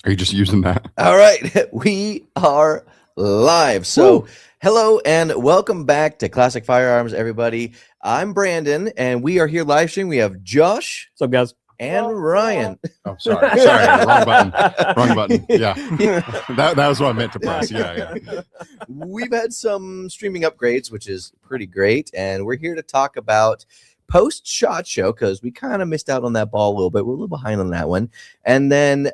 Are you just using that? All right, we are live. So, hello and welcome back to Classic Firearms, everybody. I'm Brandon, and we are here live stream. We have Josh. What's up, guys? And Ryan. Oh, sorry, wrong button. Yeah, that was what I meant to press. Yeah. We've had some streaming upgrades, which is pretty great, and we're here to talk about post-SHOT Show because we kind of missed out on that ball a little bit. We're a little behind on that one, and then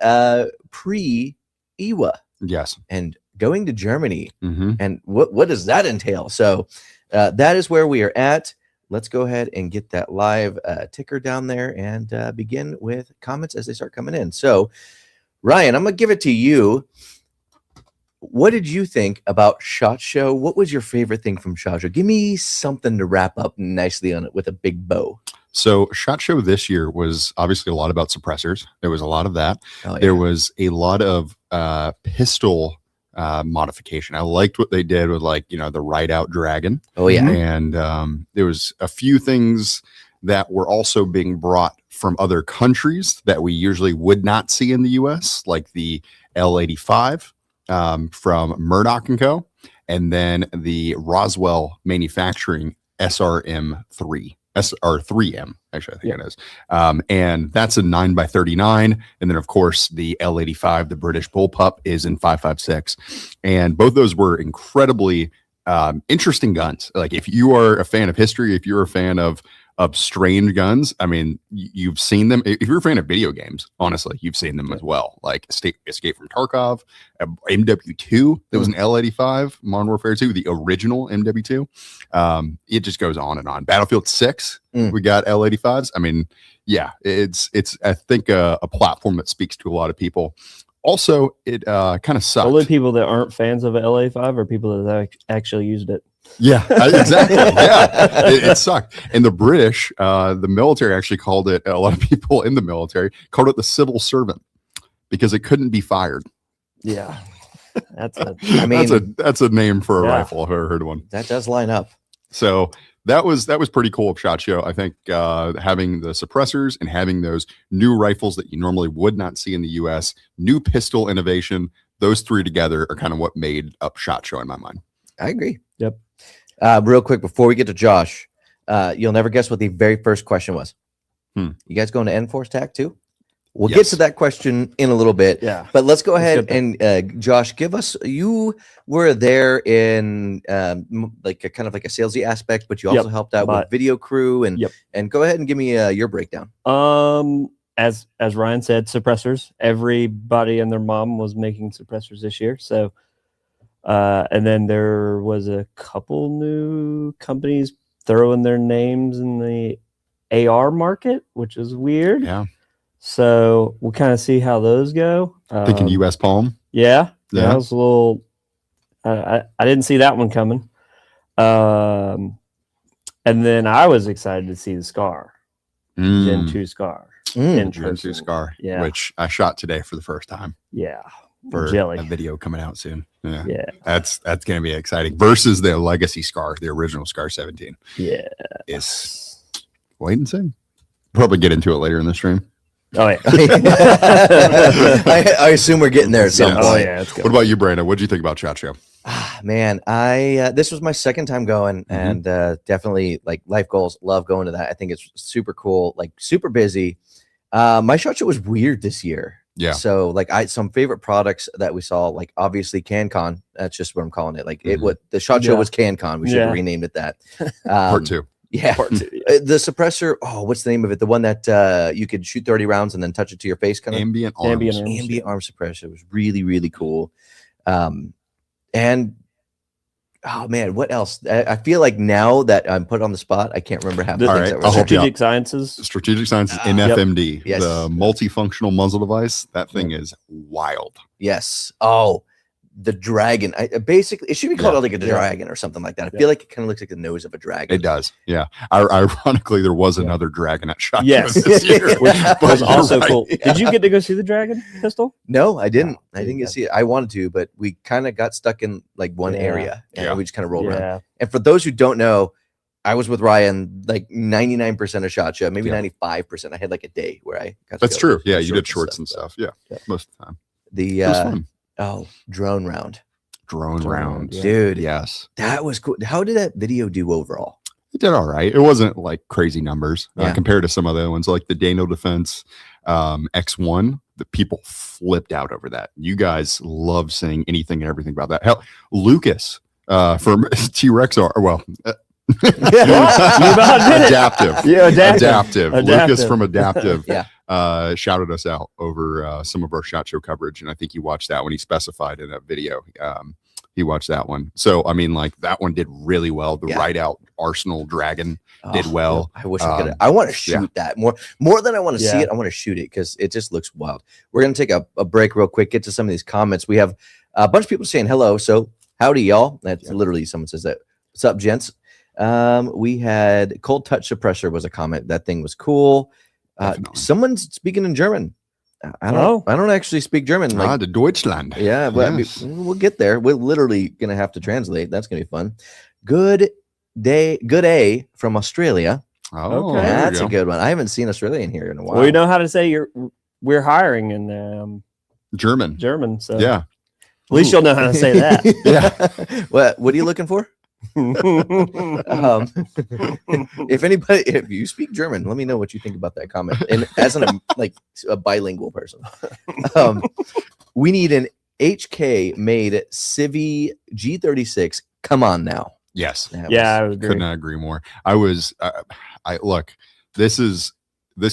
pre-IWA. Yes. And going to Germany. And what does that entail? So that is where we are at. Let's go ahead and get that live ticker down there and begin with comments as they start coming in. So, Ryan, I'm going to give it to you. What did you think about SHOT Show? What was your favorite thing from SHOT Show? Give me something to wrap up nicely on it with a big bow. So SHOT Show this year was obviously a lot about suppressors. There was a lot of that. Oh, yeah. There was a lot of pistol modification. I liked what they did with, like, the Ride Out Dragon. Oh yeah. And there was a few things that were also being brought from other countries that we usually would not see in the US, like the L85 from Murdoch & Co. And then the Roswell Manufacturing SRM3. SR3M, actually, I think it is. And that's a 9x39. And then, of course, the L85, the British Bullpup, is in 5.56. And both those were incredibly interesting guns. Like, if you are a fan of history, if you're a fan of strange guns, I mean, you've seen them. If you're a fan of video games, honestly, you've seen them as well. Like Escape from Tarkov, MW2, there was an L85, Modern Warfare 2, the original MW2. It just goes on and on. Battlefield 6, we got L85s. I mean, yeah, it's I think a platform that speaks to a lot of people. Also, it kind of sucks. Only people that aren't fans of LA5 are people that actually used it. Yeah, exactly. Yeah, it sucked. And the British, the military actually called it, a lot of people in the military called it the civil servant because it couldn't be fired. Yeah. That's a name for a rifle. I've ever heard one. That does line up. So that was pretty cool of SHOT Show. I think having the suppressors and having those new rifles that you normally would not see in the US, new pistol innovation, those three together are kind of what made up SHOT Show in my mind. I agree. Yep. Real quick, before we get to Josh, you'll never guess what the very first question was. You guys going to Enforce Tac too? We'll get to that question in a little bit. Yeah. But let's go ahead and Josh, give us. You were there in like a kind of like a salesy aspect, but you also helped out with video crew and go ahead and give me your breakdown. As Ryan said, suppressors. Everybody and their mom was making suppressors this year, so. And then there was a couple new companies throwing their names in the AR market, which is weird. Yeah. So we'll kind of see how those go. Thinking US Palm. Yeah. That was a little. I didn't see that one coming. And then I was excited to see the Scar, Gen 2 Scar, Gen 2 Scar, yeah, which I shot today for the first time. Yeah. For a video coming out soon. Yeah. That's gonna be exciting versus the legacy Scar, the original Scar 17. Yeah. It's wait and see. Probably get into it later in the stream. Oh yeah. I assume we're getting there at some point. Oh yeah. What about you, Brandon? What did you think about SHOT Show? Man, this was my second time going, and definitely, like, life goals. Love going to that. I think it's super cool. Like, super busy. My SHOT Show was weird this year. Yeah. So, like, some favorite products that we saw, like, obviously CanCon. That's just what I'm calling it. Like, the SHOT Show was CanCon. We should have renamed it that. Part 2. Yeah. Part 2. The suppressor. Oh, what's the name of it? The one that you could shoot 30 rounds and then touch it to your face. Kind of ambient arm suppressor was really, really cool. And oh man, what else? I feel like now that I'm put on the spot, I can't remember half the things that were Strategic Sciences. Strategic Sciences NFMD, the multifunctional muzzle device. That thing is wild. Yes. Oh, the dragon. Basically, it should be called like a dragon or something like that. I feel like it kind of looks like the nose of a dragon. It does. Yeah. Ironically, there was another dragon at SHOT Show this year, which was also cool. Did you get to go see the dragon pistol? No, I didn't. I didn't get to see it. I wanted to, but we kind of got stuck in like one area and we just kind of rolled around. And for those who don't know, I was with Ryan like 99% of SHOT Show, maybe 95%. I had like a day where I got to That's true. Yeah, you did shorts and stuff. Yeah, most of the time. The It was fun. drone round. Drone round. yeah. Dude, Yes. that was cool. How did that video do overall? It did all right. It wasn't like crazy numbers Yeah. compared to some other ones like the Daniel Defense X1. The people flipped out over that. You guys love saying anything and everything about that. Hell, Lucas from T-Rex Adaptive. Yeah, Adaptive. Lucas Adaptive. from Adaptive Yeah. shouted us out over some of our SHOT Show coverage. And I think he watched that when he specified in a video. He watched that one. So, I mean, like that one did really well. The Ride Out Arsenal Dragon did well. I wish I could. I want to shoot that more than I want to see Yeah. it. I want to shoot it because it just looks wild. We're going to take a break real quick, get to some of these comments. We have a bunch of people saying hello. So howdy, y'all. That's literally someone says that. What's up, gents? We had Cold Touch Suppressor was a comment. That thing was cool. Someone's speaking in German. I don't actually speak German. The Deutschland. Yeah, but Yes. we'll get there. We're literally gonna have to translate. That's gonna be fun. Good day from Australia. Oh, Okay. there you That's go. a good one. I haven't seen Australia in here in a while. Well, you know how to say we're hiring in German. German, so Yeah. at least you'll know how to say that. Yeah. what are you looking for? If you speak German, let me know what you think about that comment. And as a bilingual person, we need an HK made Civi G36. Come on now. Yes. Yeah, I would agree. Could not agree more. I was, look, this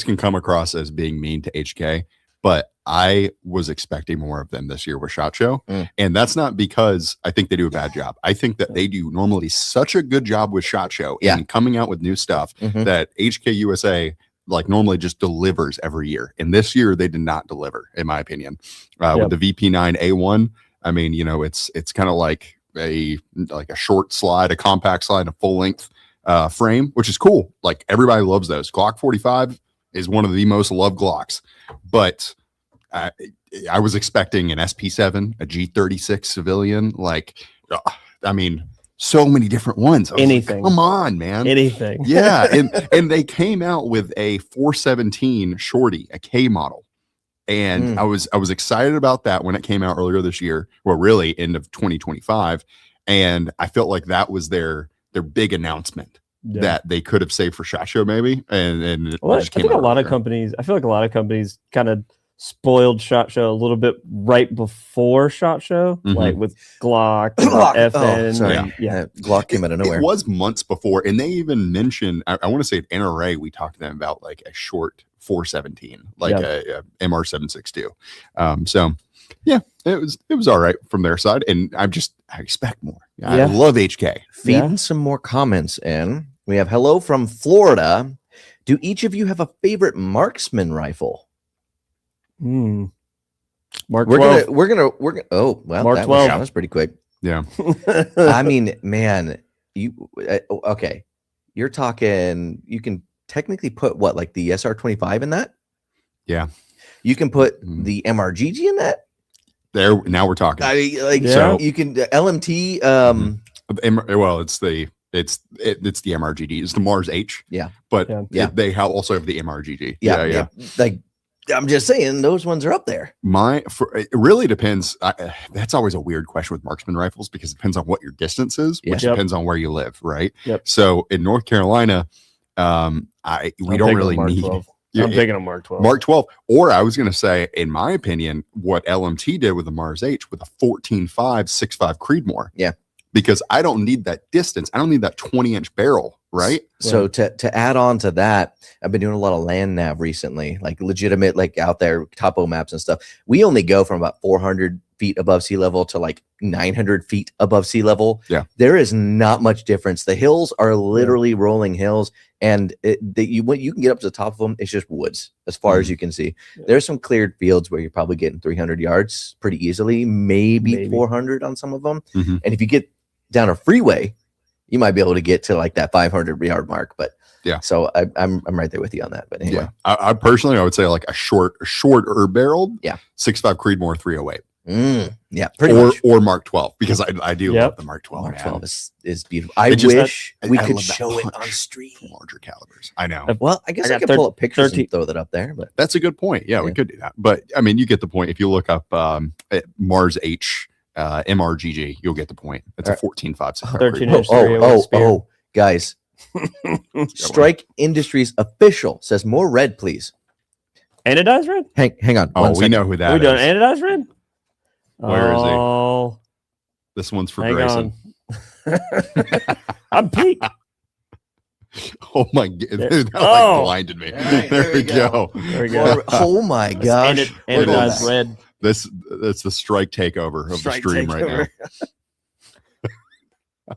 can come across as being mean to HK, but I was expecting more of them this year with SHOT Show. And that's not because I think they do a bad job. I think that they do normally such a good job with SHOT Show and coming out with new stuff that HK USA like normally just delivers every year. And this year they did not deliver, in my opinion. With the VP9 A1, I mean, you know, it's kind of like a short slide, a compact slide, a full length frame, which is cool. Like everybody loves those. Glock 45 is one of the most loved Glocks, but I was expecting an SP7, a G36 civilian, I mean, so many different ones. Anything. Come on, man. Anything. Yeah, and they came out with a 417 shorty, a K model. And I was excited about that when it came out earlier this year, well, really end of 2025. And I felt like that was their big announcement that they could have saved for SHOT Show maybe. And it Well, I just came think a out lot of earlier. companies, I feel like a lot of companies kind of spoiled SHOT Show a little bit right before SHOT Show, like with Glock, FN. Glock came out of nowhere. It was months before, and they even mentioned, I want to say at NRA, we talked to them about like a short 417, like a MR762. So yeah, it was all right from their side, and I expect more. I love HK. Feeding some more comments in. We have hello from Florida. Do each of you have a favorite marksman rifle? Mark We're 12. gonna oh well, Mark that 12. was pretty quick. Yeah. I mean, man, you okay. You're talking, you can technically put what, like the SR25 in that? Yeah. You can put the MRGG in that? There, now we're talking. I mean, like, Yeah. so you can LMT. Well, it's the MRGD. It's the Mars H. Yeah. But Yeah. they also have the MRGD. Yeah. Like, I'm just saying, those ones are up there. It really depends. That's always a weird question with marksman rifles because it depends on what your distance is, which depends on where you live, right? Yep. So in North Carolina, we don't really need. I'm taking a Mark 12. Mark 12. Or I was going to say, in my opinion, what LMT did with the Mars H with a 14.5 6.5 Creedmoor. Yeah. Because I don't need that distance. I don't need that 20-inch barrel, right? So to add on to that, I've been doing a lot of land nav recently, like legitimate, like out there topo maps and stuff. We only go from about 400 feet above sea level to like 900 feet above sea level. Yeah. There is not much difference. The hills are literally rolling hills, and when you can get up to the top of them, it's just woods as far as you can see. There's some cleared fields where you're probably getting 300 yards pretty easily, maybe 400 on some of them. And if you get down a freeway, you might be able to get to like that 500 yard mark. But so I'm right there with you on that. But anyway, I personally, I would say like a shorter barreled 6.5 Creedmoor 308. Yeah, pretty much. Or Mark 12, because I do love the Mark 12. Mark man. 12 is beautiful. I wish we could love that show it punch on stream. for larger calibers. I know. Well, I guess I got could pull up pictures and throw that up there, but That's a good point. Yeah, we could do that. But I mean, you get the point. If you look up Mars H MRGG, you'll get the point. It's a 14.56. 13-inch. Oh, guys. Strike Industries official says more red, please. Anodized red? Hang on. Oh, we know who that Are we is. doing anodized red? Where is he? Oh, This one's for hang Grayson. on. I'm Pete. Oh my god, that Oh. blinded me. Right, there we go. There we go. Oh my gosh. Anodized red. That's the strike takeover of Strike the stream takeover. right now.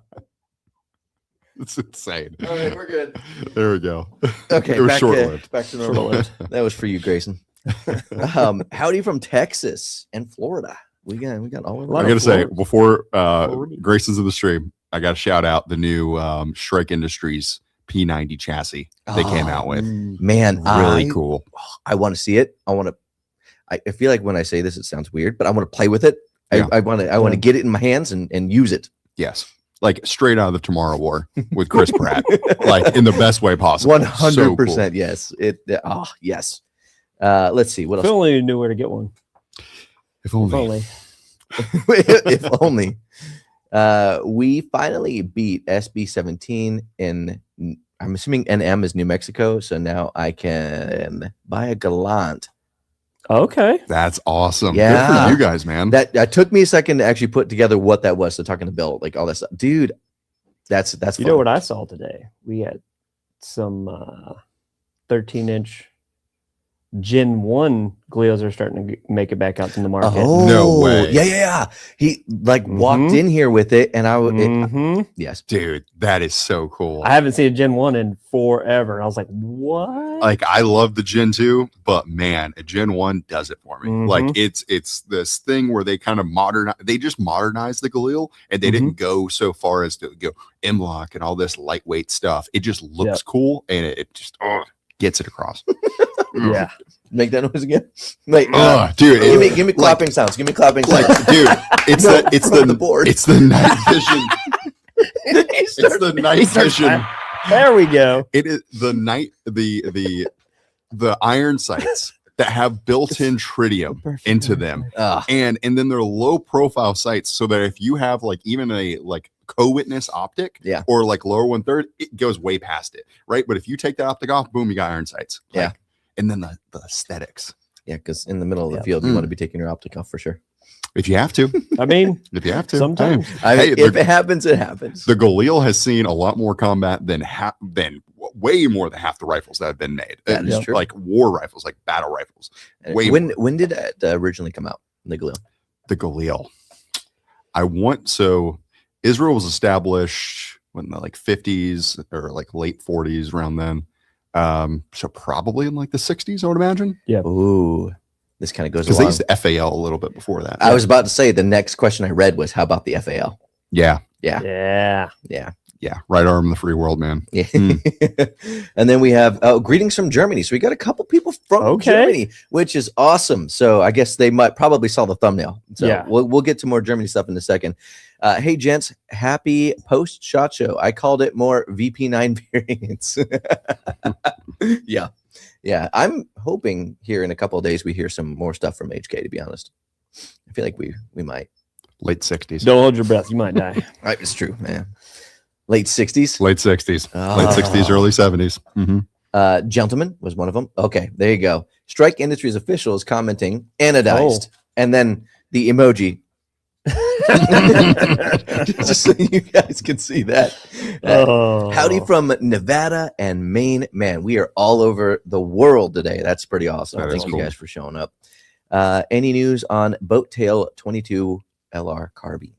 It's insane. All right, we're good. There we go. Okay, it was back short-lived. to normal. That was for you, Grayson. Howdy from Texas and Florida. We got all of I that. gotta say, before Florida. Grayson's in the stream, I gotta shout out the new Strike Industries P90 chassis they came out with. Man, Really cool. I want to see it. I feel like when I say this, it sounds weird, but I want to play with it. I want to get it in my hands and use it. Yes. Like straight out of the Tomorrow War with Chris Pratt, like in the best way possible. 100%. Yes. Yes. Let's see what If else. only you knew where to get one. If If only. only. If only. We finally beat SB17 in, I'm assuming NM is New Mexico. So now I can buy a Gallant. Okay. That's awesome. Yeah. Good for you guys, man. That took me a second to actually put together what that was. So talking to Bill, like all that stuff, dude. That's You fun. know what I saw today? We had some 13-inch Gen 1 Gleos are starting to make it back out in the market. Oh No way. Yeah. He walked in here with it, and Mhm. yes, Dude, that is so cool. I haven't seen a Gen 1 in forever. I was like, what? Like I love the Gen 2, but man, a Gen 1 does it for me. Mhm. Like it's this thing where they kind of just modernized the Galil, and they didn't go so far as to go M-Lock and all this lightweight stuff. It just looks cool, and it just gets it across. Yeah. make that noise again. Wait, Dude, give me clapping sounds. Give me clapping sounds. like, dude, it's No, it's from the board. It's the night vision. It's the night vision. There we go. It is the night the iron sights that have built-in tritium into them, and then they're low profile sights, so that if you have like even a like co-witness optic, or like lower 1/3, it goes way past it, right? But if you take that optic off, boom, you got iron sights. Like, and then the aesthetics. Yeah, because in the middle of the field, you want to be taking your optic off for sure. If you have to, I mean, if you have to, sometimes. Hey, if it happens, it happens. the Galil has seen a lot more combat than way more than half the rifles that have been made. That is true. Like war rifles, like battle rifles. Way When more. when did that originally come out? The Galil. The Galil. So Israel was established in the like 50s or like late 40s, around then. So probably in like the 60s, I would imagine. Yeah. Ooh, this kind of goes Because they along. used the FAL a little bit before that. I was about to say the next question I read was, how about the FAL? Yeah. Yeah. Right arm in the free world, man. Yeah. And then we have greetings from Germany. So we got a couple people from Germany, which is awesome. So I guess they might probably saw the thumbnail. So we'll get to more Germany stuff in a second. Hey gents, happy post shot show. I called it more VP9 variants. Yeah. I'm hoping here in a couple of days we hear some more stuff from HK, to be honest. I feel like we might. Late 60s. Don't hold your breath. You might die. Right, it's true, man. Late 60s. Late 60s. Late 60s, early 70s. Mm-hmm. Gentleman was one of them. Okay, there you go. Strike Industries official is commenting anodized, and then the emoji. Just so you guys can see that. Howdy from Nevada and Maine. Man, we are all over the world today. That's pretty awesome. Thank you guys for showing up. Any news on Boat Tail 22 LR carbine?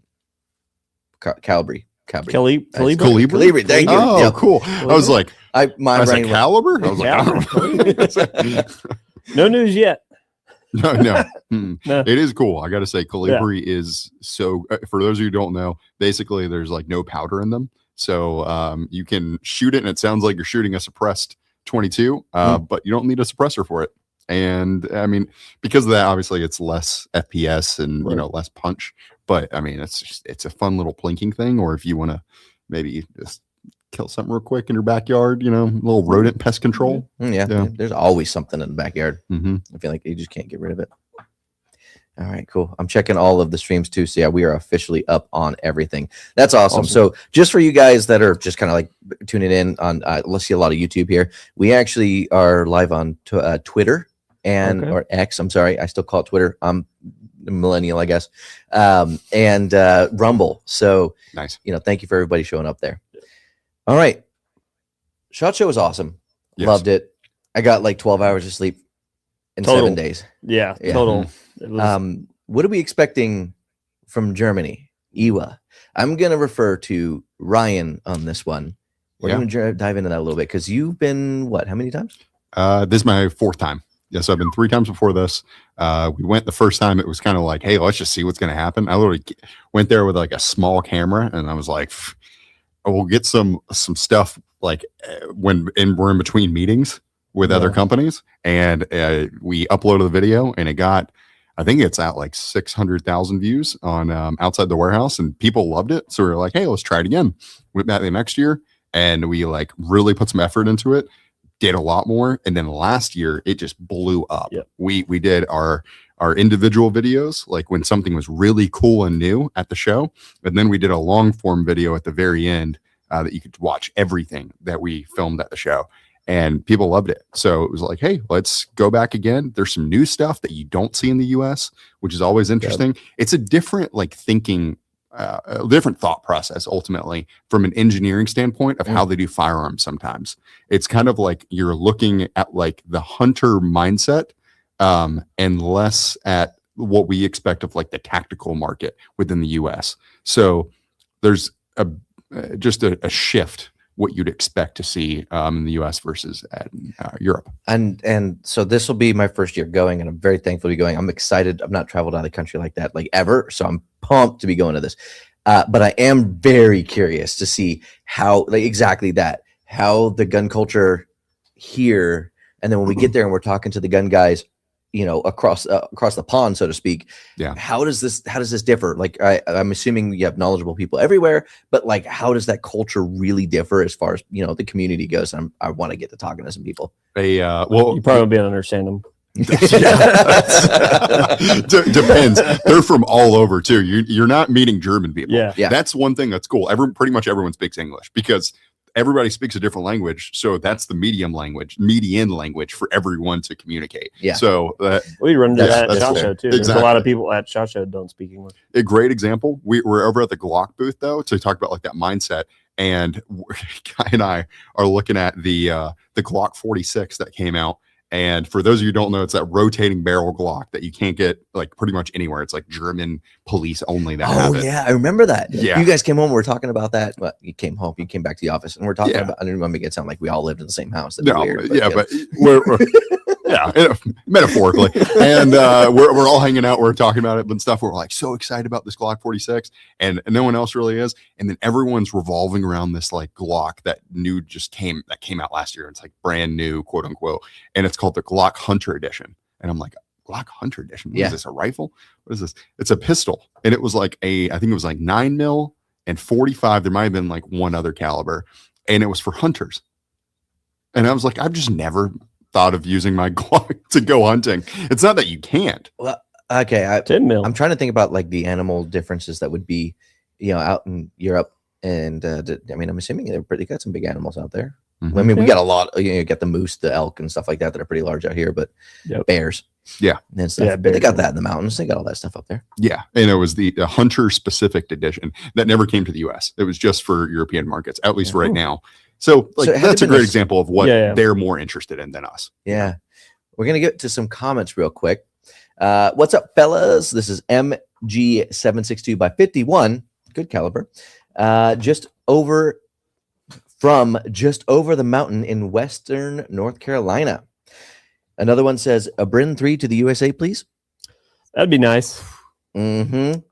Calibri. Calibri. Thank you. Oh, cool. I was like, my brain caliber? I was like, I don't know. No news yet. No. It is cool. I got to say, Calibri is so, for those of you who don't know, basically there's like no powder in them. So you can shoot it and it sounds like you're shooting a suppressed 22, but you don't need a suppressor for it. And I mean, because of that, obviously it's less FPS and Right. less punch. But I mean, it's a fun little plinking thing. Or if you want to maybe just kill something real quick in your backyard, little rodent pest control. Yeah, Yeah. there's always something in the backyard. Mm-hmm. I feel like you just can't get rid of it. All right, cool. I'm checking all of the streams too. So yeah, we are officially up on everything. That's awesome. So just for you guys that are just kind of like tuning in on, let's see a lot of YouTube here. We actually are live on Twitter and or X. I'm sorry, I still call it Twitter. I'm a millennial, I guess. And Rumble. So Nice. Thank you for everybody showing up there. All right, SHOT Show was awesome. Yes. Loved it. I got like 12 hours of sleep in 7 days. Yeah, total. It was, What are we expecting from Germany? IWA. I'm going to refer to Ryan on this one. We're going to dive into that a little bit because you've been, how many times? This is my 4th time. Yes, I've been 3 times before this. We went the first time. It was kind of like, hey, let's just see what's going to happen. I literally went there with like a small camera, and I was like, we'll get some stuff like when we're in between meetings with other companies, and we uploaded the video, and it got, I think it's at like 600,000 views on outside the warehouse, and people loved it. So we were like, hey, let's try it again. Went back the next year, and we like really put some effort into it, did a lot more. And then last year it just blew up. Yep. We did our individual videos, like when something was really cool and new at the show. And then we did a long form video at the very end that you could watch everything that we filmed at the show. And people loved it. So it was like, hey, let's go back again. There's some new stuff that you don't see in the US, which is always interesting. Yep. It's a different like thinking, a different thought process ultimately from an engineering standpoint of how they do firearms. Sometimes it's kind of like you're looking at like the hunter mindset and less at what we expect of like the tactical market within the US. So there's just a shift what you'd expect to see in the US versus Europe. And so this will be my first year going, and I'm very thankful to be going. I'm excited. I've not traveled out of the country like that, like ever. So I'm pumped to be going to this. But I am very curious to see how, like exactly that, how the gun culture here, and then when we get there and we're talking to the gun guys, across the pond, so to speak. Yeah. How does this differ? Like I'm assuming you have knowledgeable people everywhere, but like how does that culture really differ as far as the community goes? I want to get to talking to some people. Well, you probably won't be able to understand them. Depends. They're from all over too. You're not meeting German people. Yeah. That's one thing that's cool. Pretty much everyone speaks English because everybody speaks a different language, so that's the median language for everyone to communicate. Yeah. So we run into that at SHOT Show too. Exactly. There's a lot of people at SHOT Show don't speak English. A great example. We're over at the Glock booth though to talk about like that mindset, and Guy and I are looking at the Glock 46 that came out. And for those of you who don't know, it's that rotating barrel Glock that you can't get like pretty much anywhere. It's like German police only that have it. Yeah, I remember that. Yeah. You guys came home, we were talking about that. Well, you came home, you came back to the office, and we're talking about, I didn't want to make it sound like we all lived in the same house. That'd be weird, but we're metaphorically. And we're all hanging out, we're talking about it and stuff. We're like so excited about this Glock 46, and no one else really is. And then everyone's revolving around this like Glock that came out last year. It's like brand new, quote unquote. And it's called the Glock Hunter Edition. And I'm like, Glock Hunter Edition? What is this, a rifle? What is this? It's a pistol. And it was like I think it was like 9mm and 45. There might have been like one other caliber. And it was for hunters. And I was like, I've just never thought of using my Glock to go hunting. It's not that you can't. Well, okay. 10 mil. I'm trying to think about like the animal differences that would be, out in Europe. And I mean, I'm assuming they got some big animals out there. Mm-hmm. I mean, we got a lot. You got the moose, the elk, and stuff like that are pretty large out here. But bears, and stuff. Bears, they got that in the mountains. They got all that stuff up there. Yeah, and it was the hunter-specific edition that never came to the U.S. It was just for European markets, at least right now. So, that's a great example of what they're more interested in than us. Yeah, we're gonna get to some comments real quick. What's up, fellas? This is MG762 by 51. Good caliber. Just over the mountain in western North Carolina. Another one says, a Brin 3 to the USA, please. That'd be nice. And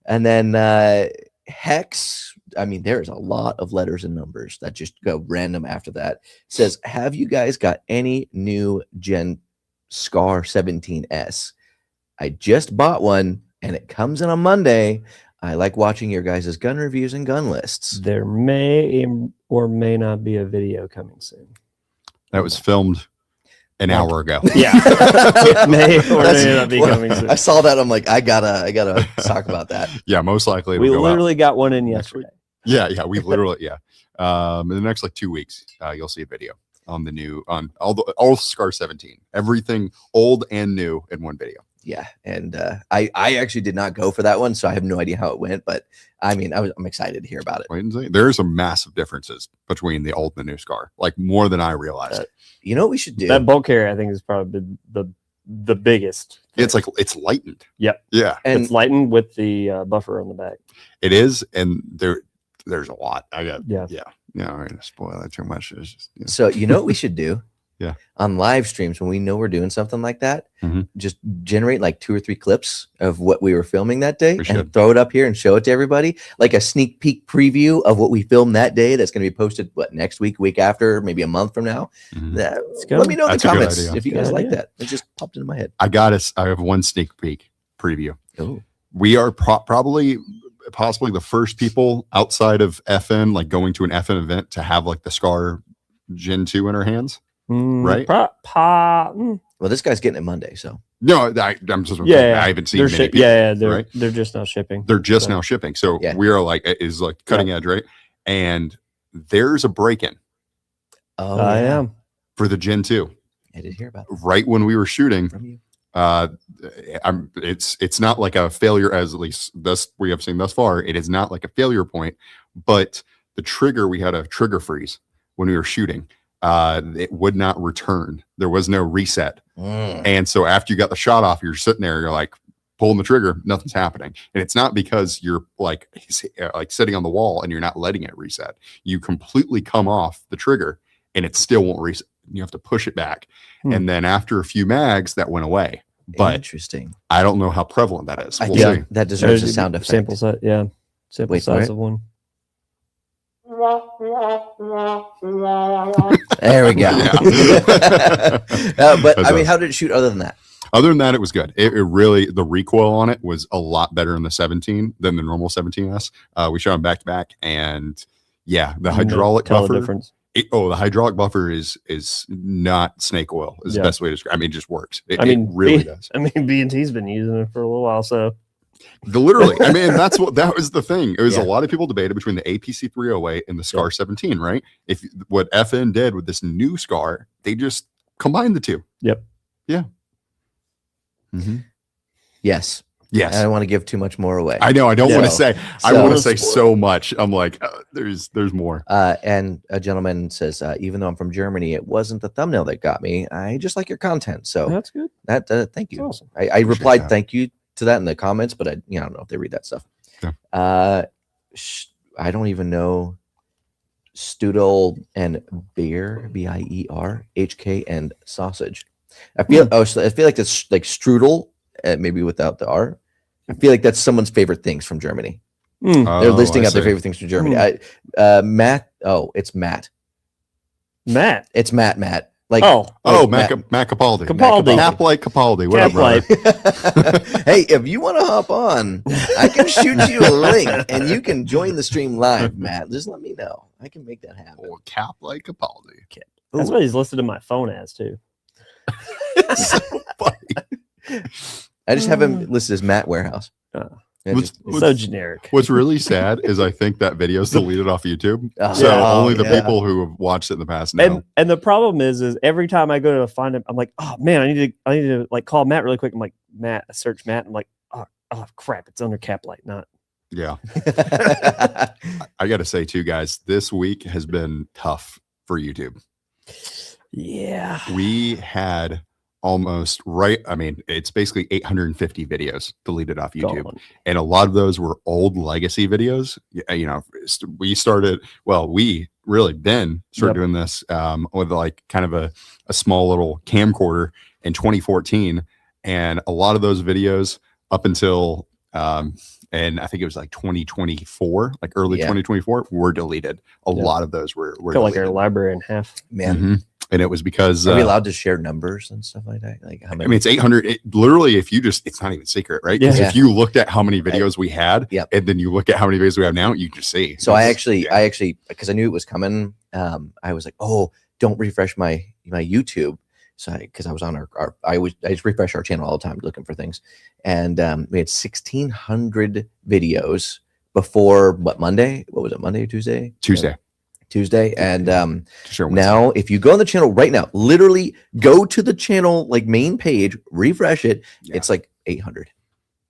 then Hex, I mean, there's a lot of letters and numbers that just go random after that. Says, have you guys got any new Gen Scar 17S. I just bought one and it comes in on Monday. I like watching your guys' gun reviews and gun lists. There may or may not be a video coming soon. That was filmed an hour ago. Yeah. It may or may not be coming soon. I saw that. I'm like, I gotta talk about that. Yeah, most likely. We it'll go out. literally got one in yesterday. Yeah, we literally, in the next like 2 weeks, you'll see a video on the new, on all Scar 17, everything old and new in one video. Yeah, and I actually did not go for that one, so I have no idea how it went. But I mean, I'm excited to hear about it. Wait and see. There's some massive differences between the old and the new Scar, like more than I realized. You know what we should do? That bolt carrier, I think, is probably the biggest. It's like it's lightened. Yep. Yeah, and it's lightened with the buffer on the back. it is, and there's a lot. I got Yeah. I'm going to spoil it too much. It's just, So you know what we should do? Yeah. On live streams, when we know we're doing something like that, Mhm. just generate like 2 or 3 clips of what we were filming that day We and should. throw it up here and show it to everybody, like a sneak peek preview of what we filmed that day. That's going to be posted next week after, maybe a month from now. Mhm. Let me know in That's the a good comments idea. if you guys Good like idea. that. It just popped into my head. I have one sneak peek preview. Oh, We are possibly the first people outside of FN, like going to an FN event, to have like the Scar Gen 2 in our hands. Right? well, this guy's getting it Monday, so No, I'm just Yeah, I haven't seen They're many people. they're right? they're just now shipping. They're just So- now shipping. So Yeah. we are like, it is like cutting edge, right? And there's a break-in oh, I yeah. am. for the Gen 2 I did hear about right when we were shooting. from you. It's not like a failure, as at least thus we have seen thus far. It is not like a failure point, but the trigger, we had a trigger freeze when we were shooting. It would not return. There was no reset. And so after you got the shot off, you're sitting there, you're like pulling the trigger, nothing's happening. And it's not because you're like sitting on the wall and you're not letting it reset. You completely come off the trigger and it still won't reset. You have to push it back. And then after a few mags, that went away. But Interesting. I don't know how prevalent that is. I We'll think see. that deserves a sound effect. Sample size, yeah. Sample Wait, size what? of one. There we go. Yeah. But I mean, how did it shoot other than that? Other than that, it was good. It really, the recoil on it was a lot better in the 17 than the normal 17S. We shot them back to back, and yeah, the hydraulic Tell the buffer. difference. The hydraulic buffer is not snake oil. Is Yeah. the best way to describe. I mean, it just works. It mean, really does. I mean, B&T's been using it for a little while, so Literally, I mean, that was the thing. It was Yeah. a lot of people debated between the APC 308 and the Scar 17, right? If what FN did with this new Scar, they just combined the two. Yep. Yeah. Mm-hmm. Yes. Yes. I don't want to give too much more away. I know. I don't want to So- say. I so- want to say so much. I'm like, there's more. And a gentleman says, even though I'm from Germany, it wasn't the thumbnail that got me. I just like your content. So that's good. that thank you. Awesome. I replied that. thank you to that in the comments, but I don't know if they read that stuff. Yeah. I don't even know. Stoodle and beer, BIER, HK and sausage. I feel like that's like strudel, maybe without the R. I feel like that's someone's favorite things from Germany. They're listing out their favorite things from Germany. Matt. Oh, it's Matt. Matt. It's Matt. Like Matt Matt. Capaldi. Capaldi. Cap like Capaldi. Whatever. Hey, if you want to hop on, I can shoot you a link and you can join the stream live, Matt. Just let me know. I can make that happen. Or Cap like Capaldi. That's what he's listed in my phone as too. It's so funny. I just have him listed as Matt Warehouse. What's- It's so generic. What's really sad is I think that video is deleted off YouTube. Oh, So yeah. only the yeah. people who have watched it in the past know. And the problem is every time I go to find him, I'm like, oh man, I need to like call Matt really quick. I'm like, Matt, I search Matt. I'm like, oh crap, it's under Cap Light, not. Yeah. I got to say too, guys, this week has been tough for YouTube. Yeah. We had almost I mean, it's basically 850 videos deleted off YouTube. Gone. And a lot of those were old legacy videos. We started, Ben started doing this with like kind of a small little camcorder in 2014. And a lot of those videos up until, and I think it was like 2024, like early 2024, were deleted. A lot of those were Cut like our deleted. library in half. Man, Mhm. And it was because are we allowed to share numbers and stuff like that? Like how many? I mean, it's 800. Literally, if you just, it's not even secret, right? Because if you looked at how many videos we had, and then you look at how many videos we have now, you can just see. So I actually, because I knew it was coming, I was like, oh, don't refresh my YouTube. So because I was on I just refresh our channel all the time looking for things, and we had 1,600 videos before Monday? What was it? Monday or Tuesday? Tuesday. And now if you go on the channel right now, literally go to the channel like main page, refresh it, it's like 800.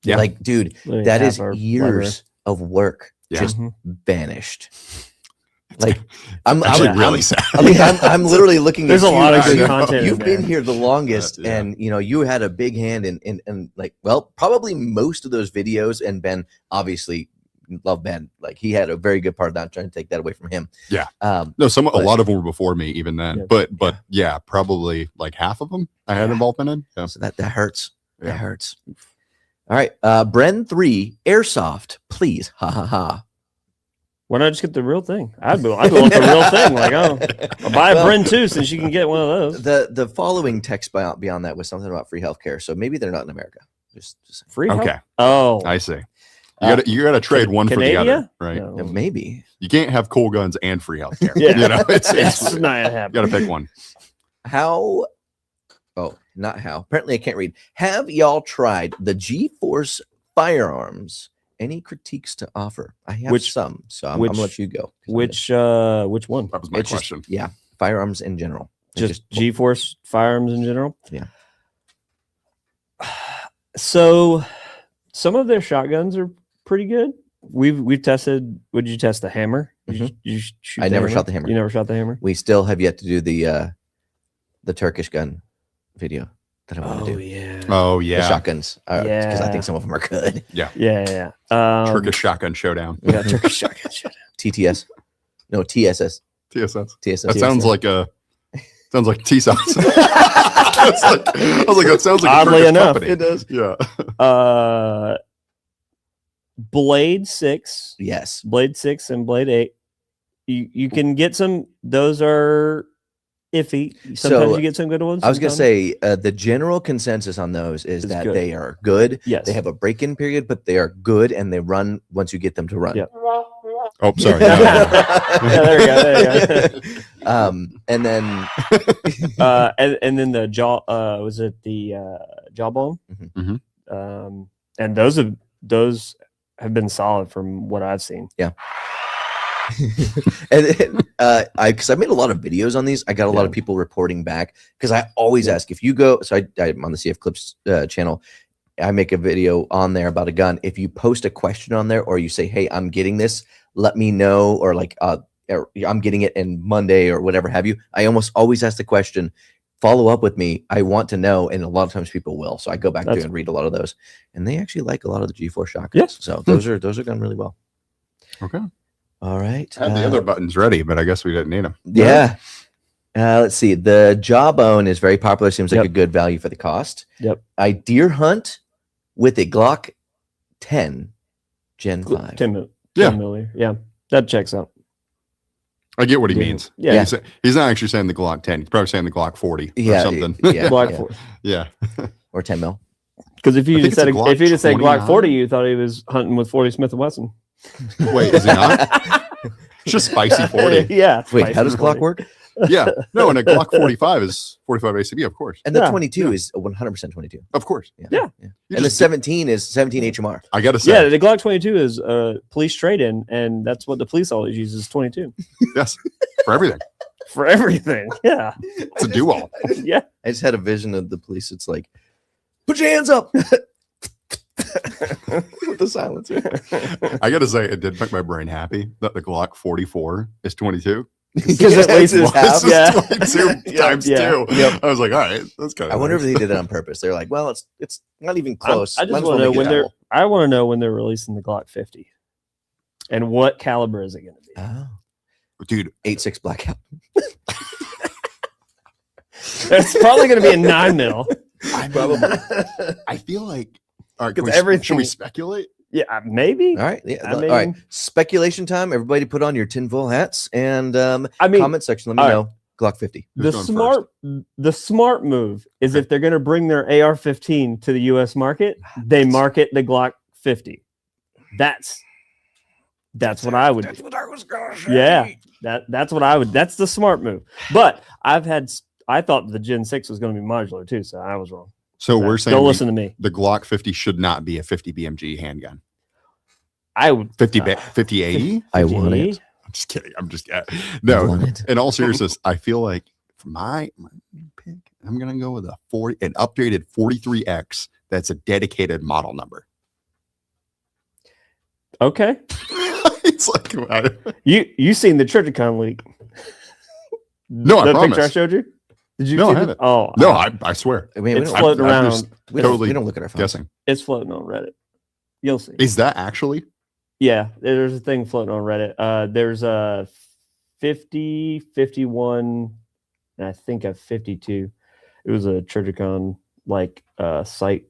Like, dude, that is years of work just vanished. Like I'm really sad. I mean, I'm literally looking. There's a lot of good content. You've been here the longest, and you know you had a big hand in like, well, probably most of those videos. And Ben, obviously, love Ben. Like he had a very good part of that. I'm trying to take that away from him. Yeah. No, a lot of them were before me even then. But yeah, probably like half of them I had involvement in. Yeah. So that hurts. Yeah. That hurts. All right. Bren 3 Airsoft, please. Ha ha ha. Why not just get the real thing? I'd want the real thing. Like, I'll buy a Bren 2 since you can get one of those. The following text beyond that was something about free healthcare. So maybe they're not in America. Just free. Okay. Health? Oh, I see. You gotta trade one for the other, right? No. Maybe you can't have cool guns and free healthcare. Yeah, you know, it's not happening. You gotta pick one. How? Oh, not how. Apparently, I can't read. Have y'all tried the G-Force firearms? Any critiques to offer? I have some, so I'm gonna let you go. Which one? That was my question. Firearms in general. Just G-Force firearms in general. Yeah. So, some of their shotguns are pretty good. We've tested. Would you test the hammer? Did you shoot I never shot the hammer. You never shot the hammer. We still have yet to do the Turkish gun video that I want to do. Oh yeah. The shotguns. Because I think some of them are good. Yeah. Turkish shotgun showdown. Yeah, Turkish shotgun showdown. TTS. No, TSS. TSS. That sounds like T-sauce. I was like, that sounds like oddly enough, company. It does. Yeah. Blade 6. Yes. Blade 6 and Blade 8. You can get some. Those are iffy. Sometimes you get some good ones. I was going to say the general consensus on those is that good. They are good. Yes. They have a break-in period, but they are good and they run once you get them to run. Yep. Oh, sorry. Yeah, there you go. And then and then the jaw was it the jawbone? And those have been solid from what I've seen. Yeah. And because I made a lot of videos on these, I got a lot of people reporting back because I always ask if you go. So I'm on the CF Clips channel. I make a video on there about a gun. If you post a question on there or you say, "Hey, I'm getting this," let me know, or like I'm getting it in Monday or whatever have you. I almost always ask the question, follow up with me. I want to know, and a lot of times people will. So I go back to and read a lot of those, and they actually like a lot of the G4 shotguns. Yes. So those are done really well. Okay. All right. I had the other buttons ready, but I guess we didn't need them. Yeah. Let's see. The Jawbone is very popular. Seems like a good value for the cost. Yep. I deer hunt with a Glock 10 Gen 5. 10 millimeter. Yeah. That checks out. I get what he means. Yeah. He's not actually saying the Glock 10. He's probably saying the Glock 40 or something. Yeah. Glock 40. Yeah. Or 10 mil. Because if you just said Glock 40, you thought he was hunting with 40 Smith & Wesson. Wait, is he not? It's just spicy 40. Yeah. Wait, how does Glock work? Yeah. No, and a Glock 45 is 45 ACB, of course. And the 22 is 100% 22. Of course. Yeah. And the 17 is 17 HMR. I got to say. Yeah, the Glock 22 is police trade-in, and that's what the police always use is 22. Yes. For everything. For everything. Yeah. It's a do-all. Yeah. I just had a vision of the police. It's like, put your hands up. With the silencer. I gotta say, it did make my brain happy that the Glock 44 is 22. Because at least it's half. Yeah. 22 times 2. Yep. I was like, all right, that's kind of. I wonder if they did it on purpose. They're like, well, it's not even close. I just want to know when they're. I want to know when they're releasing the Glock 50, and what caliber is it going to be? Oh, dude, 8.6 blackout. It's probably going to be a 9mm. I feel like. All right, should we speculate? Yeah, maybe. All right, all right. Speculation time. Everybody, put on your tinfoil hats and comment section. Let me know. Glock 50. The smart move is if they're going to bring their AR-15 to the U.S. market, they market the Glock 50. That's what I would. That's what I was going to say. Yeah, that's what I would. That's the smart move. But I thought the Gen 6 was going to be modular too, so I was wrong. So we're saying don't listen to me. The Glock 50 should not be a 50 BMG handgun. I would 50 80. I want it. I'm just kidding. No. In all seriousness, I feel like for my pick, I'm gonna go with an updated 43X. That's a dedicated model number. Okay. It's like you seen the Turkish leak? No, I promise. Picture I showed you. Did you? No, see I haven't. Oh no, I swear. I mean, it's floating around. We don't look at our phones. Guessing. It's floating on Reddit. You'll see. Is that actually? Yeah, there's a thing floating on Reddit. There's a 50, 51, and I think a 52. It was a Trigicon site.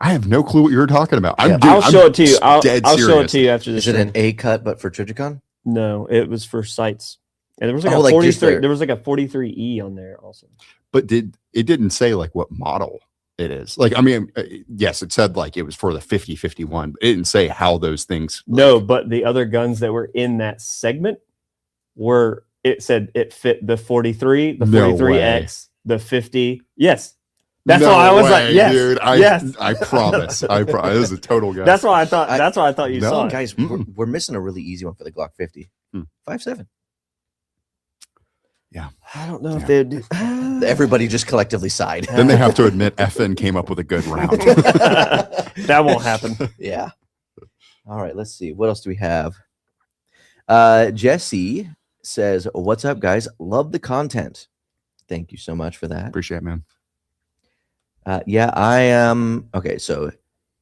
I have no clue what you're talking about. I'll show it to you. I'll show it to you after this. Is it an A cut but for Trigicon? No, it was for sites. And there was like a 43. There was like a 43E on there also. But it didn't say like what model it is. Like, I mean, yes, it said like it was for the 50, 51, but it didn't say how those things. No, but the other guns that were in that segment it said it fit the 43, the 43X, the 50. Yes. That's why I was like, yes, dude. I promise. This is a total guess. That's why I thought you saw it. Guys, we're missing a really easy one for the Glock 50. 5.7. Yeah. I don't know if they'd do. Everybody just collectively sighed. Then they have to admit FN came up with a good round. That won't happen. Yeah. All right, let's see. What else do we have? Jesse says, "What's up, guys? Love the content. Thank you so much for that. Appreciate it, man. Yeah, I am. Okay, so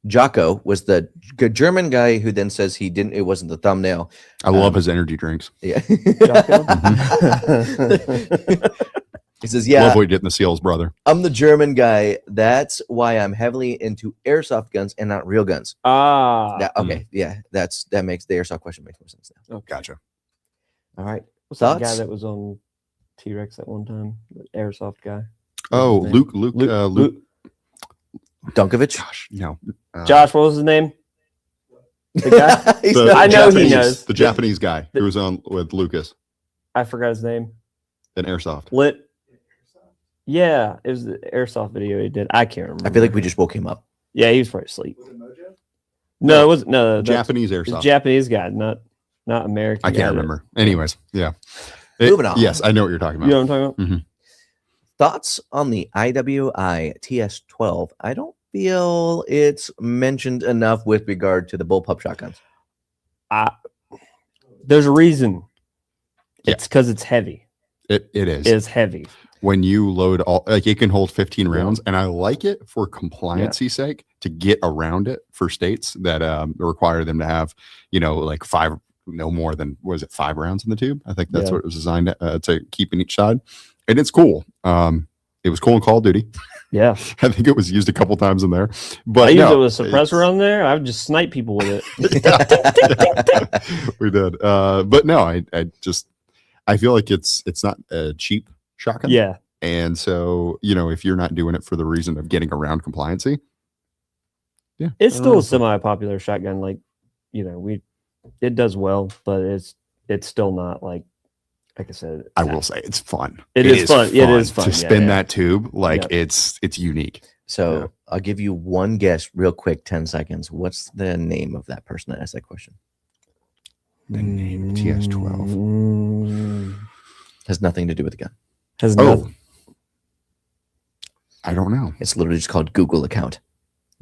Jocko was the German guy who then says it wasn't the thumbnail. I love his energy drinks. Yeah. Jocko? He says, yeah, love what you did in the SEALs, brother. I'm the German guy. That's why I'm heavily into airsoft guns and not real guns. Okay. Yeah, that makes the airsoft question makes more sense now. Oh, gotcha. All right. What's that guy that was on T-Rex at one time? The airsoft guy. Oh, Luke Dunkovich. Gosh, no. Josh, what was his name? The guy. I know he knows. The Japanese guy who was on with Lucas. I forgot his name. An airsoft. Lit. Yeah, it was the airsoft video he did. I can't remember. I feel like we just woke him up. Yeah, he was probably asleep. No, it wasn't. No, Japanese airsoft. Japanese guy, not American. I can't remember. Anyways, yeah. Moving on. Yes, I know what you're talking about. You know what I'm talking about? Mm-hmm. Thoughts on the IWI TS12? I don't feel it's mentioned enough with regard to the bullpup shotguns. There's a reason. It's because it's heavy. It is. It's heavy. When you load it can hold 15 rounds, and I like it for compliancy's sake to get around it for states that require them to have, like 5, no more than, was it 5 rounds in the tube? I think that's what it was designed to keep in each side. And it's cool. It was cool in Call of Duty. Yeah. I think it was used a couple times in there. But I used it with a suppressor on there. I would just snipe people with it. We did. But no, I feel like it's not a cheap shotgun. Yeah. And so, if you're not doing it for the reason of getting around compliancy. Yeah. It's still a semi-popular shotgun. Like, it does well, but it's still not like I said. I will say it's fun. It is fun. It is fun to spin that tube. Like it's unique. So I'll give you one guess real quick, 10 seconds. What's the name of that person that asked that question? The name TS12 has nothing to do with the gun. I don't know. It's literally just called Google account.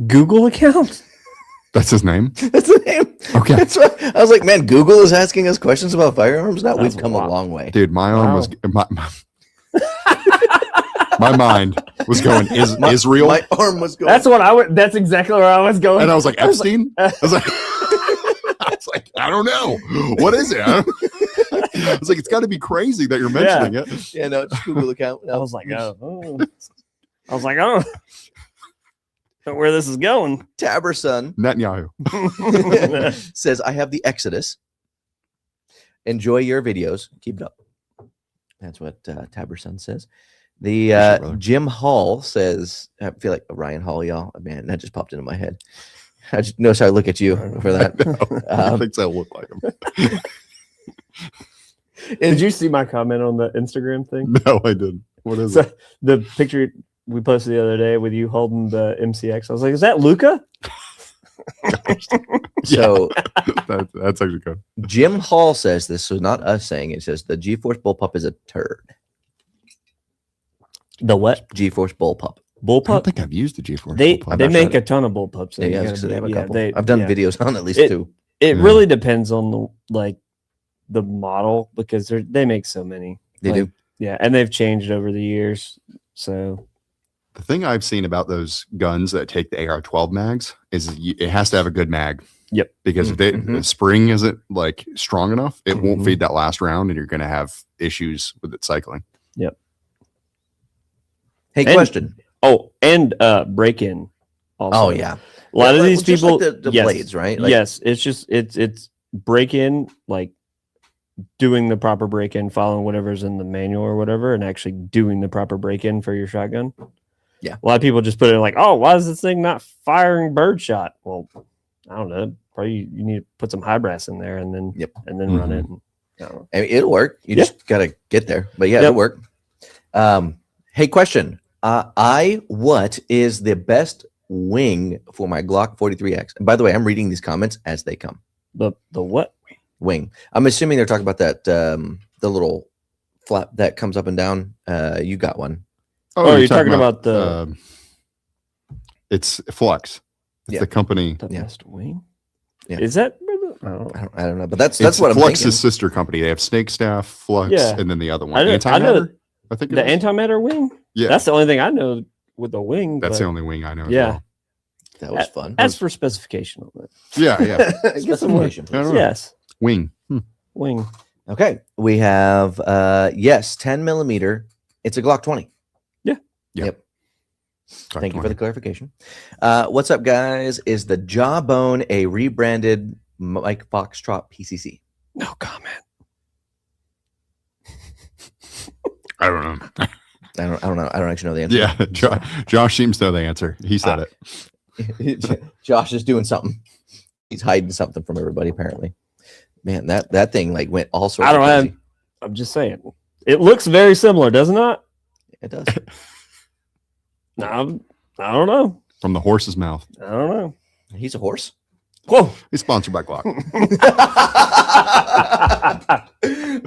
Google account? That's his name? That's the name. Okay. That's what I was like, man, Google is asking us questions about firearms now. We've come a long way. Dude, my arm was my mind was going Israel. My arm was going. That's exactly where I was going. And I was like, Epstein? I was like I don't know. What is it? I was like, it's got to be crazy that you're mentioning it. Yeah, no, it's Google account. I was like, I don't know where this is going. Taberson Netanyahu says, I have the Exodus. Enjoy your videos. Keep it up. That's what Taberson says. The Appreciate it, brother. Jim Hall says, I feel like Ryan Hall, y'all. Man, that just popped into my head. I just noticed I look at you for that. I think I look like him. Did you see my comment on the Instagram thing? No, I didn't. What is So it? the picture we posted the other day with you holding the MCX, I was like, is that Luca? So That's actually good. Jim Hall says this, so not us saying it. Says the G-Force Bullpup is a turd. The what? G-Force Bullpup. I don't Bullpup? think I've used the G4. They I'm they not make sure. a ton of bullpups. Yeah, You yeah, gotta so they have a be- yeah, couple. they- I've done yeah. videos on at least It- 2. It Yeah. really depends on the model because they make so many. They do. Yeah, and they've changed over the years. So The thing I've seen about those guns that take the AR-12 mags is it has to have a good mag. Yep. Because if Mhm. the spring isn't like strong enough, it won't Mhm. feed that last round, and you're going to have issues with it cycling. Hey, And- question. and break-in. Also. Oh yeah, a lot of Well, these just people. like the yes, blades, right? Like, yes, it's just it's break-in, like doing the proper break-in, following whatever's in the manual or whatever, and actually doing the proper break-in for your shotgun. Yeah. A lot of people just put it like, oh, why is this thing not firing birdshot? Well, I don't know. Probably you need to put some high brass in there and then run it. I don't know. I mean, it'll work. You Yeah. just gotta get there. But yeah, Yep. it'll work. Hey, question. What is the best wing for my Glock 43X? And by the way, I'm reading these comments as they come. The what? Wing. I'm assuming they're talking about that the little flap that comes up and down. You got one. Oh, you're talking about the it's Flux. It's Yeah. the company. Yeah. best wing. Yeah. Is that? I don't know. I don't know, but that's It's what I'm Flux's thinking. sister company. They have Snake Staff, Flux, Yeah. and then the other I one. know- I know Antimatter, I think it The is. antimatter wing. Yeah. That's the only thing I know with the wing. That's but the only wing I know. As Yeah. well. That was fun. As for specification on that, Yeah. Yeah. Get some Specification, I don't know. yes, Wing. wing. Okay, we have 10 millimeter. It's a Glock 20. Yeah. Yeah. Yep. Glock Thank you for 20. the clarification. What's up, guys? Is the Jawbone a rebranded Mike Foxtrot PCC? No comment. I don't know. I don't know. I don't actually know the answer. Yeah. Josh seems to know the answer. He said it. Josh is doing something. He's hiding something from everybody, apparently. Man, that thing like went all sorts. I don't of have. crazy. I'm just saying. It looks very similar, does it not? It does. No, I don't know. From the horse's mouth. I don't know. He's a horse. Whoa. He's sponsored by Glock.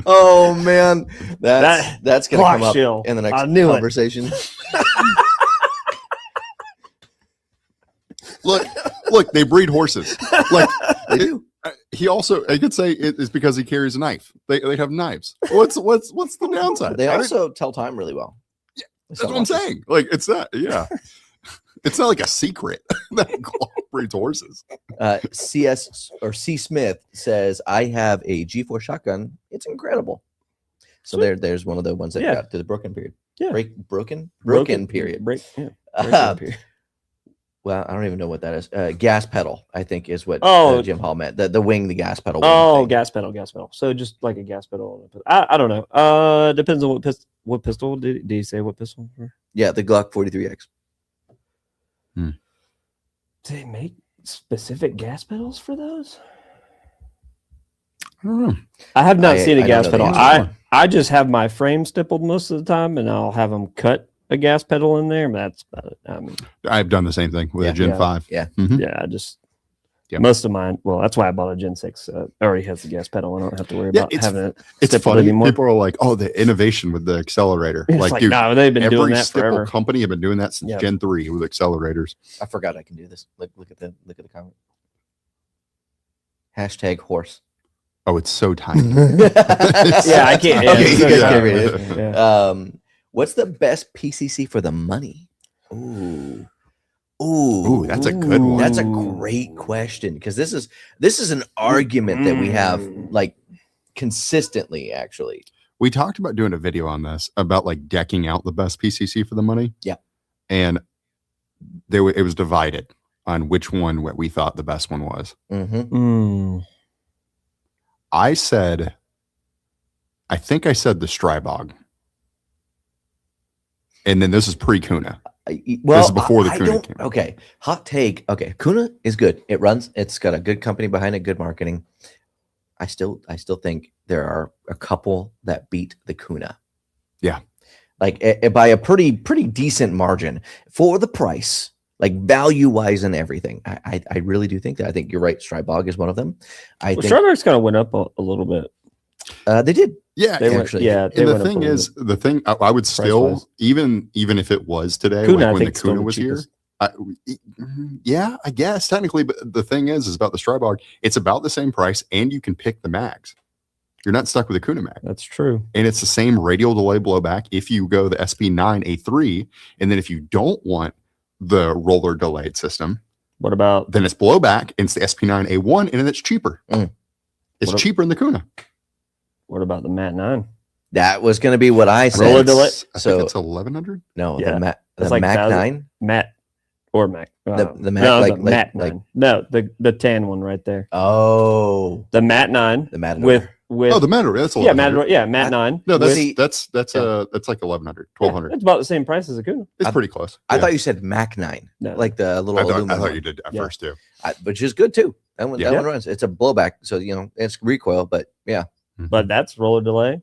Oh man, that's gonna Glock come up shill. in the next I knew it. conversation. Look, they breed horses. Like They do. he also, I could say it is because he carries a knife. They have knives. What's the downside? They I don't- also tell time really well. Yeah, They That's sell what I'm watches. saying. Like it's not. Yeah. It's not like a secret that Glock breeds horses. CS or C Smith says, I have a G4 shotgun. It's incredible. So there's one of the ones that Yeah. got to the broken period. Yeah. Broken period. Broken period. Well, I don't even know what that is. Gas pedal, I think, is what Oh. Jim Hall meant. The wing, the gas pedal. wing Oh, thing. gas pedal. So just like a gas pedal. I don't know. Depends on what pistol. Did he say what pistol? Yeah, the Glock 43X. Do they make specific gas pedals for those? I don't know. I have not seen I a don't gas know the pedal. answer. I just have my frame stippled most of the time, and I'll have them cut a gas pedal in there. But that's about it. I mean, I've done the same thing with Yeah. a Gen Yeah. 5. Yeah. Mhm. yeah, I just Yep. most of mine. Well, that's why I bought a Gen 6. It already has the gas pedal. I don't have to worry Yeah, about it's- having it It's stippled funny. anymore. People are like, "Oh, the innovation with the accelerator." It's Like, like, dude, no, they've been doing every that stipple forever. company have been doing that since Yep. Gen 3 with accelerators. I forgot I can do this. Look at the comment. Hashtag horse. Oh, it's so tiny. Yeah, I can't. Okay, it's you guys so can't read tiny. it. Yeah. What's the best PCC for the money? Ooh, Ooh, that's a good one. That's a great question because this is an argument that we have like consistently. Actually, We talked about doing a video on this about like decking out the best PCC for the money. Yeah. And it was divided on which one what we thought the best one was. Mm. I think I said the Strybog And then this is pre-Kuna. Well, this is before the I Kuna don't- came. Okay, hot take. Okay, Kuna is good. It runs. It's got a good company behind it, good marketing. I still think there are a couple that beat the Kuna. Yeah. Like by a pretty decent margin for the price, like value wise and everything. I really do think that. I think you're right. Strybog is one of them. I think Strybog's kind of went up a little bit. they did. Yeah, They went, actually. yeah. They and the went up a thing little is, bit. the thing I would still, Price-wise. even if it was today, Kuna, I like when the think, is still Kuna the was here, cheapest. yeah, I guess technically, but the thing is about the Strybog, it's about the same price, and you can pick the mags. You're not stuck with a Kuna mag, That's true. and it's the same radial delay blowback. If you go the SP9A3, and then if you don't want the roller delayed system, What about then it's blowback, and it's the SP9A1, and then it's cheaper. It's What a- cheaper in the Kuna. what about the Mat 9? That was going to be what I said. Roller delay? I So- think it's 1100. No, Yeah. the It's like Mac 1,000. 9. Matt or Mac. The Mac, no, like- the Matt like- 9. No, the tan one right there. Oh, The Matt 9 the Matador. with Oh, the Matador. That's yeah, 1100. Matt, yeah, Matt 9. No, with- that's Yeah. that's like 1100, yeah, 1200. it's about the same price as a Kuna. It's I- pretty close. I Yeah. thought you said Mac 9, No. like the little I aluminum thought one. you did at Yeah. first too. Which is good too. That one, Yeah. that one runs. It's a blowback, so it's recoil, but yeah. But that's roller delay.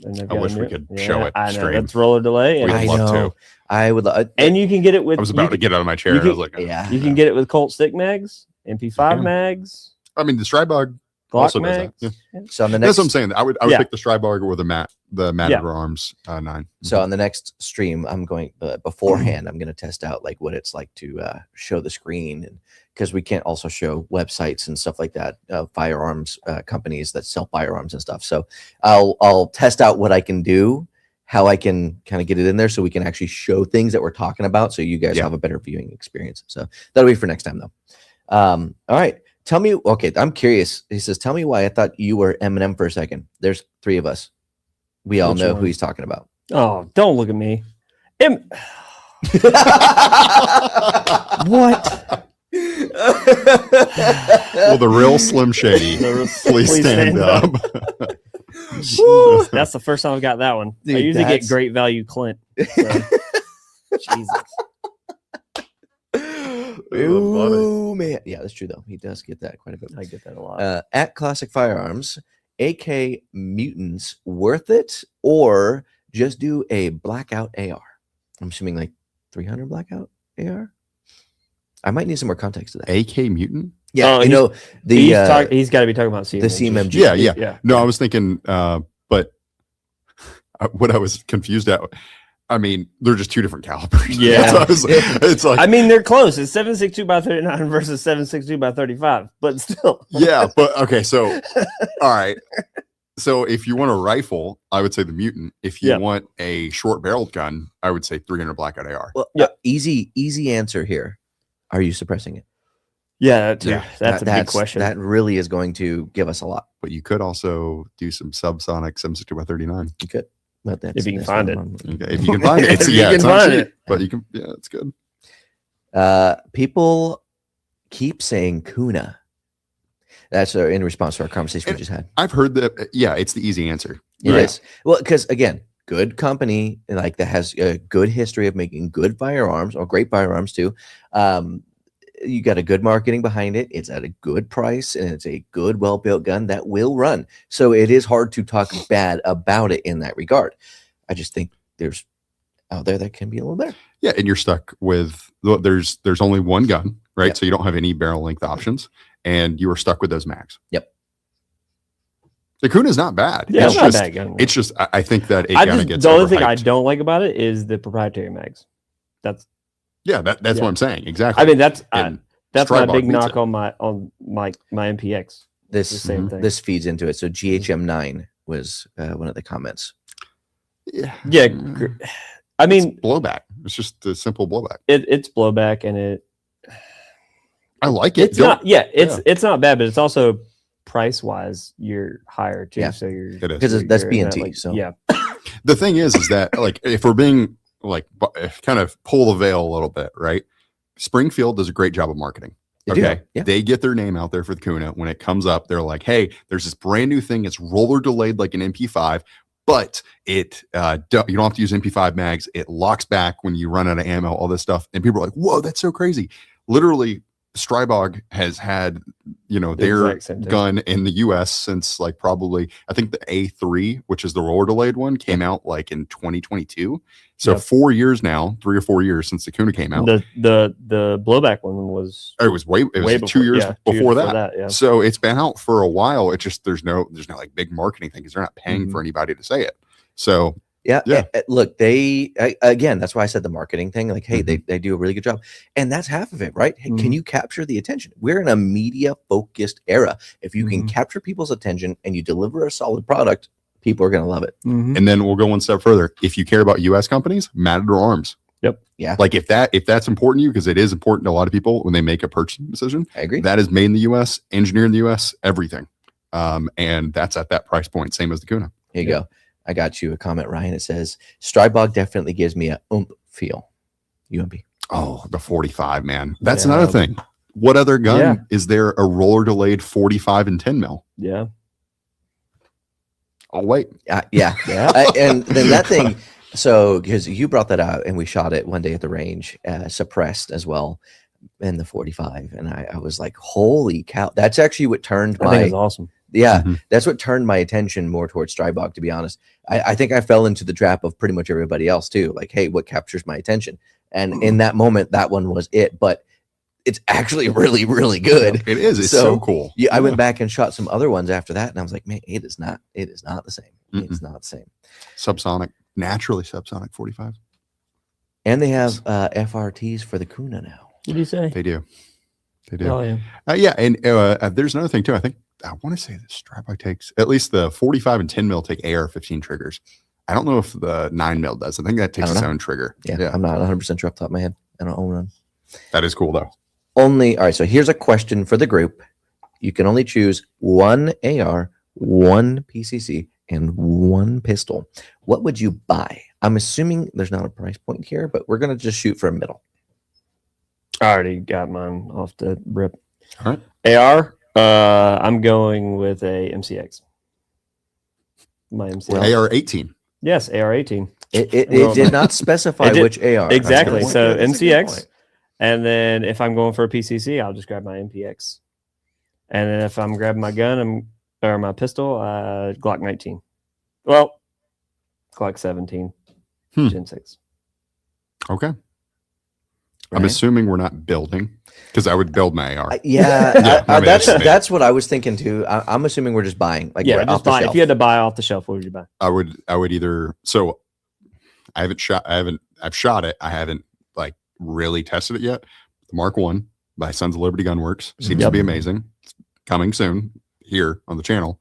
And they've I got a wish we new- could show it I know stream. that's roller delay, and, We'd I love know. to. I would. and you can get it with. I was you about to can- get out of my chair. you And I was can- like, Yeah. You can get it with Colt stick mags, MP5 can. mags, I mean, the Strybog Glock also does that. mags. Yeah. Yeah. So on the That's next, what I'm saying. I would Yeah. pick the Strybog or the Matador Arms 9. so on the next stream, I'm going beforehand. I'm going to test out like what it's like to show the screen, and because we can't also show websites and stuff like that, firearms companies that sell firearms and stuff. So I'll test out what I can do, how I can kind of get it in there, so we can actually show things that we're talking about, so you guys Yeah. have a better viewing experience. So that'll be for next time, though. All right. Tell me, okay, I'm curious. He says, tell me why I thought you were Eminem for a second. There's 3 of us. We all Which know one? who he's talking about. Oh, don't look at me. What? Will the real Slim Shady please stand up? Woo, that's the first time I've got that one. I Dude, usually that's- get great value Clint. So. Jesus. Ooh, man. Yeah, that's true, though. He does get that quite a bit. I get that a lot. At Classic Firearms, AK Mutants, worth it, or just do a blackout AR? I'm assuming like 300 blackout AR. I might need some more context to that. AK Mutant? Yeah, Oh, you know the he's got to be talking about CMG. the CMMG. Yeah, yeah. Yeah. No, I was thinking, but what I was confused at, I mean, they're just 2 different calibers. Yeah. So I was- it's like, I mean, they're close. It's 7.62 by 39 versus 7.62 by 35, but still. yeah, but okay, so all right. So if you want a rifle, I would say the Mutant. If you Yeah. want a short barreled gun, I would say 300 blackout AR. Well, Yeah. easy answer here. Are you suppressing it? Yeah, that too. Yeah. That's a big question. That really is going to give us a lot. But you could also do some subsonic 762 by 39. You could, but that's, If you can that's find not it. one. Okay, if you can find it. It's, If you yeah, can it's not find cheap, it. but you can. Yeah, it's good. People keep saying Kuna. That's in response to our conversation we And just had. I've heard that. Yeah, it's the easy answer. It Right. is. Well, because again, good company like that has a good history of making good firearms or great firearms too. You got a good marketing behind it. It's at a good price and it's a good, well-built gun that will run. So it is hard to talk bad about it in that regard. I just think there's out there that can be a little better. Yeah, and you're stuck with there's only one gun, right? Yep. So you don't have any barrel length options, and you are stuck with those mags. Yep. The Kuna's not bad. yeah, it's it's not a just bad gun. it's just I think that it I kind of just, gets the only thing I overhyped. don't like about it is the proprietary mags. That's Yeah, that's Yeah. what I'm saying. Exactly. I mean that's And that's my Strybog big beats knock it. on my MPX. This The same thing. this feeds into it. So GHM9 was one of the comments. Yeah. Yeah, I It's mean blowback. It's just a simple blowback. it's blowback and I like it. it's not it's not bad, but it's also price wise you're higher too. Yeah. So you're It is. Because that's you're in that, B&T, like, so. yeah. The thing is that like if we're being like kind of pull the veil a little bit, right? Springfield does a great job of marketing. They do, Okay. yeah. They get their name out there for the Kuna. When it comes up, they're like, hey, there's this brand new thing. It's roller delayed like an MP5. but it you don't have to use MP5 mags. It locks back when you run out of ammo, all this stuff. And people are like, whoa, that's so crazy. Literally, Strybog has had, their exact same thing. gun in the US since like probably, I think the A3, which is the roller delayed one, came out like in 2022. So Yep. 4 years now, 3 or 4 years since the Kuna came out. The blowback one was It was way 2 years before that. Yeah. So it's been out for a while. It's just there's no like big marketing thing because they're not paying for anybody to say it. So Yeah. Yeah. Look, again, that's why I said the marketing thing. Like, hey, they do a really good job. And that's half of it, right? Hey, can you capture the attention? We're in a media focused era. If you can capture people's attention and you deliver a solid product, people are going to love it. And then we'll go one step further. If you care about US companies, Matador Arms. Yep. Yeah. Like if that's important to you, because it is important to a lot of people when they make a purchasing decision. I agree. That is made in the US, engineered in the US, everything. And that's at that price point, same as the Kuna. Here you go. I got you a comment, Ryan. It says Strybog definitely gives me a oomph feel. UMP. Oh, the 45, man. That's another thing. What other gun is there a roller delayed 45 and 10 mil? Yeah. I'll wait. Yeah. And then that thing, so because you brought that out and we shot it one day at the range, suppressed as well in the 45. And I was like, holy cow. That's actually what turned I think it's awesome. Yeah, that's what turned my attention more towards Strybog, to be honest. I think I fell into the trap of pretty much everybody else too. Like, hey, what captures my attention? And in that moment, that one was it. But it's actually really, really good. It is. It's so cool. Yeah, I went back and shot some other ones after that, and I was like, man, it is not the same. It's not the same. Subsonic, naturally subsonic 45. And they have FRTs for the Kuna now. What do you say? They do. Oh yeah. Yeah, and there's another thing too. I want to say the Strybog takes at least the 45 and 10 mil take AR-15 triggers. I don't know if the 9 mil does. I think that takes its own trigger. Yeah, I'm not 100% sure off the top of my head. I don't own one. That is cool though. All right. So here's a question for the group. You can only choose one AR, one PCC, and one pistol. What would you buy? I'm assuming there's not a price point here, but we're gonna just shoot for a middle. I already got mine off the rip. All right. AR. I'm going with a MCX. My MCX. AR-18. Yes, AR-18. It did not specify which AR. Exactly. That's So a good MCX, point. and then if I'm going for a PCC, I'll just grab my MPX. And then if I'm grabbing my gun or my pistol, Glock 19. Well, Glock 17, Gen 6. Okay. Right. I'm assuming we're not building because I would build my AR. That's what I was thinking too. I'm assuming we're just buying. Like, Yeah, right just off the buy. shelf. If you had to buy off the shelf, what would you buy? I would either. So I've shot it. I haven't like really tested it yet. The Mark 1 by Sons of Liberty Gunworks seems to be amazing. It's coming soon here on the channel.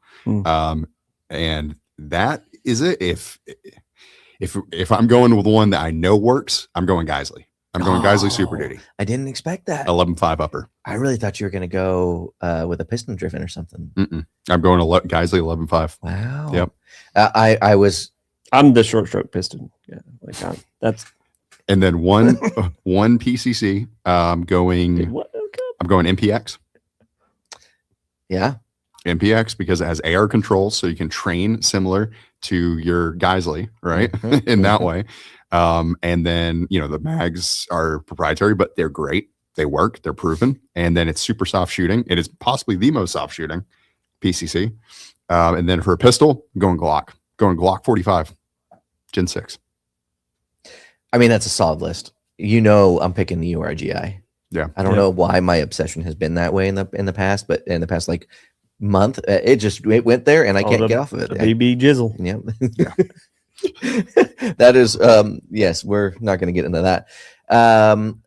And that is it. If I'm going with one that I know works, I'm going Geisley. I'm going Geisley Super Duty. I didn't expect that. 11.5 upper. I really thought you were going to go with a piston driven or something. I'm going Geisley 11.5. Wow. Yep. I'm the short stroke piston. Yeah, like that's. And then one PCC. I'm going MPX. Yeah. MPX because it has AR controls, so you can train similar to your Geisley, right? In that way. And then, the mags are proprietary, but they're great. They work. They're proven. And then it's super soft shooting. It is possibly the most soft shooting PCC. And then for a pistol, I'm going Glock 45, Gen 6. I mean, that's a solid list. I'm picking the URGI. Yeah. I don't know why my obsession has been that way in the past, but in the past like month, it went there and I can't get off of it. BB jizzle. Yeah. That is yes, we're not going to get into that.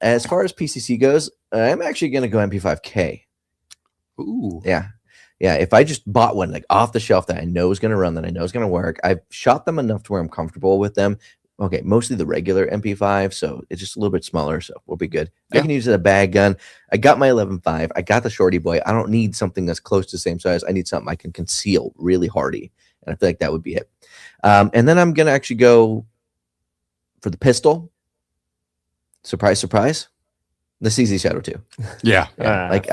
As far as PCC goes, I'm actually going to go MP5K. Ooh. Yeah. If I just bought one like off the shelf that I know is going to run, that I know is going to work, I've shot them enough to where I'm comfortable with them. Okay, mostly the regular MP5, so it's just a little bit smaller, so we'll be good. I can use it as a bag gun. I got my 11.5. I got the shorty boy. I don't need something that's close to the same size. I need something I can conceal really hardy, and I feel like that would be it. And then I'm gonna actually go for the pistol. Surprise, surprise. The CZ Shadow 2. Yeah. Like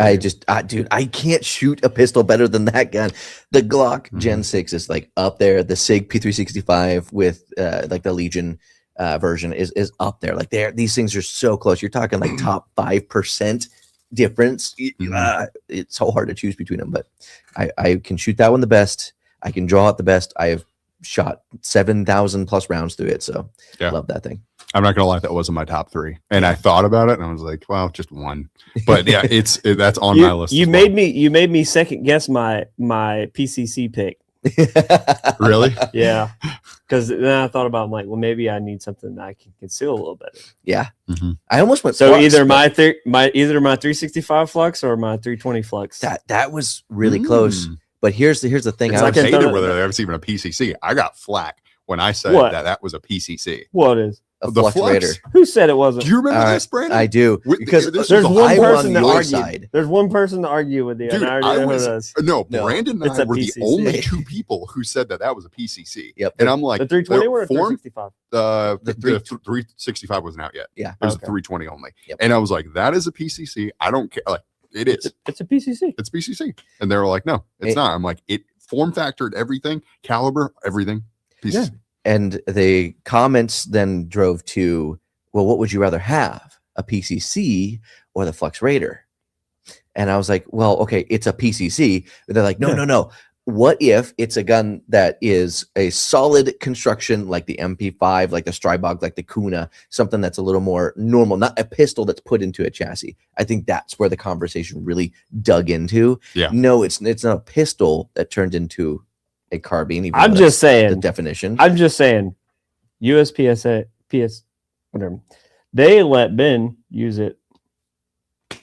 dude, I can't shoot a pistol better than that gun. The Glock Gen 6 is like up there. The SIG P365 with like the Legion version is up there. Like these things are so close. You're talking like top 5% difference. It's so hard to choose between them, but I can shoot that one the best. I can draw it the best. I have shot 7,000 plus rounds through it. So love that thing. I'm not gonna lie, that wasn't my top 3, and I thought about it, and I was like, "Well, just one." But yeah, that's on my list. You made me second guess my PCC pick. Really? Yeah, because then I thought about, I'm like, well, maybe I need something that I can conceal a little better. Yeah, I almost went. So either my 365 flux or my 320 flux. That was really close. But here's the thing. I was hated whether there's even a PCC. I got flack when I said that was a PCC. What is? The Flux Raider. Who said it wasn't? Do you remember this, Brandon? I do. Because there's one person to argue. Side. There's one person to argue with you. Dude, and I already know who it is. No, Brandon and I were PCC. the only 2 people who said that was a PCC. Yep. And I'm like, the 320 or 365? The 365 wasn't out yet. Yeah. It was a 320 only. Yep. And I was like, that is a PCC. I don't care. Like, it is. It's a PCC. It's PCC. And they were like, no, it's not. I'm like, it form factored everything, caliber, everything. PCC. Yeah. And the comments then drove to, well, what would you rather have, a PCC or the Flux Raider? And I was like, well, okay, it's a PCC. But they're like, no. What if it's a gun that is a solid construction, like the MP5, like the Strybog, like the Kuna, something that's a little more normal, not a pistol that's put into a chassis? I think that's where the conversation really dug into. Yeah. No, it's not a pistol that turned into a carbine. I'm just saying the definition. I'm just saying USPSA, whatever. They let Ben use it,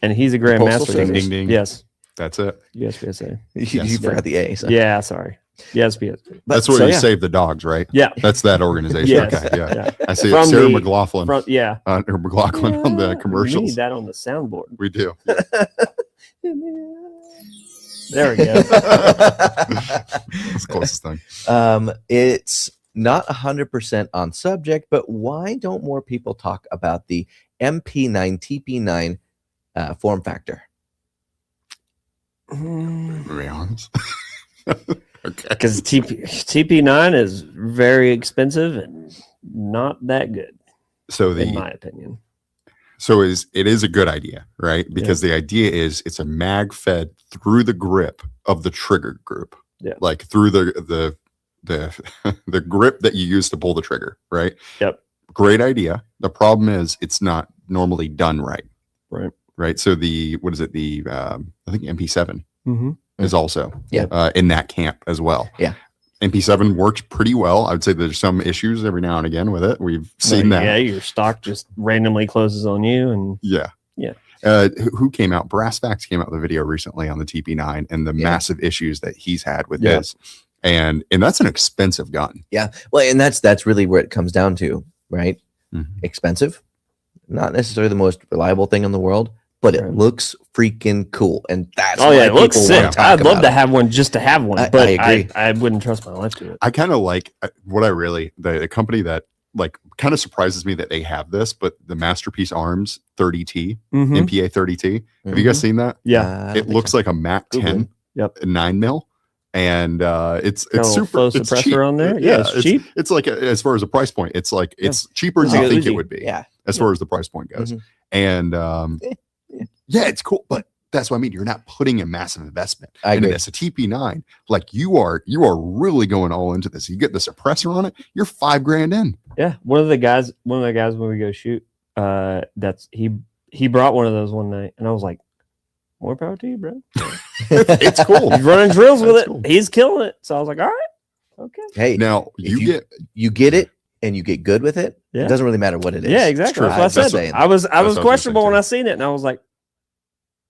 and he's a grandmaster. Ding, ding, ding. Yes, that's it. USPSA. You forgot the A. So. Yeah, sorry. USPSA. That's where you save the dogs, right? Yeah, that's that organization. Yes. Okay, yeah. I see From it. Sarah the- McLaughlin. or McLaughlin on the We commercials. need that on the soundboard. We do. There we go. That's the closest thing. It's not 100% on subject, but why don't more people talk about the MP9 TP9 form factor? To be honest. Okay. Because TP9 is very expensive and not that good, So in my opinion. So it is a good idea, right? Because the idea is it's a mag fed through the grip of the trigger group, like through the the grip that you use to pull the trigger, right? Yep. Great idea. The problem is it's not normally done right. Right. So the what is it? The I think MP7 is also in that camp as well. Yeah. MP7 works pretty well. I would say there's some issues every now and again with it. We've seen that. Yeah, your stock just randomly closes on you, and yeah. Who came out? Brass Facts came out with a video recently on the TP9 and the massive issues that he's had with his, and that's an expensive gun. Yeah, well, and that's really where it comes down to, right? Expensive, not necessarily the most reliable thing in the world, but it looks freaking cool, and that's why it looks people sick. I'd love to have one just to have one, but I agree. I wouldn't trust my life to it. I kind of like what I really the company that like kind of surprises me that they have this, but the Masterpiece Arms 30T MPA 30T. Have you guys seen that? Yeah, it looks like a Mac 10 9 mil. And it's super it's suppressor cheap. On there. Yeah, it's cheap. It's like as far as the price point, it's like it's cheaper than you think it would be. Yeah, as far as the price point goes. And it's cool, but that's what I mean. You're not putting a massive investment into this. A TP9, like you are really going all into this. You get the suppressor on it, you're $5,000 in. Yeah, one of the guys when we go shoot, that's he brought one of those one night, and I was like, more power to you, bro. It's cool. He's running drills with it. Cool. He's killing it. So I was like, all right, okay. Hey, now you get it and you get good with it. It doesn't really matter what it is. Yeah, exactly. That's what I said. I was questionable when I seen it, and I was like,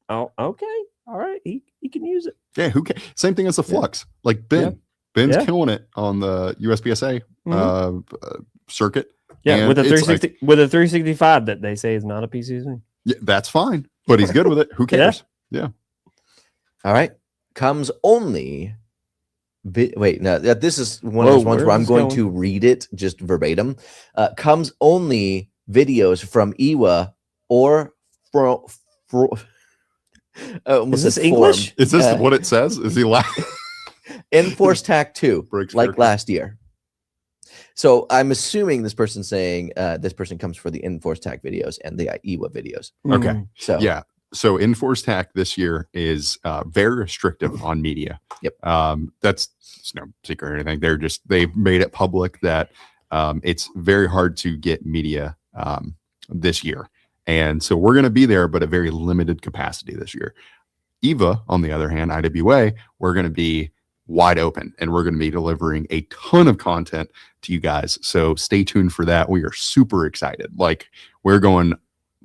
oh, okay, all right, he can use it. Yeah, who can? Same thing as the Flux. Like Ben's killing it on the USPSA circuit. Yeah, with a 360 with a 365 that they say is not a PCC. Yeah, that's fine, but he's good with it. Who cares? Yeah. All right. Comes only. Wait, no, this is one of those ones where I'm going to read it just verbatim. Comes only videos from IWA or almost Is said this English? form. Is this what it says? Is he laughing? Enforce Tac 2, Breaks like record. last year. So I'm assuming this person's saying this person comes for the Enforce Tac videos and the IWA videos. Okay. Mm. So Yeah. So Enforce Tac this year is very restrictive on media. Yep. That's no secret or anything. They've made it public that it's very hard to get media this year. And so we're going to be there, but a very limited capacity this year. EVA, on the other hand, IWA, we're going to be wide open and we're going to be delivering a ton of content to you guys. So stay tuned for that. We are super excited. Like, we're going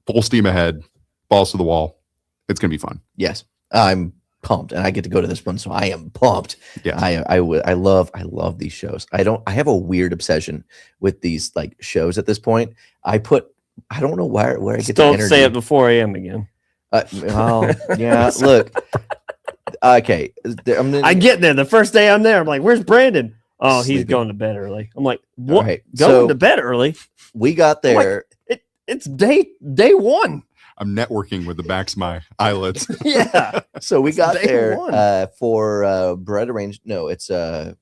full steam ahead, balls to the wall. It's going to be fun. yes, I'm pumped, and I get to go to this one, so I am pumped. Yeah. I love these shows. I have a weird obsession with these like shows at this point. I don't know where I get Just the don't energy. say it before AM again. Oh yeah, look. Okay, I get there the first day I'm there. I'm like, "Where's Brandon?" Oh, he's Sleeping. going to bed early. I'm like, "What? right, Going so to bed early? we got I'm like, there. It's day one." I'm networking with the backs of my eyelids. Yeah. So we It's got day there one. for Beretta range. No, it's the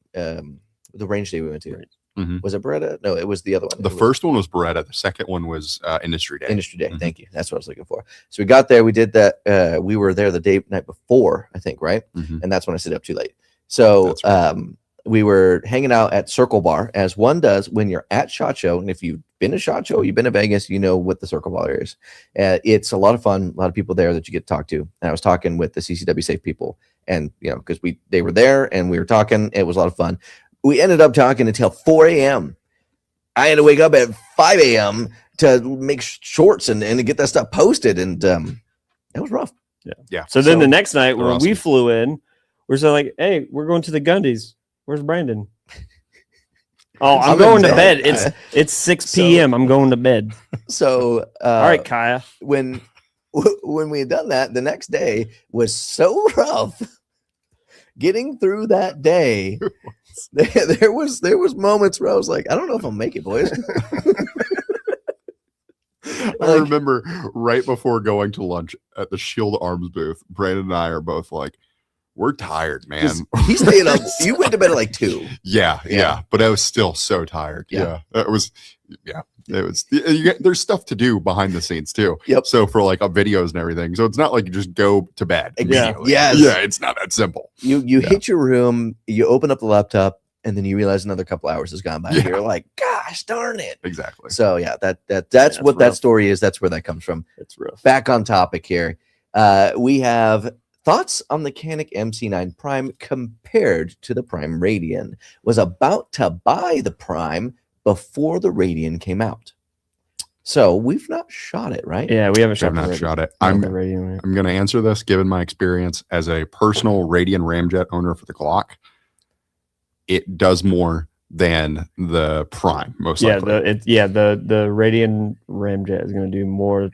range day we went to. Mhm. Was it Beretta? No, it was the other one. The It was first one was Beretta. The second one was Industry Day. Industry Day. Mhm. Thank you. That's what I was looking for. So we got there. We did that. We were there the night before, I think, right? Mhm. And that's when I stayed up too late. So That's right. we were hanging out at Circle Bar, as one does when you're at SHOT Show. And if you've been to SHOT Show, you've been to Vegas, you know what the Circle Bar is. It's a lot of fun, a lot of people there that you get to talk to. And I was talking with the CCW Safe people, and because they were there and we were talking, it was a lot of fun. We ended up talking until 4 a.m. I had to wake up at 5 a.m. to make shorts and to get that stuff posted, and that was rough. Yeah. So then So, the next night when awesome. we flew in, we're so like, "Hey, we're going to the Gundies. Where's Brandon?" Oh, I'm I'm going in to bed. bed. It's 6 So- p.m. I'm going to bed. So All right, Kaya. when we had done that, the next day was so rough. Getting through that day, there was moments where I was like, I don't know if I'll make it, boys. I Like- remember right before going to lunch at the Shield Arms booth, Brandon and I are both like, we're tired, man. 'Cause he stayed up. You went to bed at like 2. Yeah. But I was still so tired. Yeah. It was. There's stuff to do behind the scenes too. Yep. So for like videos and everything. So it's not like you just go to bed. Yeah. immediately. Yes. Yeah. It's not that simple. You Yeah. hit your room, you open up the laptop, and then you realize another couple hours has gone by. Yeah. You're like, gosh darn it. Exactly. So yeah, that's That's what that rough. story is. That's where that comes from. It's rough. Back on topic here. We have thoughts on the Canik MC9 Prime compared to the Prime Radian. Was about to buy the Prime before the Radian came out. So we've not shot it, right? Yeah, we haven't I've shot not the shot it. I'm I'm radio. going to answer this given my experience as a personal Radian Ramjet owner for the Glock. It does more than the Prime, most Yeah, likely. the Radian Ramjet is going to do more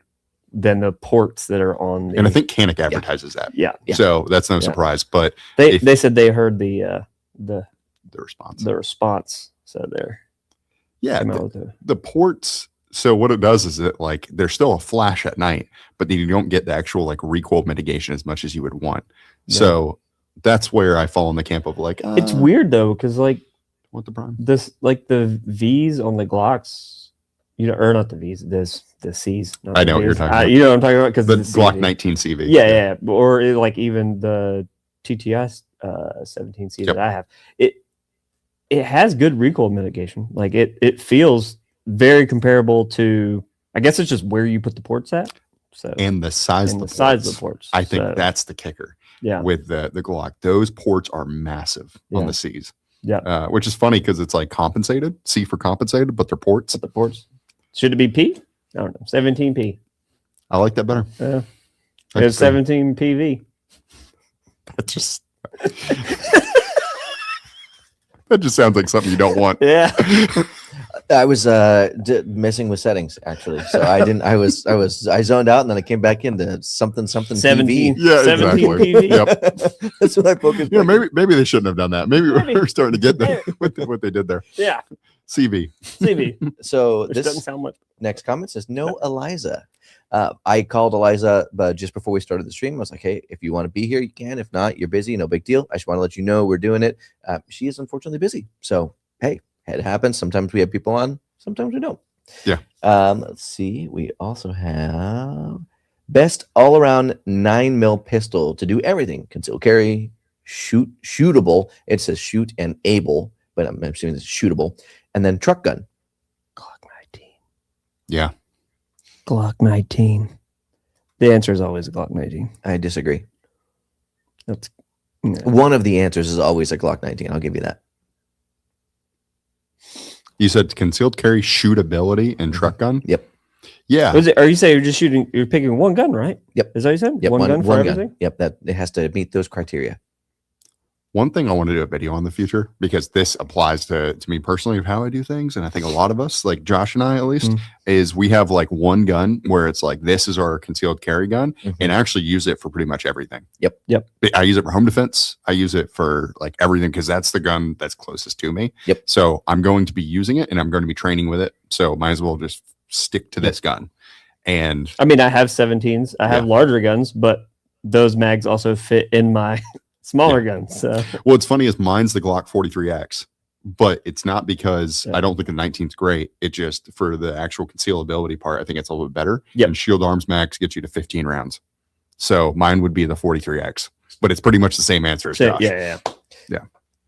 than the ports that are on. The, And I think Canik advertises that. yeah, Yeah. So that's no Yeah. surprise. But they If- they said they heard the the response. response. So they're Yeah. came The, out with a- the ports. So what it does is it like there's still a flash at night, but then you don't get the actual like recoil mitigation as much as you would want. Yeah. So that's where I fall in the camp of like It's weird though, because like What the Prime? this, like the V's on the Glocks, or not the V's, the C's. not I the know what you're V's. talking about. You know what I'm talking about, because The Glock 19 CV. Yeah, or like even the TTS 17C Yep. that I have. It has good recoil mitigation. Like it feels very comparable to. I guess it's just where you put the ports at. So And the size and of the the size ports. of the ports. I think So, that's the kicker yeah. with the Glock. Those ports are massive on Yeah. the C's. Yeah. Which is funny because it's like compensated, C for compensated, but they're ports. But the ports, should it be P? I don't know. 17P. I like that better. Yeah. Like It's the- 17 PV. That just that just sounds like something you don't want. Yeah. I was messing with settings actually, so I didn't. I zoned out, and then I came back into something 17. PV. Yeah, 17 exactly. PV. Yep. That's what I focused. Yeah, back maybe they shouldn't have done that. Maybe Maybe. we're starting to get there with what they did there. Yeah. CV. CV. in. So Which doesn't this sound much. next comment says no, Eliza. I called Eliza, but just before we started the stream, I was like, hey, if you want to be here, you can. If not, you're busy. No big deal. I just want to let you know we're doing it. She is unfortunately busy. So, hey, it happens. Sometimes we have people on, sometimes we don't. Yeah. Let's see. We also have best all-around 9mm pistol to do everything. Concealed carry, shootable. It says shoot and able, but I'm assuming it's shootable. And then truck gun. Glock 19. Yeah. Glock 19. The answer is always a Glock 19. I disagree. That's One of the answers is always a Glock 19. I'll give you that. You said concealed carry, shootability, and truck gun. Yep. Yeah. Are you saying you're just shooting? You're picking one gun, right? Yep. Is that what you said? Yep. One gun for everything. Yep. That it has to meet those criteria. One thing I want to do a video on in the future, because this applies to me personally of how I do things. And I think a lot of us, like Josh and I, at least, is we have like one gun where it's like, this is our concealed carry gun, and actually use it for pretty much everything. Yep. I use it for home defense. I use it for like everything, because that's the gun that's closest to me. Yep. So I'm going to be using it and I'm going to be training with it. So might as well just stick to this gun. And I mean, I have 17s. I have larger guns, but those mags also fit in my smaller guns. So. What's funny is mine's the Glock 43X, but it's not because I don't think the 19's great. It just, for the actual concealability part, I think it's a little bit better. And Shield Arms max gets you to 15 rounds. So mine would be the 43X, but it's pretty much the same answer as Josh.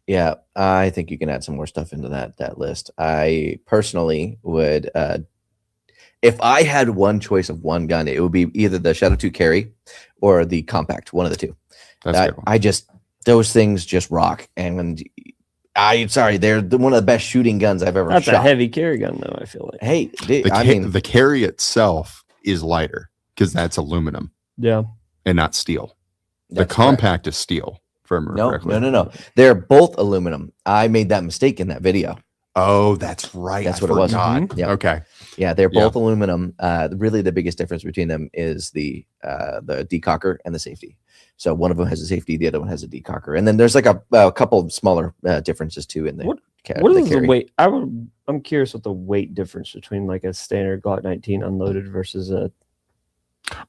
Yeah. I think you can add some more stuff into that list. I personally would, if I had one choice of one gun, it would be either the Shadow 2 carry or the compact, one of the two. That's a good one. I just, those things just rock. And they're one of the best shooting guns I've ever shot. That's a heavy carry gun, though, I feel like. Hey, the carry itself is lighter because that's aluminum. Yeah. And not steel. The compact is steel. No. They're both aluminum. I made that mistake in that video. Oh, that's right. That's what it was. Yeah. Okay. Yeah, they're both aluminum. Really, the biggest difference between them is the decocker and the safety. So one of them has a safety, the other one has a decocker, and then there's like a couple of smaller differences too in the. What is the weight? I'm curious what the weight difference between like a standard Glock 19 unloaded versus a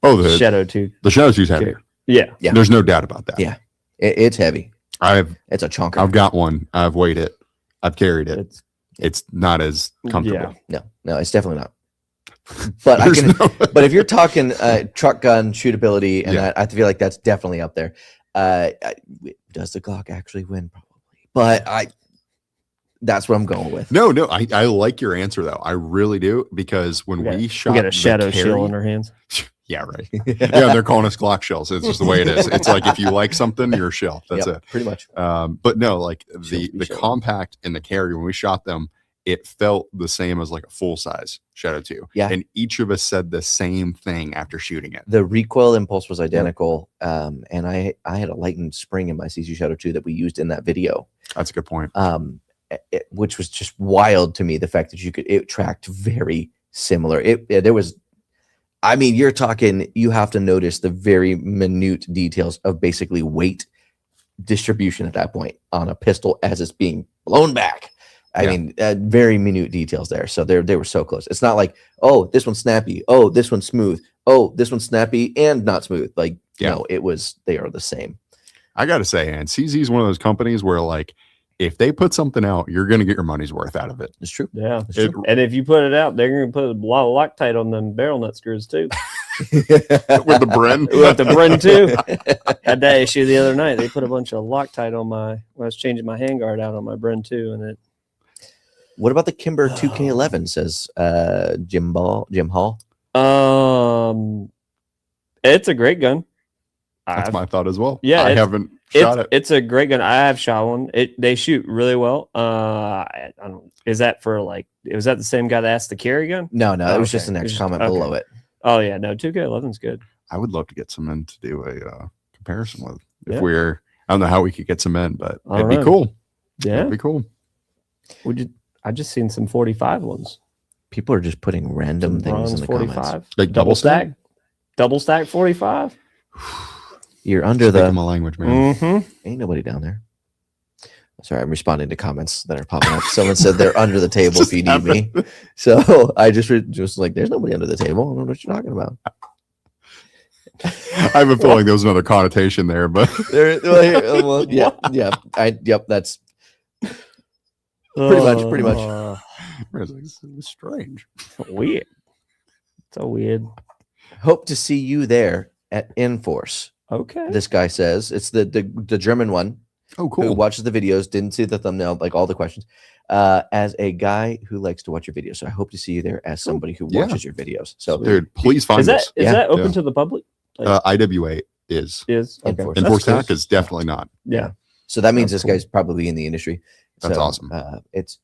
the Shadow 2. The Shadow 2 is heavier. Yeah. There's no doubt about that. Yeah, it's heavy. It's a chunker. I've got one. I've weighed it. I've carried it. It's not as comfortable. Yeah. No, it's definitely not. But but if you're talking truck gun shootability, and I feel like that's definitely up there. Does the Glock actually win? Probably, but that's what I'm going with. No, I like your answer though. I really do, because when we shot, we got a Shadow shield in our hands. Yeah, right. Yeah, they're calling us Glock shells. It's just the way it is. It's like if you like something, you're a shell. That's it. Pretty much. But no, like the compact and the carry, when we shot them, it felt the same as like a full size Shadow 2. Yeah. And each of us said the same thing after shooting it. The recoil impulse was identical. And I had a lightened spring in my CC Shadow 2 that we used in that video. That's a good point. Which was just wild to me. The fact that it tracked very similar. You're talking, you have to notice the very minute details of basically weight distribution at that point on a pistol as it's being blown back. I mean, very minute details there. So they were so close. It's not like, oh, this one's snappy. Oh, this one's smooth. Oh, this one's snappy and not smooth. Like, no, they are the same. I got to say, and CZ is one of those companies where like, if they put something out, you're going to get your money's worth out of it. It's true. Yeah. And if you put it out, they're going to put a lot of Loctite on them barrel nut screws too. With the Bren? With the Bren too. Had that issue the other night. They put a bunch of Loctite on when I was changing my handguard out on my Bren 2, and it. What about the Kimber 2K11? Says Jim Hall. It's a great gun. That's my thought as well. Yeah, I haven't shot it. It's a great gun. I have shot one. They shoot really well. I don't. Is that for like? Was that the same guy that asked the carry gun? No. It was just the next comment below it. Oh yeah, no. 2K11's good. I would love to get some in to do a comparison with. If we're, I don't know how we could get some in, but it'd be cool. Yeah, it'd be cool. I just seen some 45 ones. People are just putting random things in the 45. comments. Like double stack 45. You're under my language, man. Ain't nobody down there. Sorry, I'm responding to comments that are popping up. Someone said they're under the table if you need me. So I just like, there's nobody under the table. I don't know what you're talking about. I have a feeling there was another connotation there, but That's pretty much. It was strange. Weird. So weird. Hope to see you there at Enforce. Okay. This guy says it's the German one. Oh, Who cool. watches the videos, didn't see the thumbnail, like all the questions. As a guy who likes to watch your videos, so I hope to see you there as somebody who watches your videos. So, Dude, please find is that us. that open to the public? Like, IWA is. okay. Enforce Tac is definitely not. Yeah. So that means That's this guy's probably in the industry. That's So, awesome. It's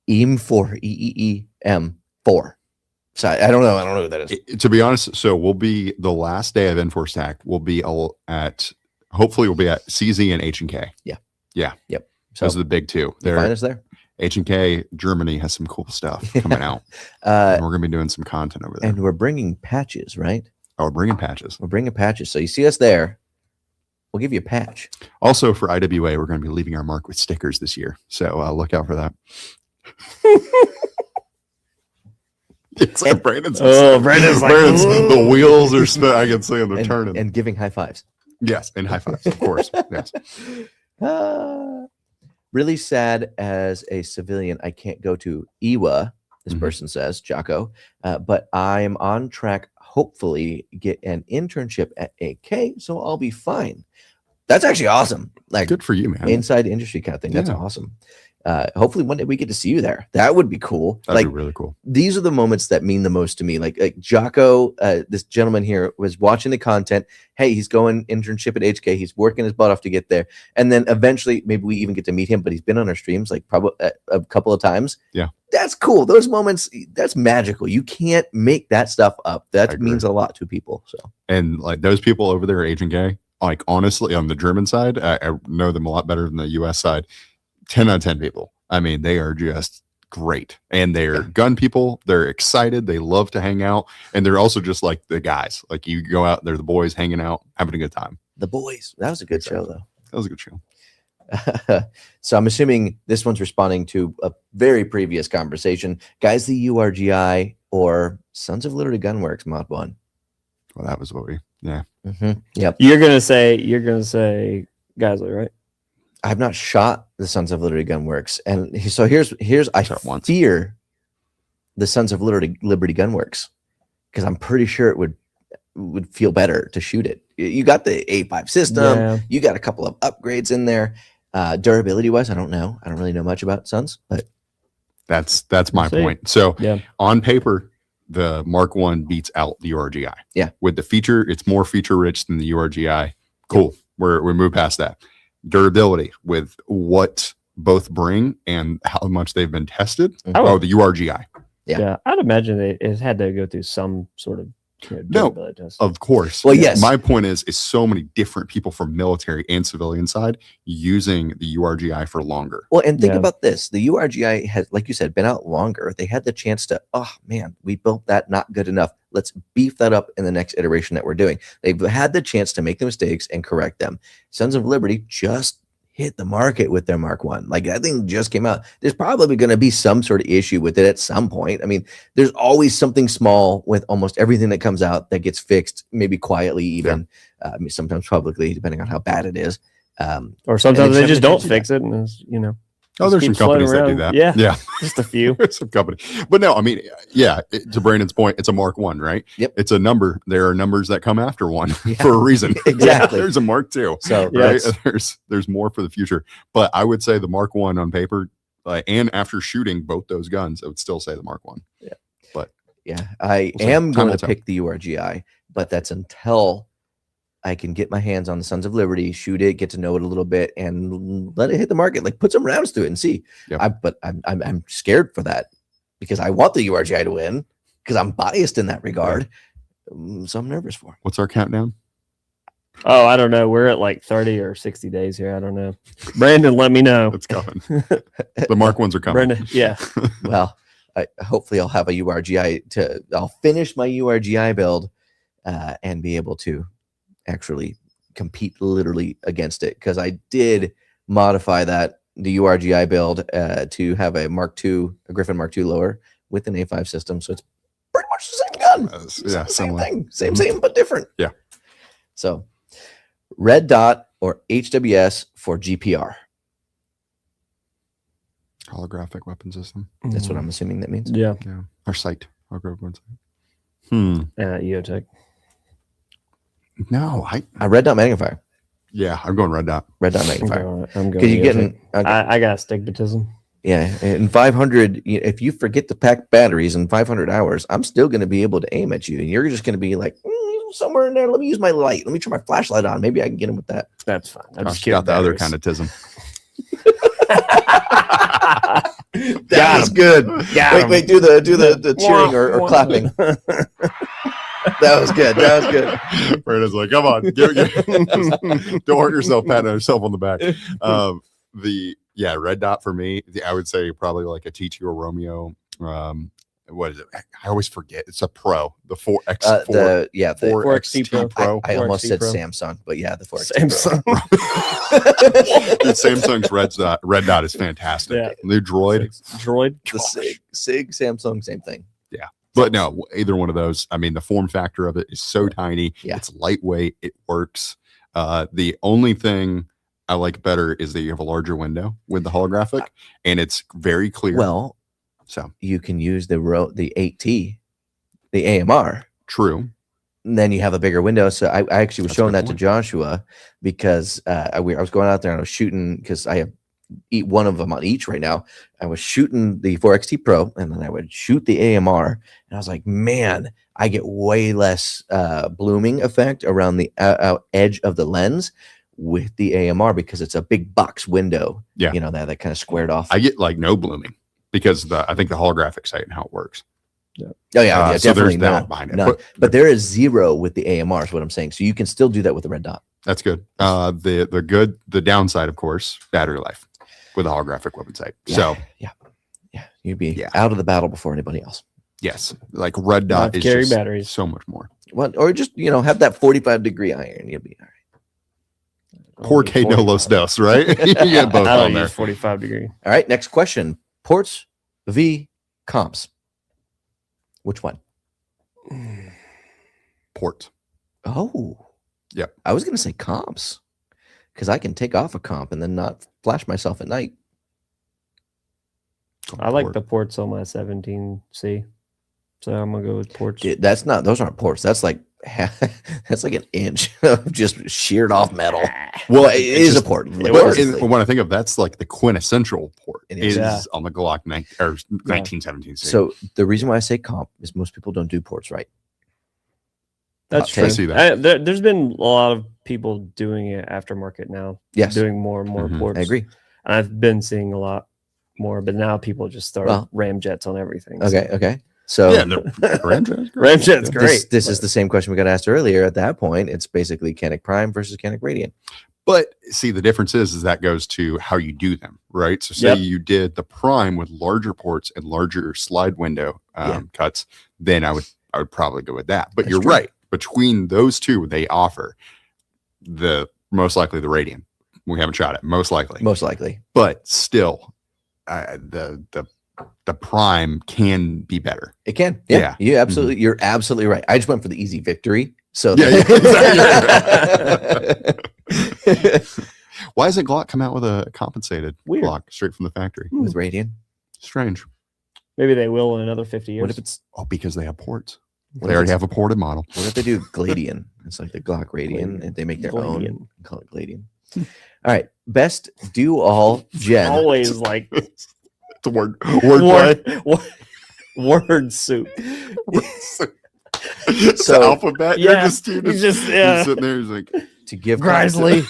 EEM4, EEEM4. So I don't know who that is. To be honest, so we'll be the last day of Enforce Tac. We'll be hopefully we'll be at CZ and H&K. Yeah. Yep. So Those are the big two. find us there. H&K Germany has some cool stuff coming out. And we're gonna be doing some content over there. And we're bringing patches, right? Oh, we're bringing patches. We're bringing patches. So you see us there, we'll give you a patch. Also for IWA, we're going to be leaving our mark with stickers this year. So look out for that. It's like Brandon's like, the wheels are I can see them, they're turning. And giving high fives. Yes, and high fives, of course. Yes. Really sad as a civilian, I can't go to IWA, this person says, Jocko, but I'm on track, hopefully get an internship at AK, so I'll be fine. That's actually awesome. Like, good for you, man. Inside industry kind of thing. That's awesome. Hopefully one day we get to see you there. That would be cool. That'd be really cool. These are the moments that mean the most to me. Like Jocko, this gentleman here was watching the content. Hey, he's going internship at HK. He's working his butt off to get there. And then eventually maybe we even get to meet him, but he's been on our streams like probably a couple of times. Yeah. That's cool. Those moments, that's magical. You can't make that stuff up. That means a lot to people. So, and like those people over there at H&K, like honestly, on the German side, I know them a lot better than the US side. 10 out of 10 people. I mean, they are just great. And they're gun people. They're excited. They love to hang out. And they're also just like the guys. Like you go out, they're the boys hanging out, having a good time. The boys. That was a good show, though. That was a good show. So I'm assuming this one's responding to a very previous conversation. Guys, the URGI or Sons of Liberty Gunworks Mod 1. Well, that was what we, Yep. You're gonna say Geisley, right? I've not shot the Sons of Liberty Gunworks, and so here's I fear the Sons of Liberty Gunworks because I'm pretty sure it would feel better to shoot it. You got the A5 system, you got a couple of upgrades in there. Durability wise, I don't know. I don't really know much about Sons, but that's my point. So on paper, the Mark 1 beats out the URGI. Yeah, with the feature, it's more feature rich than the URGI. Cool. We move past that. Durability with what both bring and how much they've been tested. The URGI. Yeah, I'd imagine it had to go through some sort of durability test. Of course. Well, yes. My point is so many different people from military and civilian side using the URGI for longer. Well, and think about this. The URGI has, like you said, been out longer. They had the chance to, oh man, we built that not good enough. Let's beef that up in the next iteration that we're doing. They've had the chance to make the mistakes and correct them. Sons of Liberty just hit the market with their Mark 1. Like that thing just came out. There's probably going to be some sort of issue with it at some point. I mean, there's always something small with almost everything that comes out that gets fixed, maybe quietly, even sometimes publicly, depending on how bad it is. Or sometimes they just don't fix it, and there's some companies that do that. Yeah, just a few. There's some company, but no, I mean, to Brandon's point, it's a Mark 1, right? Yep. It's a number. There are numbers that come after one for a reason. Exactly. There's a Mark 2. So right, there's more for the future. But I would say the Mark 1 on paper, and after shooting both those guns, I would still say the Mark 1. Yeah. But I am going to pick the URGI, but that's until I can get my hands on the Sons of Liberty, shoot it, get to know it a little bit, and let it hit the market. Like put some rounds to it and see. But I'm scared for that because I want the URGI to win because I'm biased in that regard. So I'm nervous for it. What's our countdown? Oh, I don't know. We're at like 30 or 60 days here. I don't know. Brandon, let me know. It's coming. The Mark 1s are coming. Brandon, yeah. Well, hopefully I'll have a URGI I'll finish my URGI build and be able to actually compete literally against it because I did modify the URGI build to have a Griffin Mark II lower with an A5 system, so it's pretty much the same gun. Same thing, same but different. Yeah. So red dot or HWS for GPR. Holographic weapon system. That's what I'm assuming that means. Yeah. Yeah. Or sight. Holographic weapon sight. EOTech. No, A red dot magnifier. I'm going red dot. Red dot magnifier. I'm going. Because you're getting. I got astigmatism. Yeah, in 500, if you forget to pack batteries in 500 hours, I'm still going to be able to aim at you, and you're just going to be like somewhere in there. Let me use my light. Let me turn my flashlight on. Maybe I can get him with that. That's fine. I Just got the other kind of tism. That was good. Wait, do the cheering or clapping. That was good. That was good. Brandon's like, come on, don't hurt yourself patting yourself on the back. Red dot for me, I would say probably like a T2 or Romeo. What is it? I always forget. It's a Pro, the 4X. 4XT Pro. I almost 4XT said Pro. Samsung, but yeah, the 4XT Samsung. Dude, Samsung's red dot is fantastic. Yeah. The Droid. The Sig, Samsung, same thing. Yeah. But no, either one of those. I mean, the form factor of it is so tiny. Yeah. It's lightweight. It works. The only thing I like better is that you have a larger window with the holographic, and it's very clear. Well, so you can use the 8T, the AMR. True. And then you have a bigger window. So I actually was That's a showing good that to point. Joshua because I was going out there and I was shooting because I have one of them on each right now. I was shooting the 4XT Pro and then I would shoot the AMR. And I was like, man, I get way less blooming effect around the edge of the lens with the AMR because it's a big box window. Yeah. You know, that kind of squared off. I get like no blooming because I think the holographic sight and how it works. Oh yeah, So definitely there's that behind it. none. But there is 0 with the AMR is what I'm saying. So you can still do that with the red dot. That's good. The downside, of course, battery life with a holographic weapon sight. Yeah. So You'd be out of the battle before anybody else. yes, like red dot is carry just batteries. so much more. Well, or just have that 45-degree iron. You'll be all right. 4K no los dos, right? You get both I on don't there. use 45 degree. All right. Next question: ports v comps. Which one? Port. Oh, Yep. I was going to say comps because I can take off a comp and then not flash myself at night. I like Port. the ports on my 17C, so I'm gonna go with ports. Dude, those aren't ports. That's like that's like an inch of just sheared off metal. Well, it is a port. Well, and when I think of that's like the quintessential port It is is. on the Glock 1917. So the reason why I say comp is most people don't do ports right. That's I true. see that. There's been a lot of people doing it aftermarket now. Yes, doing more and more Mhm. ports. I agree. And I've been seeing a lot more, but now people just start Well, ramjets on everything. Okay. So Yeah, the Ramjet's great. Ramjet's great. This is the same question we got asked earlier. At that point, it's basically Canic Prime versus Canic Radiant. But see, the difference is that goes to how you do them, right? So say Yep. you did the prime with larger ports and larger slide window cuts, then I would probably go with that. But That's you're true. right. Between those two, they offer the most likely the Radiant. We haven't shot it, most likely. Most likely. But still, the prime can be better. It can. Yeah. You absolutely. You're absolutely right. I just went for the easy victory. So Yeah, Why hasn't Glock come out with a compensated Weird. Glock straight from the factory? with Radiant. Strange. Maybe they will in another 50 years. What if it's Oh, because they have ports. what They if already it's- have a ported model. What if they do Gladian? It's like the Glock Radiant, Gladian. and they make their Gladian. own. And call it Gladian. All right, best do all gen. Always like It's a wordplay. word soup. It's So- the alphabet. Yeah, You're he's just yeah. sitting there. He's like, To give Grizzly.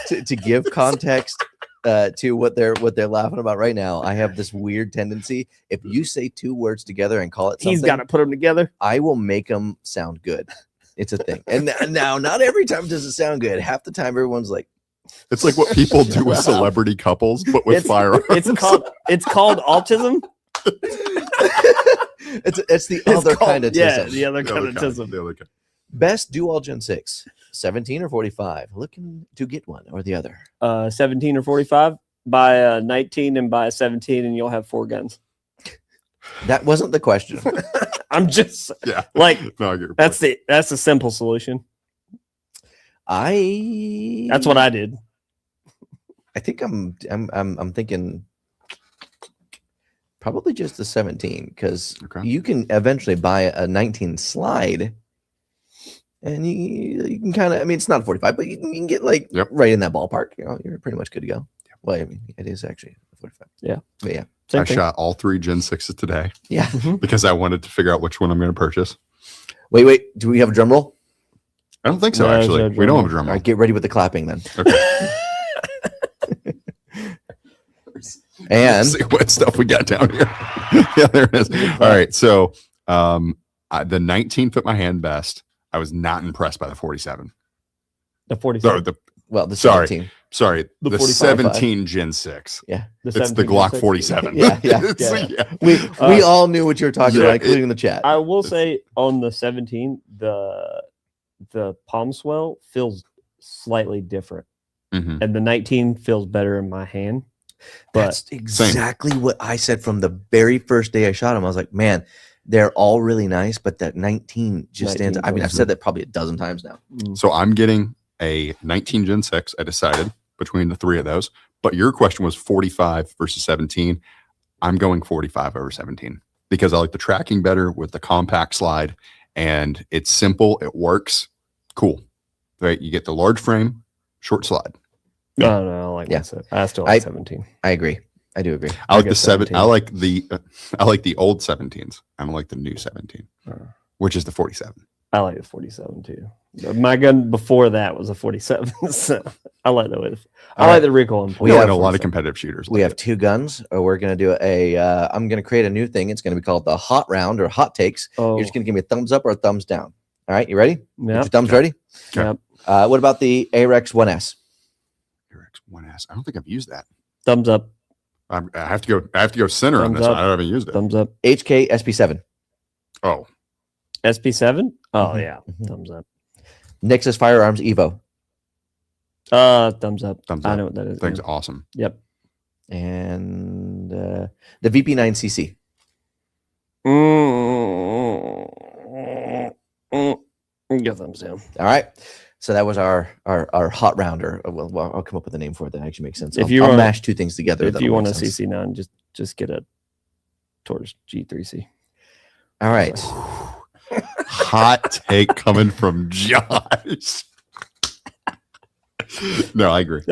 to give context to what they're laughing about right now. I have this weird tendency. If you say two words together and call it something, He's got to put them together. I will make them sound good. It's a thing. And now, not every time does it sound good. Half the time, everyone's like, it's like what people do with celebrity couples, but with firearms. It's called autism. it's the other kind of yeah, tism. the other The kind other of kind, tism. the other kind. Best dual Gen 6, 17 or 45. Looking to get one or the other. 17 or 45. Buy a 19 and buy a 17, and you'll have 4 guns. That wasn't the question. I'm just Yeah. like No, I get your that's the simple solution. That's what I did. I think I'm thinking probably just the 17 because you can eventually buy a 19 slide, and you can kind of. I mean, it's not a 45, but you can get like right in that ballpark. You know, you're pretty much good to go. Well, I mean, it is actually a 45. Yeah, but yeah. I shot all 3 Gen 6s today. Yeah, because I wanted to figure out which one I'm going to purchase. Wait. Do we have a drum roll? I don't think so. No, actually, we don't have a drum roll. All right, get ready with the clapping then. Okay. And see what stuff we got down here. Yeah, there it is. All right. So the 19 fit my hand best. I was not impressed by the 47. The 47. The 17. Sorry, the 17 Gen 6. Yeah. It's the Glock 47. Yeah. We all knew what you were talking about, including in the chat. I will say on the 17, the palm swell feels slightly different. Mm-hmm. And the 19 feels better in my hand. But that's exactly what I said from the very first day I shot him. I was like, man, they're all really nice, but that 19 just stands. I mean, I've said that probably a dozen times now. So I'm getting a 19 Gen 6. I decided between the 3 of those. But your question was 45 versus 17. I'm going 45 over 17 because I like the tracking better with the compact slide, and it's simple. It works. Cool. Right. You get the large frame, short slide. No, I like I still like 17. I agree. I do agree. I like the 7. I like the old 17s. I don't like the new 17, which is the 47. I like the 47 too. My gun before that was a 47. So I like the way. I like the recoil. We have a lot of competitive shooters. We have 2 guns. We're gonna do I'm gonna create a new thing. It's gonna be called the hot round or hot takes. You're just gonna give me a thumbs up or a thumbs down. All right, you ready? Yeah. Your thumbs ready? Yep. What about the AREX 1S? AREX 1S. I don't think I've used that. Thumbs up. I have to go center on this one. I haven't used it. Thumbs up. HK SP7. Oh. SP7? Oh yeah. Thumbs up. Nexus Firearms Evo. Thumbs up. Thumbs up. I know what that is. Thing's awesome. Yep. And the VP9CC. Go thumbs down. All right. So that was our hot rounder. Well, I'll come up with a name for it that actually makes sense. If I'll mash 2 things together. If you want a CC9, just get a Torch G3C. All right. Hot take coming from Josh. No, I agree.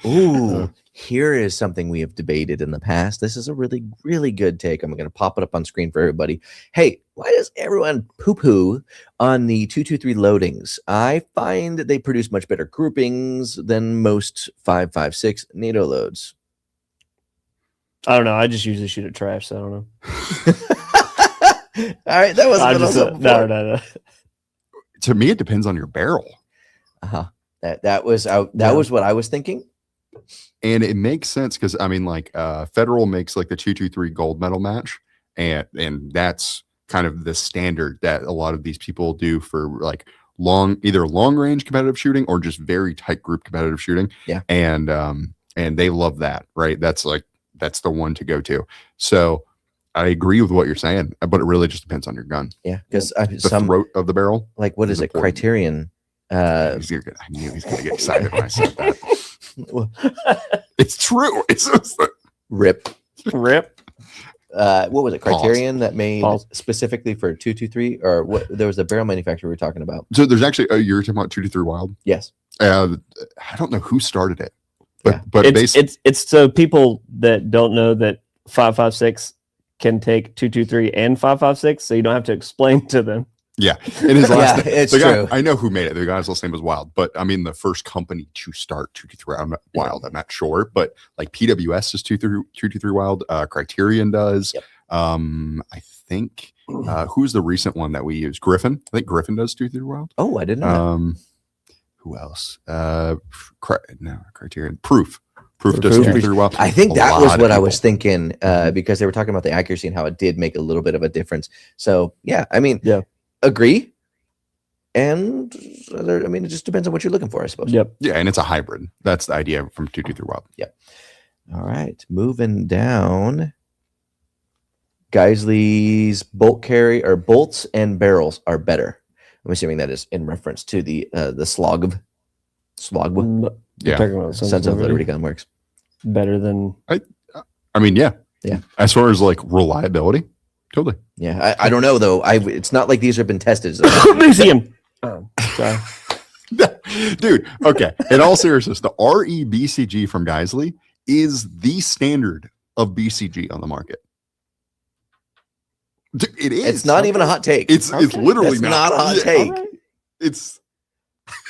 Ooh, here is something we have debated in the past. This is a really, really good take. I'm going to pop it up on screen for everybody. Hey, why does everyone poo-poo on the 223 loadings? I find that they produce much better groupings than most 5.56 NATO loads. I don't know. I just usually shoot at trash, so I don't know. All right, that wasn't no. To me, it depends on your barrel. That was what I was thinking. And it makes sense because I mean, like Federal makes like the 223 gold medal match, and that's kind of the standard that a lot of these people do for like either long range competitive shooting or just very tight group competitive shooting. Yeah. And they love that, right? That's the one to go to. So I agree with what you're saying, but it really just depends on your gun. Yeah, because the throat of the barrel. Like, what is it? Important. Criterion. I knew he's gonna get excited when I said that. It's true. It's just rip. What was it? Criterion that made specifically for 223, or what? There was a barrel manufacturer we were talking about. So there's actually you're talking about 223 Wild. Yes. I don't know who started it, but it's so people that don't know that 5.56 can take 223 and 5.56, so you don't have to explain to them. Yeah, in his last name, it's true. Guy, I know who made it. The guy's last name was Wild, but I mean the first company to start 223 Wild. I'm not sure, but like PWS is 223 Wild. Criterion does. Yep. I think who's the recent one that we use? Griffin. I think Griffin does 223 Wild. Oh, I didn't know. Who else? Criterion. Proof does 223 Wild. I think that was what I was thinking because they were talking about the accuracy and how it did make a little bit of a difference. So yeah, I mean, agree. And it just depends on what you're looking for, I suppose. Yep. Yeah, and it's a hybrid. That's the idea from 223 Wild. Yep. All right, moving down. Geisley's bolt carry or bolts and barrels are better. I'm assuming that is in reference to the slog. We're Yeah. talking about Sons of Liberty gun works. better than I mean, yeah. Yeah. As far as like reliability, totally. Yeah, I don't know though. It's not like these have been tested. museum. Oh, sorry. Dude, okay. In all seriousness, the RE BCG from Geisley is the standard of BCG on the market. Dude, it is. It's not even a hot take. It's literally It's not a hot take. All right. It's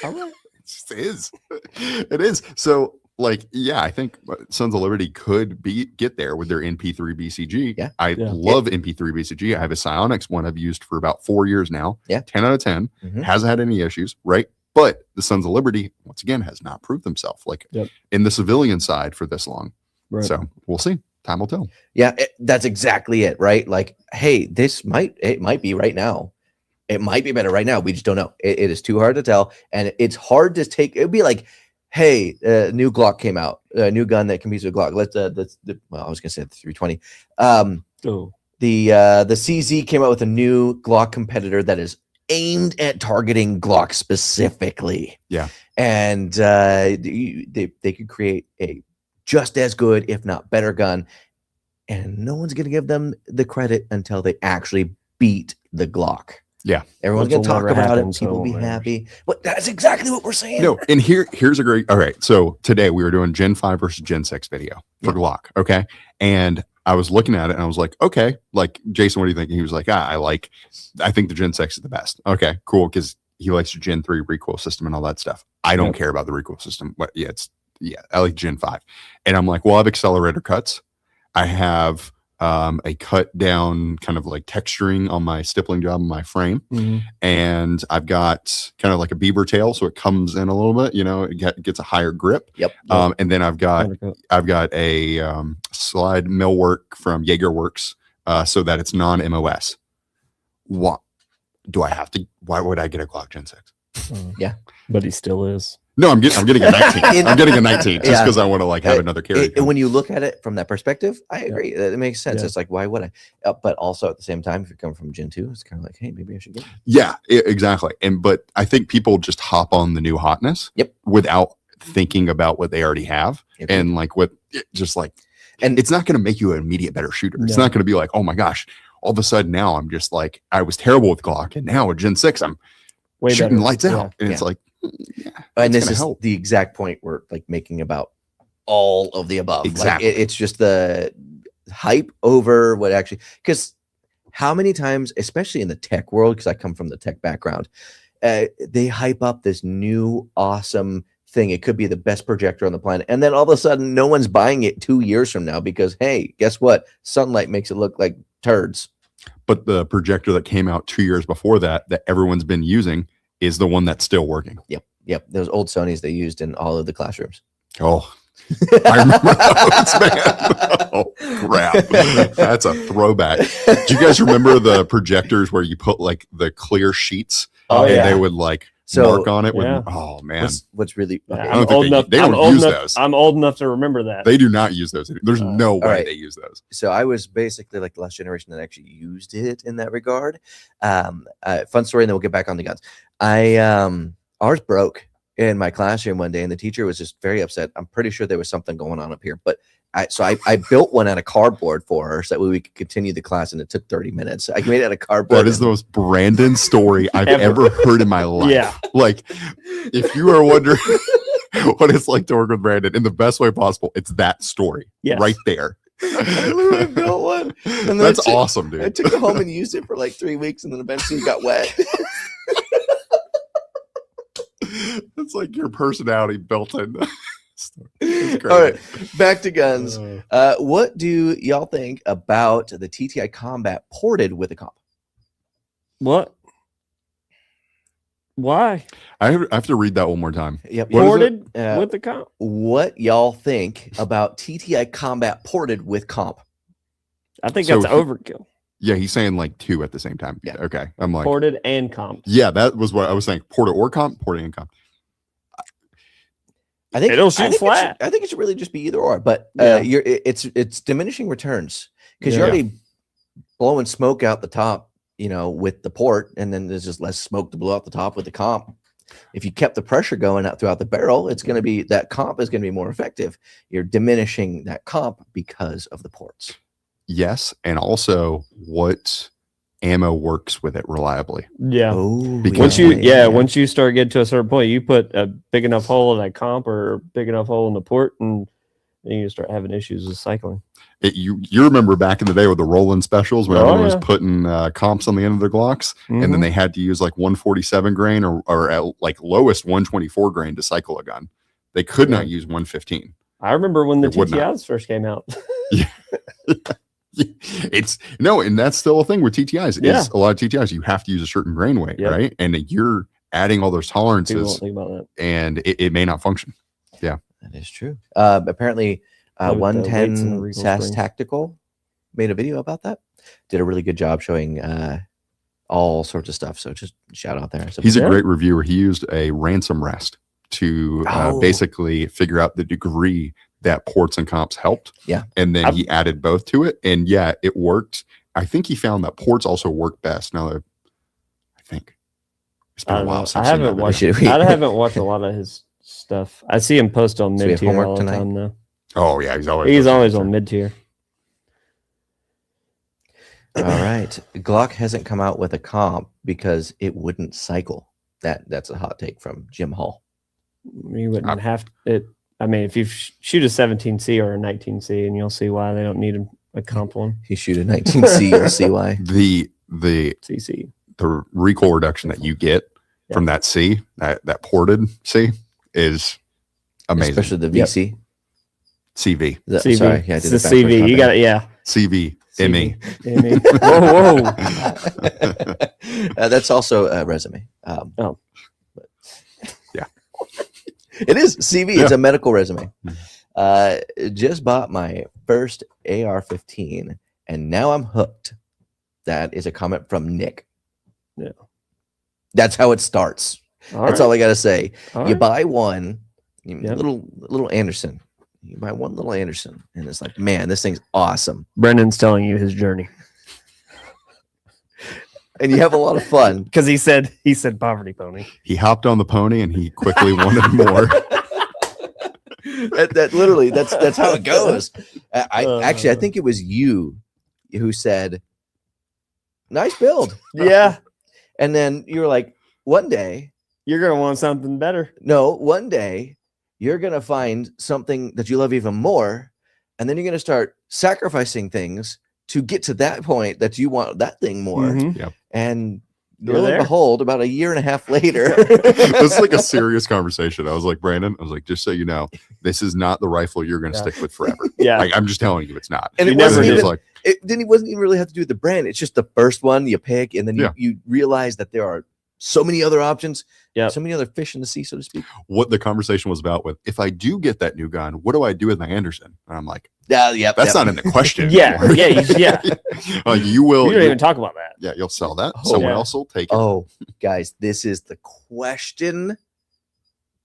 All right. it just is. It is. So like, yeah, I think Sons of Liberty could get there with their NP3 BCG. Yeah. I love NP3 BCG. I have a Psionics one I've used for about 4 years now. Yeah. 10 out of 10. Mhm. Hasn't had any issues, right? But the Sons of Liberty, once again, has not proved themselves like in the civilian side for this long. Right. So we'll see. Time will tell. Yeah, that's exactly it, right? Like, hey, it might be right now. It might be better right now. We just don't know. It is too hard to tell, and it's hard to take. It'd be like, hey, new Glock came out, a new gun that competes with Glock. Well, I was gonna say the 320. The CZ came out with a new Glock competitor that is aimed at targeting Glock specifically. Yeah, and they could create a just as good, if not better, gun, and no one's gonna give them the credit until they actually beat the Glock. Yeah, everyone's Which gonna will talk never about happen, it. so People will be whatever. happy. But that's exactly what we're saying. no, and here's a great. All right, so today we were doing Gen 5 versus Gen 6 video for Glock. Okay, and I was looking at it and I was like, okay, like Jason, what do you think? And he was like, I think the Gen 6 is the best. Okay, cool, because he likes the Gen 3 recoil system and all that stuff. I don't care about the recoil system. But I like Gen 5. And I'm like, well, I have accelerator cuts. I have a cut down kind of like texturing on my stippling job on my frame. And I've got kind of like a beaver tail, so it comes in a little bit, it gets a higher grip. Yep. And then I've got a slide millwork from Jaeger Works, so that it's non-MOS. What do I have to? Why would I get a Glock Gen 6? Yeah, but he still is. No, I'm getting a 19. I'm getting a 19 just because I want to have another carry. And when you look at it from that perspective, I agree. It makes sense. Yeah. It's like, why would I? But also at the same time, if you're coming from Gen 2, it's kind of like, hey, maybe I should get it. Yeah, exactly. But I think people just hop on the new hotness without thinking about what they already have. Yep. And and it's not going to make you an immediate better shooter. It's not going to be like, oh my gosh, all of a sudden now I'm just like, I was terrible with Glock and now with Gen 6, I'm Way shooting better. lights out. And it's like, and this is help. the exact point we're like making about all of the above. Exactly. Like, it's just the hype over what actually, because how many times, especially in the tech world, because I come from the tech background, they hype up this new awesome thing. It could be the best projector on the planet. And then all of a sudden, no one's buying it 2 years from now because, hey, guess what? Sunlight makes it look like turds. But the projector that came out 2 years before that everyone's been using is the one that's still working. Yep. Those old Sonys they used in all of the classrooms. Oh, I remember those, man. Oh, crap. That's a throwback. Do you guys remember the projectors where you put like the clear sheets and they would mark on it? Oh, man. What's really I don't think they don't use those. I'm old enough to remember that. They do not use those. There's no way they use those. So I was basically like the last generation that actually used it in that regard. Fun story, and then we'll get back on the guns. Ours broke in my classroom one day, and the teacher was just very upset. I'm pretty sure there was something going on up here, but I built one out of cardboard for her so that way we could continue the class, and it took 30 minutes. I made it out of cardboard. That is the most Brandon story I've ever heard in my life. Yeah. Like, if you are wondering what it's like to work with Brandon in the best way possible, it's that story right there. I literally built one. And that's awesome, dude. I took it home and used it for like 3 weeks, and then eventually it got wet. It's like your personality built in. All right, back to guns. What do y'all think about the TTI Combat ported with a comp? What? Why? I have to read that one more time. Yep. Ported with the comp? What y'all think about TTI Combat ported with comp? I think that's overkill. Yeah, he's saying like two at the same time. Yeah. Okay. I'm like ported and comp. Yeah, that was what I was saying. Ported or comp, ported and comp. I think it'll shoot flat. I think it should really just be either or. But it's diminishing returns because you're already blowing smoke out the top with the port, and then there's just less smoke to blow out the top with the comp. If you kept the pressure going out throughout the barrel, it's going to be that comp is going to be more effective. You're diminishing that comp because of the ports. Yes, and also what ammo works with it reliably. Yeah. Oh, Because- Once you start getting to a certain point, you put a big enough hole in that comp or a big enough hole in the port, and then you start having issues with cycling. You remember back in the day with the Roland specials when everyone was yeah. putting comps on the end of their Glocks, and then Mhm. they had to use like 147 grain or at like lowest 124 grain to cycle a gun. They could not use 115. I remember when the It would not. TTIs first came out. And that's still a thing with TTIs. Yeah. Is a lot of TTIs you have to use a certain grain weight, Yep. right? And you're adding all those People tolerances, don't think about that. and it may not function. That is true. Apparently, Play with the weights and the 110 recoil SAS springs. Tactical made a video about that. Did a really good job showing all sorts of stuff. So just shout out there. So He's a Yeah. great reviewer. He used a ransom rest to Oh. basically figure out the degree that ports and comps helped. Yeah. And then I've- he added both to it. And yeah, it worked. I think he found that ports also work best. Now that I think it's been I a don't while know. since I I've seen haven't that video. watched. Should we- I haven't watched a lot of his stuff. I see him post on So we mid have tier homework all the tonight? time now. Oh yeah, he's always He's always on mid tier. all right. Glock hasn't come out with a comp because it wouldn't cycle. That's a hot take from Jim Hall. You wouldn't have it. I mean, if you shoot a 17C or a 19C, and you'll see why they don't need a comp one. If you shoot a 19C, you'll see why. the CC. the recoil reduction that you get from that C, that ported C, is amazing. Especially the Yep. VC. CV, CV. Sorry, yeah, I it's did the it backwards, CV. my You bad. got it. Yeah. CV, ME. ME. Whoa, whoa. That's also a resume. Oh. Yeah. It is CV. It's Yeah. a medical resume. Mhm. Just bought my first AR-15, and now I'm hooked. That is a comment from Nick. Yeah. That's how it starts. All That's right. all I gotta say. All You right. buy one, Yep. little Anderson. You buy one little Anderson, and it's like, man, this thing's awesome, Brendan's telling you his journey and you have a lot of fun. because he said poverty pony. He hopped on the pony and he quickly wanted more. that literally, that's how it goes. I Uh. think it was you who said, "Nice build," Yeah, and then you were like, "One day, you're gonna want something better. one day, you're gonna find something that you love even more, and then you're gonna start sacrificing things to get to that point that you want that thing more." Mhm. And You're lo and there. behold, about a year and a half later, This is like a serious conversation. I was like, Brandon, I was like, just so you know, this is not the rifle you're going to Yeah. stick with forever. Yeah, Like, I'm just telling you, it's not. and You it never wasn't did. It's even like, it wasn't even really have to do with the brand. It's just the first one you pick, and then Yeah. you realize that there are so many other options, Yep. so many other fish in the sea, so to speak. what the conversation was about with, if I do get that new gun, what do I do with my Anderson? And I'm like, Yeah, that's not in the question. Yeah, anymore. yeah. You will. We don't you'll- even talk about that. yeah, you'll sell that. Oh, Someone yeah. else will take it. Oh, guys, this is the question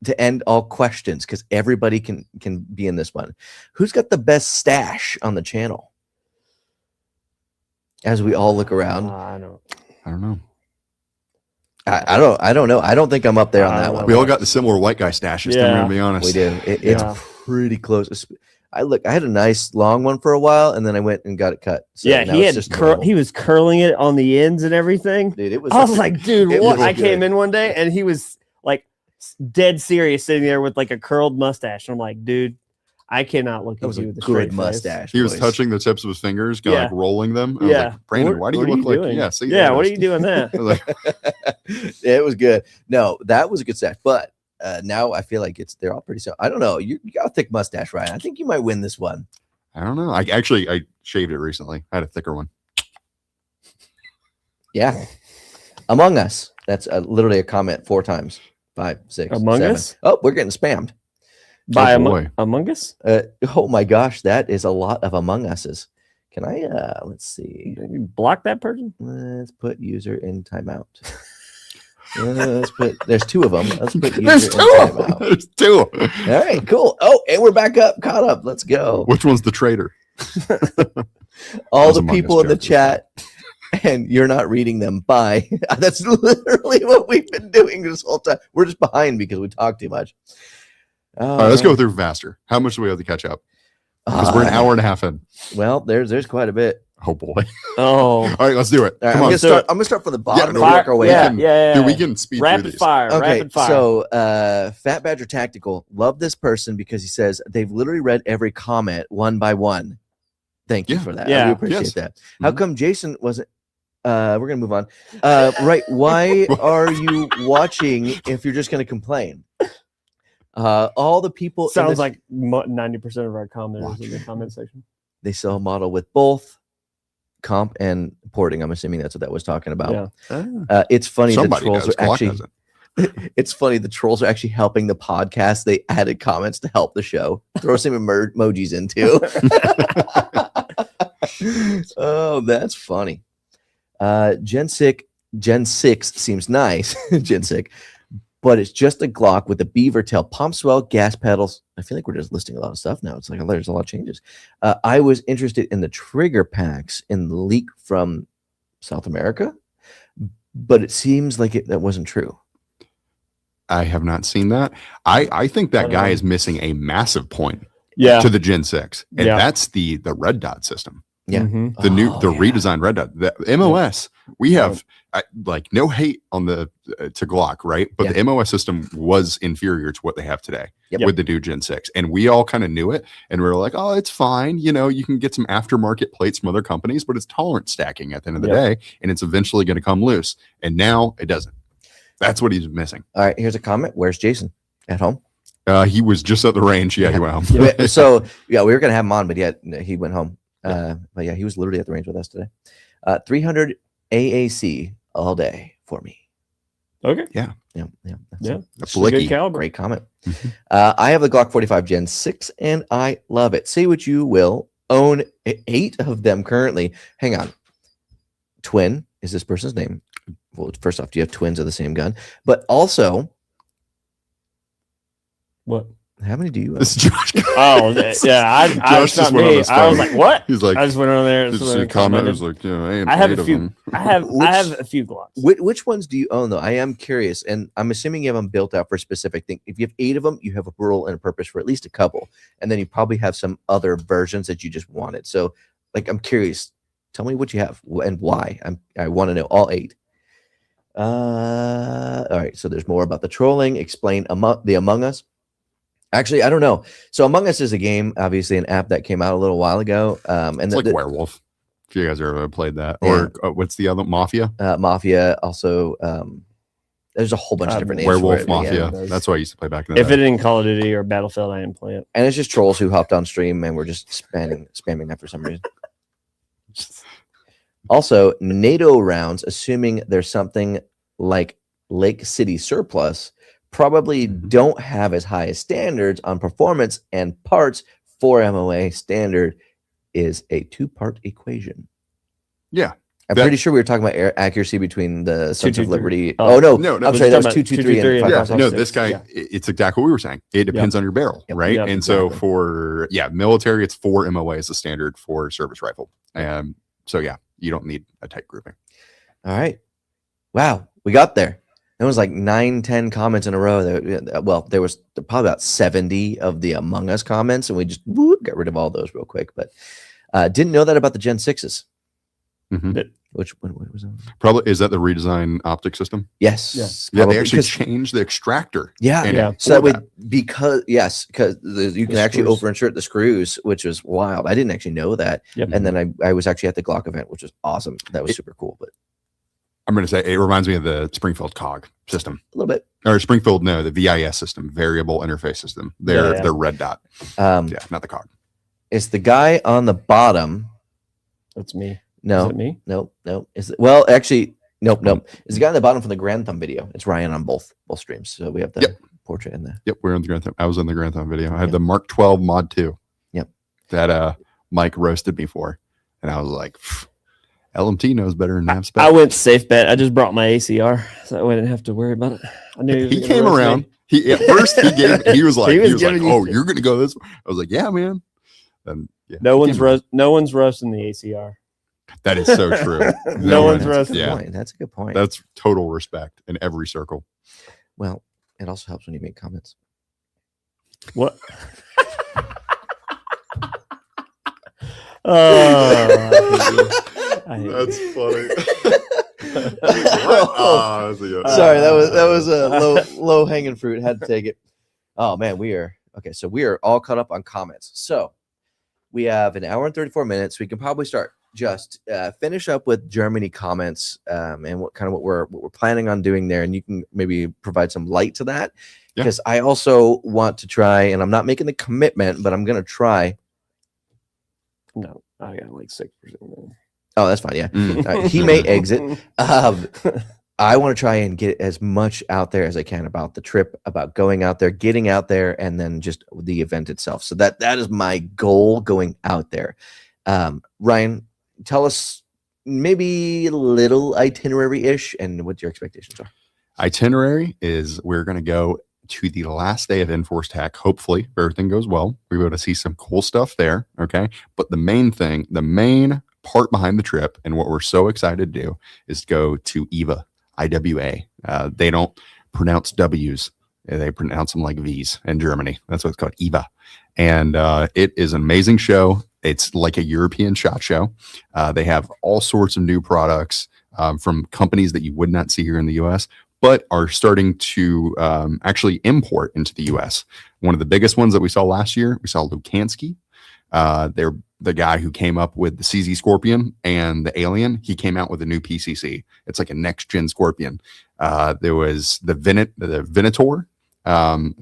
to end all questions because everybody can be in this one. Who's got the best stash on the channel? As we all look around, I don't. I don't know. I don't know. I don't think I'm up there on I that don't one. know. We all got the similar white guy stashes. Yeah. I'm Yeah. going to be honest. We do. It's Yeah. pretty close. I had a nice long one for a while, and then I went and got it cut. So Yeah, now he it's had just normal. he was curling it on the ends and everything. Dude, it was. I was like, dude, it what? was I came good. in one day and he was like dead serious, sitting there with like a curled mustache. I'm like, dude, I cannot look That at was you a with a straight good face. mustache. He was boys. touching the tips of his fingers, kind of Yeah. like rolling them. I was Yeah. like, Brandon, why do you look like, doing? yeah, see, Yeah, there what it are is. you doing that? I was like, Yeah, it was good. No, that was a good stash. But now I feel like they're all pretty similar. I don't know. You got a thick mustache, Ryan. I think you might win this one. I don't know. I shaved it recently. I had a thicker one. Yeah. Among Us. That's literally a comment 4 times. 5, 6. Among 7. Us? Oh, we're getting spammed. By Oh, boy. Among Us? Oh my gosh, that is a lot of Among Us's. Can I let's see. You block that person? Let's put user in timeout. There's 2 of them. Let's put user There's in two. timeout. There's two. All right, cool. Oh, and we're back up, caught up. Let's go. Which one's the traitor? All was the Among Us people in the joke. chat and you're not reading them. Bye. That's literally what we've been doing this whole time. We're just behind because we talk too much. All right, let's go through faster. How much do we have to catch up? Because we're an hour and a half in. Well, there's quite a bit. Oh boy. Oh. All right, let's do it. All right, Come I'm on. gonna start from the bottom and Fire- work our way yeah, up. yeah. Dude, we can speed through Rapid these. fire. Okay, Rapid fire. so Fat Badger Tactical, love this person because he says they've literally read every comment one by one. Thank you Yeah. for that. Yeah. I really appreciate Yes. that. How Mhm. come Jason wasn't? We're gonna move on. Right? Why are you watching if you're just gonna complain? All the people in Sounds this- like 90% of our commenters in the comment section. they sell a model with both comp and porting. I'm assuming that's what that was talking about. Yeah. It's funny Somebody the trolls does. are Glock actually. doesn't. It's funny the trolls are actually helping the podcast. They added comments to help the show. Throw some emojis in too. Oh, that's funny. Gen 6 seems nice, Gen 6, but it's just a Glock with a beaver tail, pump swell, gas pedals. I feel like we're just listing a lot of stuff now. It's like there's a lot of changes. I was interested in the trigger packs in the leak from South America, but it seems like that wasn't true. I have not seen that. I think that I guy don't is missing a massive point Yeah. to the Gen 6. And Yeah. that's the red dot system. Yeah. Mhm. The Oh, redesigned red dot. The MOS, we have like no hate on the to Glock, right? But Yeah. the MOS system was inferior to what they have today Yep. with the new Gen 6. And we all kind of knew it. And we were like, oh, it's fine. You know, you can get some aftermarket plates from other companies, but it's tolerance stacking at the end of the day. And it's eventually going to come loose. And now it doesn't. That's what he's missing. All right, here's a comment. Where's Jason? At home? He was just at the range. Yeah, he went home. Yeah, so yeah, we were gonna have him on, but yet he went home. But yeah, he was literally at the range with us today. 300 AAC all day for me. Okay. Yeah, that's Yeah. a It's a good Blicky. caliber. great comment. Mhm. I have the Glock 45 Gen 6 and I love it. Say what you will. Own 8 of them currently. Hang on. Twin is this person's name. Well, first off, do you have twins of the same gun? But also, What? how many do you own? This is Josh. Oh, yeah. I Josh it's not just went on me. his I was phone. like, what? He's like, I just went on there. this and is a comment. It was like, yeah, I have eight a of few. them. I have Which- a few Glocks. Which ones do you own though? I am curious, and I'm assuming you have them built out for a specific thing. If you have 8 of them, you have a rule and a purpose for at least a couple, and then you probably have some other versions that you just wanted. So, like, I'm curious. Tell me what you have and why. I want to know all 8. All right. So there's more about the trolling. Explain Among Us. Actually, I don't know. So Among Us is a game, obviously an app that came out a little while ago. And It's like Werewolf. If you guys ever played that, Yeah. or what's the other Mafia? Mafia also. There's a whole bunch of different names. for Werewolf it, but yeah. Mafia. That's what I used to play back in the If day. it ain't Call of Duty or Battlefield, I didn't play it. And it's just trolls who hopped on stream and were just spamming that for some reason. Also, NATO rounds, assuming there's something like Lake City surplus, probably don't have as high as standards on performance and parts. For MOA standard is a 2-part equation. Yeah. I'm That- pretty sure we were talking about accuracy between the Sons of 223. Liberty. Oh, Oh, no. no, I'm sorry. That was talking 223 about and 223 Yeah, 556. no, 556. this guy, Yeah. it's exactly what we were saying. It depends on your barrel, Yep. right? Yep, And so exactly. for, military, it's 4 MOA is the standard for service rifle. So yeah, you don't need a tight grouping. All right. Wow. We got there. It was like 9-10 comments in a row. Well, there was probably about 70 of the Among Us comments, and we just got rid of all those real quick. But didn't know that about the Gen 6s. Mhm. What was that? Probably, is that the redesign optic system? Yes. Yeah. Yeah, probably they actually because- changed the extractor. Yeah. in it Yeah. So that for way, that. because you can The actually screws. overinsert the screws, which was wild. I didn't actually know that. Yep. And then I was actually at the Glock event, which was awesome. That was super cool, but I'm going to say it reminds me of the Springfield COG system. a little bit. Or Springfield, no, the VIS system, variable interface system. They're Yeah. red dot. Yeah, Not the COG. it's the guy on the bottom. That's me. Is No, it me? nope. Well, actually, nope. It's the guy on the bottom from the Grand Thumb video. It's Ryan on both streams. So we have the Yep. portrait in there. Yep, we're on the Grand Thumb. I was on the Grand Thumb video. I had Yep. the Mark 12 Mod 2. Yep. That Mike roasted me for. And I was like, LMT knows better than I NavSpec. went safe bet. I just brought my ACR, so that way I didn't have to worry about it. I knew He was came gonna roast around. me. He at first he was like, He was giving you oh, shit. you're gonna go this way. I was like, yeah, man. And yeah, No he one's came around. no one's roasting the ACR. That is so true. No one's one- resting. Yeah, That's a good point. that's total respect in every circle. Well, it also helps when you make comments. What? Oh, I hate you. That's funny. Sorry, that was a low hanging fruit. Had to take it. Oh man, we are okay. So we are all caught up on comments. So we have an hour and 34 minutes. We can probably start just finish up with Germany comments and what we're planning on doing there, and you can maybe provide some light to that because I also want to try, and I'm not making the commitment, but I'm gonna try. No, I got like 6%. Oh, that's fine. Yeah, Mm. he may exit. I want to try and get as much out there as I can about the trip, about going out there, getting out there, and then just the event itself. So that is my goal going out there. Ryan, tell us maybe a little itinerary-ish and what your expectations are. Itinerary is we're going to go to the last day of Enforce Tac. Hopefully, if everything goes well, we're able to see some cool stuff there. Okay. But the main part behind the trip and what we're so excited to do is go to IWA. They don't pronounce W's. They pronounce them like V's in Germany. That's what it's called, IWA. And it is an amazing show. It's like a European SHOT Show. They have all sorts of new products from companies that you would not see here in the U.S., but are starting to actually import into the U.S. One of the biggest ones that we saw last year, we saw Lukansky. They're the guy who came up with the CZ Scorpion and the Alien. He came out with a new PCC. It's like a next gen Scorpion. There was the Venator,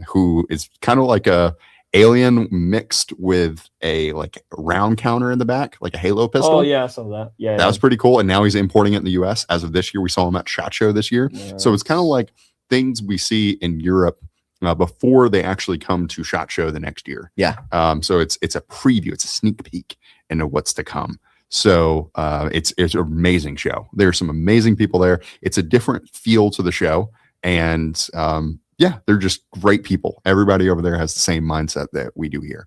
who is kind of like a Alien mixed with a like round counter in the back, like a Halo pistol. Oh yeah, I saw that. Yeah, that was pretty cool. And now he's importing it in the U.S. as of this year. We saw him at SHOT Show this year. So it's kind of like things we see in Europe before they actually come to SHOT Show the next year. Yeah. So it's a preview. It's a sneak peek into what's to come. So it's an amazing show. There's some amazing people there. It's a different feel to the show. And yeah, they're just great people. Everybody over there has the same mindset that we do here.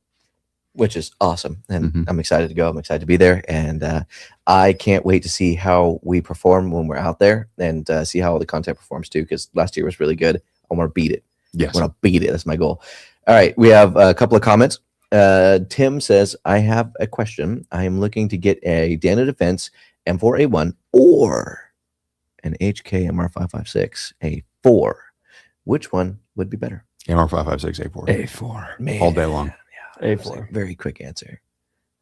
Which is awesome. And I'm excited to go. I'm excited to be there. And I can't wait to see how we perform when we're out there and see how the content performs too, because last year was really good. I want to beat it. Yes. I want to beat it. That's my goal. All right. We have a couple of comments. Tim says, I have a question. I am looking to get a Dana Defense M4A1 or an HK MR556 A4. Which one would be better? MR556 A4. A4. Man. All day long. Yeah. That was a very quick answer.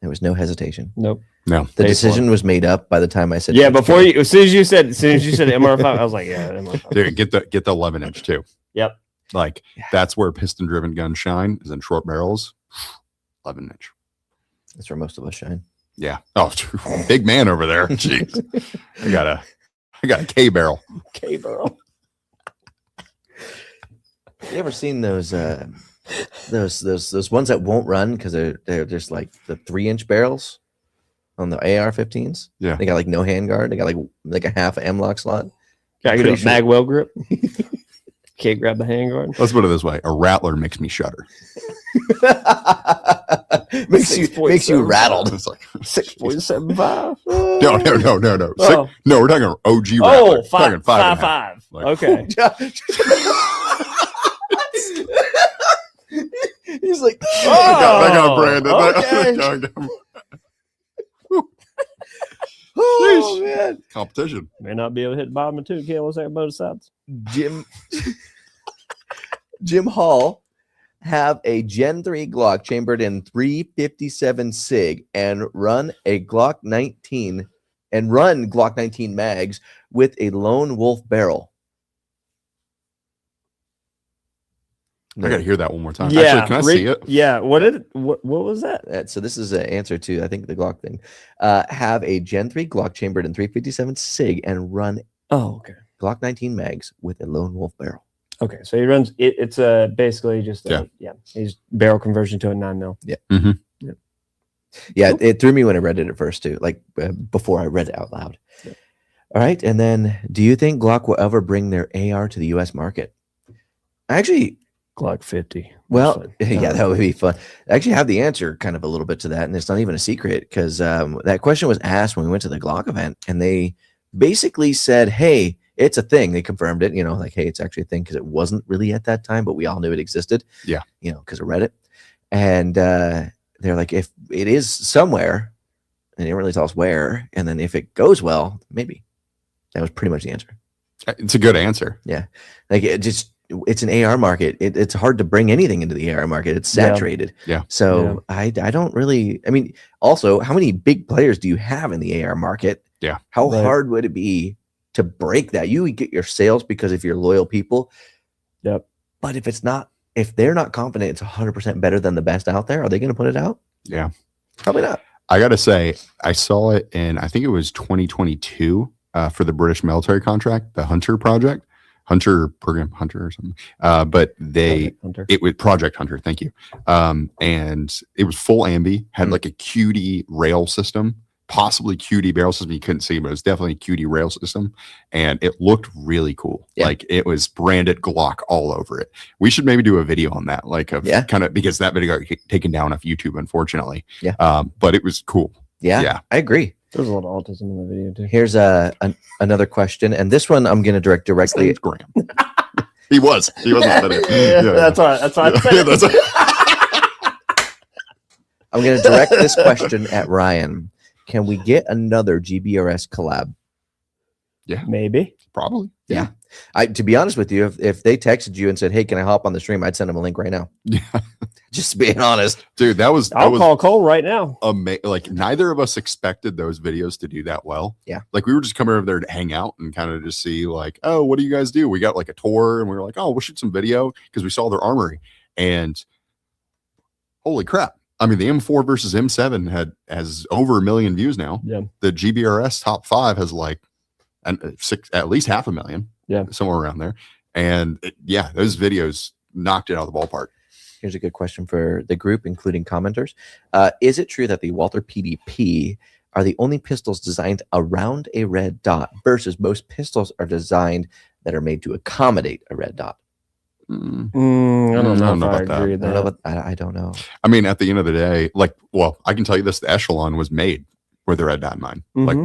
There was no hesitation. Nope. No. The decision was made up by the time I said. Yeah, as soon as you said MR5, I was like, yeah, MR5. Dude, get the 11 inch too. Yep. Like that's where piston driven guns shine, is in short barrels. 11 inch. That's where most of us shine. Yeah. Oh, big man over there. Jeez. I got a K barrel. K barrel. You ever seen those ones that won't run because they're just like the 3-inch barrels on the AR-15s? Yeah. They got like no handguard. They got like a half M-lock slot. Got a magwell grip. Can't grab the handguard. Let's put it this way: a rattler makes me shudder. makes you rattled. It's like 6.75. No. Oh. No, we're talking OG rattler. Oh, We're talking 5.5. Like, okay. He's like, I got Brandon. Okay. Oh man, competition. May not be able to hit the bottom of 2 kilos there both sides. Jim Hall have a Gen 3 Glock chambered in 357 SIG and run Glock 19 mags with a lone wolf barrel. I gotta hear that one more time. Yeah, Actually, can I see it? Yeah. What was that? So this is an answer to, I think, the Glock thing. Have a Gen 3 Glock chambered in 357 SIG and run okay. Glock 19 mags with a lone wolf barrel. Okay, so he runs it. It's basically just he's barrel conversion to a 9mm. Yeah. Mm-hmm. Yeah, it threw me when I read it at first too, like before I read it out loud. Yeah. All right, and then do you think Glock will ever bring their AR to the U.S. market? Actually, Glock 50. Well, yeah, that would be fun. I actually have the answer kind of a little bit to that, and it's not even a secret because that question was asked when we went to the Glock event, and they basically said, hey, it's a thing. They confirmed it, like, hey, it's actually a thing because it wasn't really at that time, but we all knew it existed. Yeah. Because of Reddit. And they're like, if it is somewhere, they didn't really tell us where, and then if it goes well, maybe. That was pretty much the answer. It's a good answer. Yeah. Like it's an AR market. It's hard to bring anything into the AR market. It's saturated. Yeah. So I don't really, also, how many big players do you have in the AR market? Yeah. How hard would it be to break that? You would get your sales because if you're loyal people. Yep. But if they're not confident it's 100% better than the best out there, are they going to put it out? Yeah. Probably not. I got to say, I saw it in, I think it was 2022 for the British military contract, the Hunter project. Hunter program, Hunter or something. But it was Project Hunter. Thank you. And it was full ambi, had like a QD rail system, possibly QD barrel system. You couldn't see, but it was definitely a QD rail system. And it looked really cool. Yeah. Like it was branded Glock all over it. We should maybe do a video on that, because that video got taken down off YouTube, unfortunately. Yeah. But it was cool. Yeah. I agree. There's a lot of autism in the video too. Here's another question, and this one I'm going to direct directly. Graham. he was. That's all right. That's all right. I'm going to direct this question at Ryan. Can we get another GBRS collab? Yeah, maybe, probably. Yeah. To be honest with you, if they texted you and said, "Hey, can I hop on the stream?" I'd send them a link right now. Yeah. Just being honest, dude. I'll call Cole right now. Like neither of us expected those videos to do that well. Yeah. Like we were just coming over there to hang out and kind of just see like, oh, what do you guys do? We got like a tour and we were like, oh, we'll shoot some video because we saw their armory and holy crap. I mean, the M4 versus M7 has over 1 million views now. Yeah. The GBRS top 5 has like at least 500,000. Yeah. Somewhere around there. And those videos knocked it out of the ballpark. Here's a good question for the group, including commenters. Is it true that the Walther PDP are the only pistols designed around a red dot versus most pistols are designed that are made to accommodate a red dot? I don't know about that. I don't know. I mean, at the end of the day, I can tell you this, the Echelon was made with a red dot in mind, like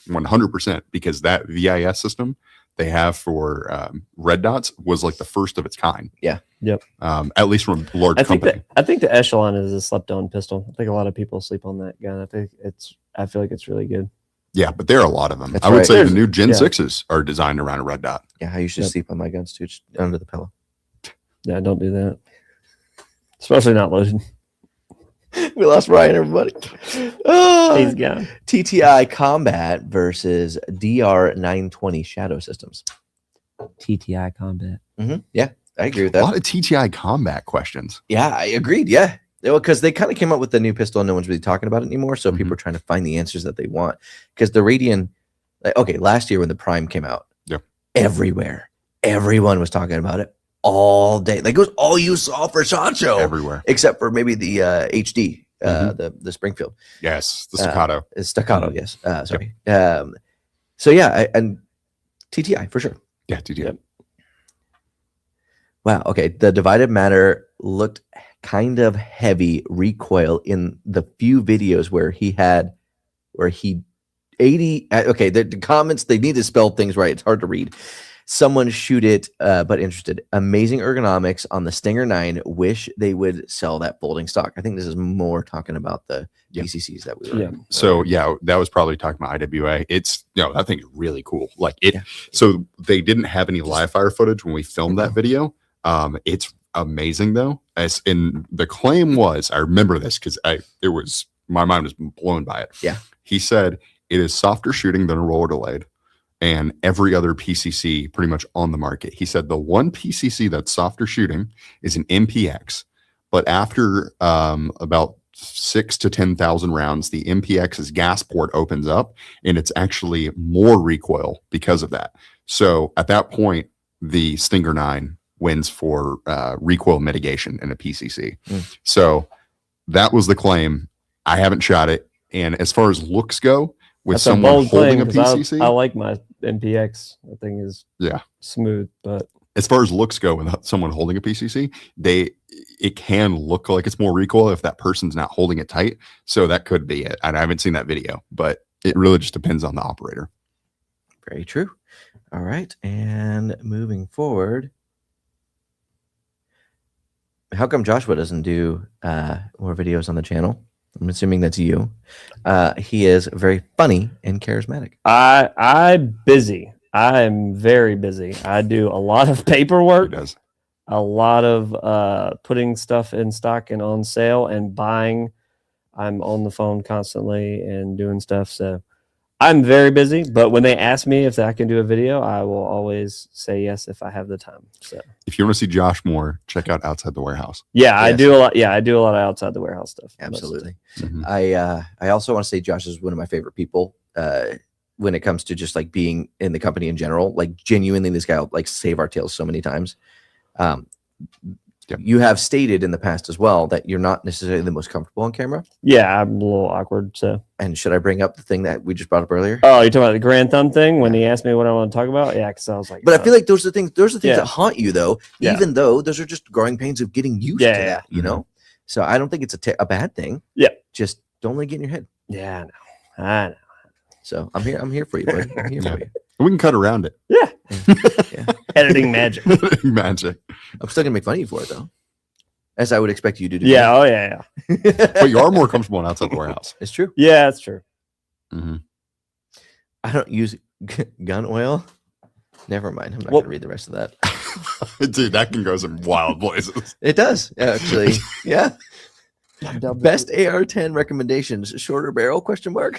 100%, because that VIS system they have for red dots was like the first of its kind. Yeah. Yep. At least from a large company. I think the Echelon is a slept-on pistol. I think a lot of people sleep on that gun. I feel like it's really good. Yeah, but there are a lot of them. That's I would right. say the new Gen 6s are designed around a red dot. Yeah, I used to sleep on my guns too, just under the pillow. Yeah, don't do that. Especially not loaded. We lost Ryan, everybody. He's gone. TTI Combat versus DR920 Shadow Systems. TTI Combat. Yeah, I agree with that. A lot of TTI Combat questions. Yeah, I agreed. Yeah. Because they kind of came up with the new pistol and no one's really talking about it anymore. So people are trying to find the answers that they want. Because the Radian, last year when the Prime came out, everywhere, everyone was talking about it all day. Like it was all you saw for SHOT Show. Everywhere. Except for maybe the HD, the Springfield. Yes, the Staccato. Staccato, yes. Sorry. So yeah, and TTI for sure. Yeah, TTI. Yep. Wow. Okay. The Divided Matter looked kind of heavy recoil in the few videos where he 80. Okay. The comments, they need to spell things right. It's hard to read. Someone shoot it, but interested. Amazing ergonomics on the Stinger 9. Wish they would sell that folding stock. I think this is more talking about the PCCs that we were. Yeah. So that was probably talking about IWA. It's I think it's really cool. Like it. Yeah. So they didn't have any live fire footage when we filmed that video. It's amazing though. And the claim was, I remember this because my mind was blown by it. Yeah. He said it is softer shooting than a roller delayed. And every other PCC pretty much on the market. He said the one PCC that's softer shooting is an MPX, but after about 6,000 to 10,000 rounds, the MPX's gas port opens up and it's actually more recoil because of that. So at that point, the Stinger 9 wins for recoil mitigation in a PCC. So that was the claim. I haven't shot it. And as far as looks go, with someone holding a PCC, I like my MPX. That thing is smooth, but As far as looks go, with someone holding a PCC, it can look like it's more recoil if that person's not holding it tight. So that could be it. And I haven't seen that video, but it really just depends on the operator. Very true. All right, and moving forward, how come Joshua doesn't do more videos on the channel? I'm assuming that's you. He is very funny and charismatic. I'm busy. I'm very busy. I do a lot of paperwork. He does. A lot of putting stuff in stock and on sale and buying. I'm on the phone constantly and doing stuff. So I'm very busy, but when they ask me if I can do a video, I will always say yes if I have the time. So If you want to see Josh more, check out Outside the Warehouse. yeah, I Yes. do a lot. Yeah, I do a lot of outside the warehouse stuff. Absolutely. Mhm. I also want to say Josh is one of my favorite people when it comes to just like being in the company in general. Like genuinely, this guy will like save our tails so many times. Yep. You have stated in the past as well that you're not necessarily the most comfortable on camera. Yeah, I'm a little awkward. So And should I bring up the thing that we just brought up earlier? oh, you're talking about the grand thumb thing when he asked me what I want to talk about? Yeah, because I was like, But I feel like those are the things Yeah. that haunt you though, Yeah. even though those are just growing pains of getting used Yeah, to yeah. that, you know? So I don't think it's a bad thing. Yeah. Just don't let it get in your head. yeah, I know. So I'm here for you, buddy. I'm here for you. We can cut around it. Yeah. Yeah. Editing magic. Magic. I'm still gonna make fun of you for it though. As I would expect you to do. Yeah. Oh, yeah. Yeah. But you are more comfortable on Outside the Warehouse. It's true. Yeah, that's true. Mm-hmm. I don't use gun oil. Never mind. I'm not Well- gonna read the rest of that. Dude, that can go some wild places. It does actually. Yeah. Best. Best AR-10 recommendations: shorter barrel? Question mark.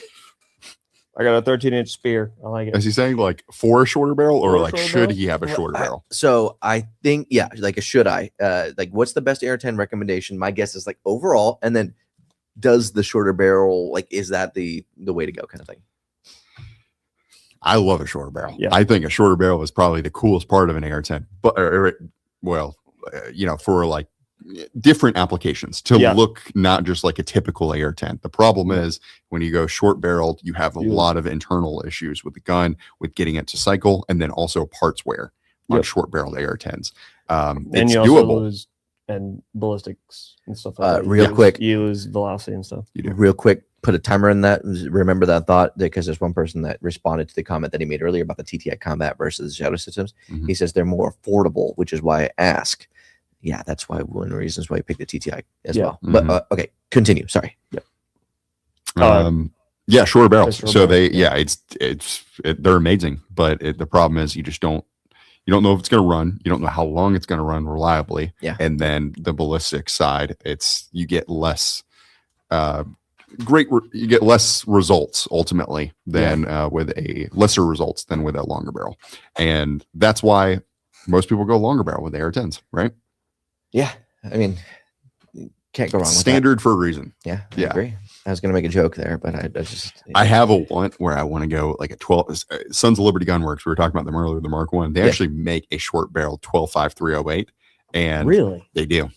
I got a 13-inch spear. I like it. Is he saying like for a shorter barrel or For a like shorter should barrel? he have a shorter barrel? So I think like a should I? Like what's the best AR-10 recommendation? My guess is like overall, and then does the shorter barrel like is that the way to go kind of thing? I love a shorter barrel. Yeah. I think a shorter barrel is probably the coolest part of an AR-10. But for like different applications to Yeah. look not just like a typical AR-10. The problem is when you go short barreled, you have a Yeah. lot of internal issues with the gun, with getting it to cycle, and then also parts wear on Yep. short barreled AR-10s. And It's you also doable. lose and ballistics and stuff like that. Real quick. You lose velocity and stuff. You do. Real quick, put a timer in that. Remember that thought because there's one person that responded to the comment that he made earlier about the TTI Combat versus Shadow Systems. Mhm. He says they're more affordable, which is why I ask. Yeah, that's why one of the reasons why I picked the TTI as Yeah. well. But okay, continue. Sorry. Yeah, shorter barrel. Just short So barrel, they're amazing, but the problem is you don't know if it's going to run. You don't know how long it's going to run reliably. Yeah. And then the ballistic side, you get less you get less results ultimately than with a lesser results than with a longer barrel. And that's why most people go longer barrel with AR-10s, right? Yeah, I mean, can't go wrong with Standard for a reason. that. Yeah, I Yeah. agree. I was gonna make a joke there, but I just I have a want where I want to go like a 12 Sons of Liberty Gun Works. We were talking about them earlier, the Mark 1. They Yeah. actually make a short barrel 12.5-308 and Really? they do.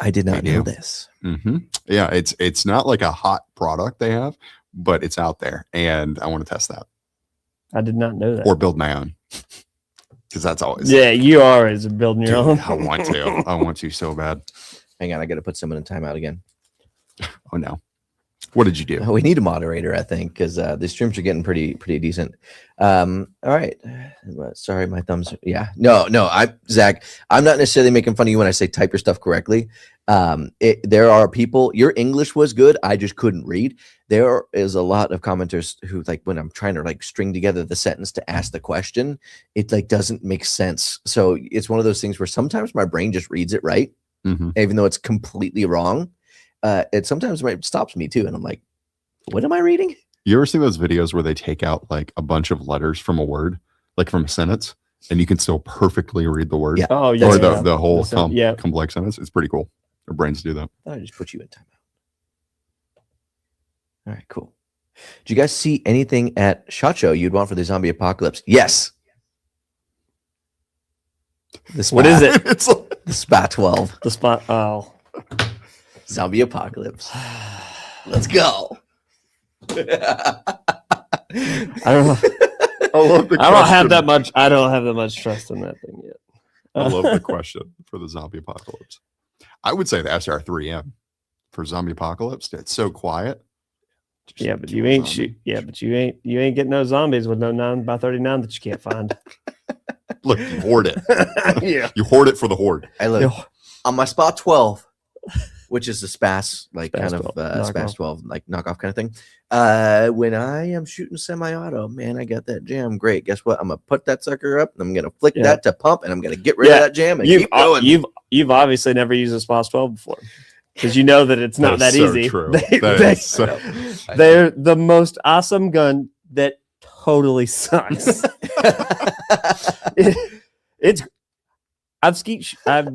I did not They know do. this. Hmm. Yeah, it's not like a hot product they have, but it's out there and I want to test that I did not know that. or build my own because that's always Yeah, you are always building your Dude, own. I want to. I want to so bad. Hang on, I got to put someone in timeout again. Oh no. What did you do? We need a moderator, I think, because the streams are getting pretty decent. All right. Sorry, my thumbs. Yeah. No. Zach, I'm not necessarily making fun of you when I say type your stuff correctly. There are people. Your English was good. I just couldn't read. There is a lot of commenters who like when I'm trying to like string together the sentence to ask the question, it like doesn't make sense. So it's one of those things where sometimes my brain just reads it right, Mhm. even though it's completely wrong. It sometimes stops me too, and I'm like, "What am I reading?" You ever seen those videos where they take out like a bunch of letters from a word, like from a sentence, and you can still perfectly read the word Yeah. Oh, yeah. or yeah. the whole Yeah. complex sentence? It's pretty cool. Our brains do that. I just put you in timeout. All right, cool. Do you guys see anything at SHOT Show you'd want for the zombie apocalypse? Yes. What is it? It's like, The SPA 12 The spot. Oh. zombie apocalypse. Let's go. I don't know. I love the I don't have question. that much. I don't have that much trust in that thing yet. I love the question for the zombie apocalypse. I would say the SR3M for zombie apocalypse. It's so quiet. Just Yeah, but kill you a ain't zombie. shoot. Yeah, but you ain't getting no zombies with no 9x39 that you can't find. Look, you hoard it. Yeah. You hoard it for the horde. I look on my spot 12, which is a SPAS, like SPAS kind of 12, SPAS knockoff. 12, like knockoff kind of thing. When I am shooting semi-auto, man, I got that jam. Great. Guess what? I'm gonna put that sucker up. And I'm gonna flick Yeah. that to pump, and I'm gonna get rid of that jam and You've keep going. you've obviously never used a SPAS 12 before because you know that it's not that, That is so easy. true. They, That they, is so- they're the most awesome gun that totally sucks. It's I've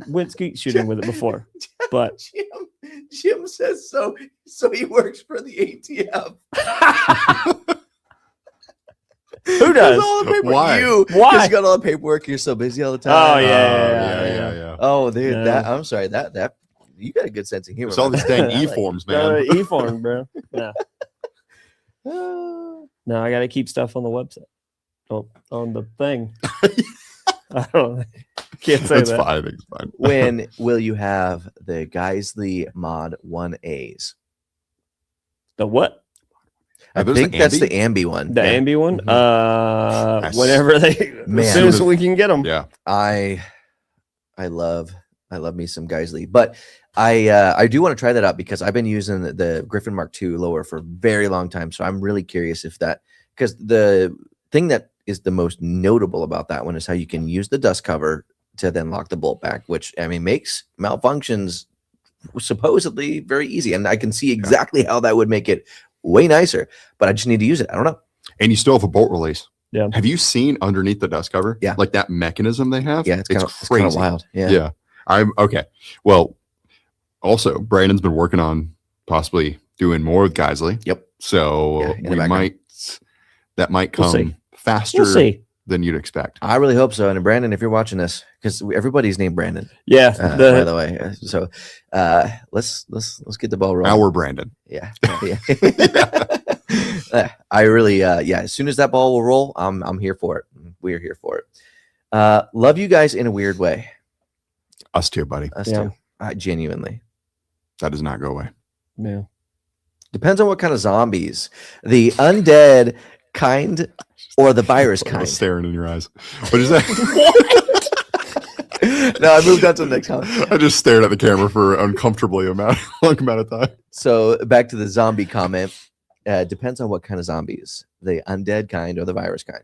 went skeet shooting with it before, but Jim says so. So he works for the ATF. who does? All the paperwork. Why? You. Why? 'Cause you got all the paperwork. You're so busy all the time. Oh yeah. yeah. Oh, dude, No. that I'm sorry. That you got a good sense of humor. It's all man. these dang I like- E-forms, man. E-form, bro. Yeah. No, I got to keep stuff on the website. Oh, on the thing. I don't. Can't say That's that. fine. I think it's fine. When will you have the Geisley Mod 1As? The what? I there's think the that's Ambi? the Ambi one. The Yeah. Ambi one? Mhm. Whenever they, Man. as soon as we can get them. Yeah. I love me some Geisley, but I do want to try that out because I've been using the Griffin Mark II lower for a very long time. So I'm really curious if that, because the thing that is the most notable about that one is how you can use the dust cover to then lock the bolt back, which I mean makes malfunctions supposedly very easy. And I can see exactly how that would make it way nicer, but I just need to use it. I don't know. And you still have a bolt release. Yeah. Have you seen underneath the dust cover? Yeah. Like that mechanism they have? Yeah, it's kind of crazy. wild. Yeah. Yeah. I'm okay. Well, also Brandon's been working on possibly doing more with Geisley. Yep. So Yeah, in the we background. that might We'll come see. faster We'll see. than you'd expect. I really hope so. And Brandon, if you're watching this, because everybody's named Brandon, Yeah. by the way. So let's get the ball rolling. Our Brandon. Yeah. I really as soon as that ball will roll, I'm here for it. We're here for it. Love you guys in a weird way. Us too, buddy. Us Yeah. too. Genuinely. That does not go away. Yeah. Depends on what kind of zombies. The undead kind or the virus I was kind. staring in your eyes. What is that? No, I moved on to the next comment. I just stared at the camera for uncomfortably long amount of time. So back to the zombie comment. Depends on what kind of zombies. The undead kind or the virus kind.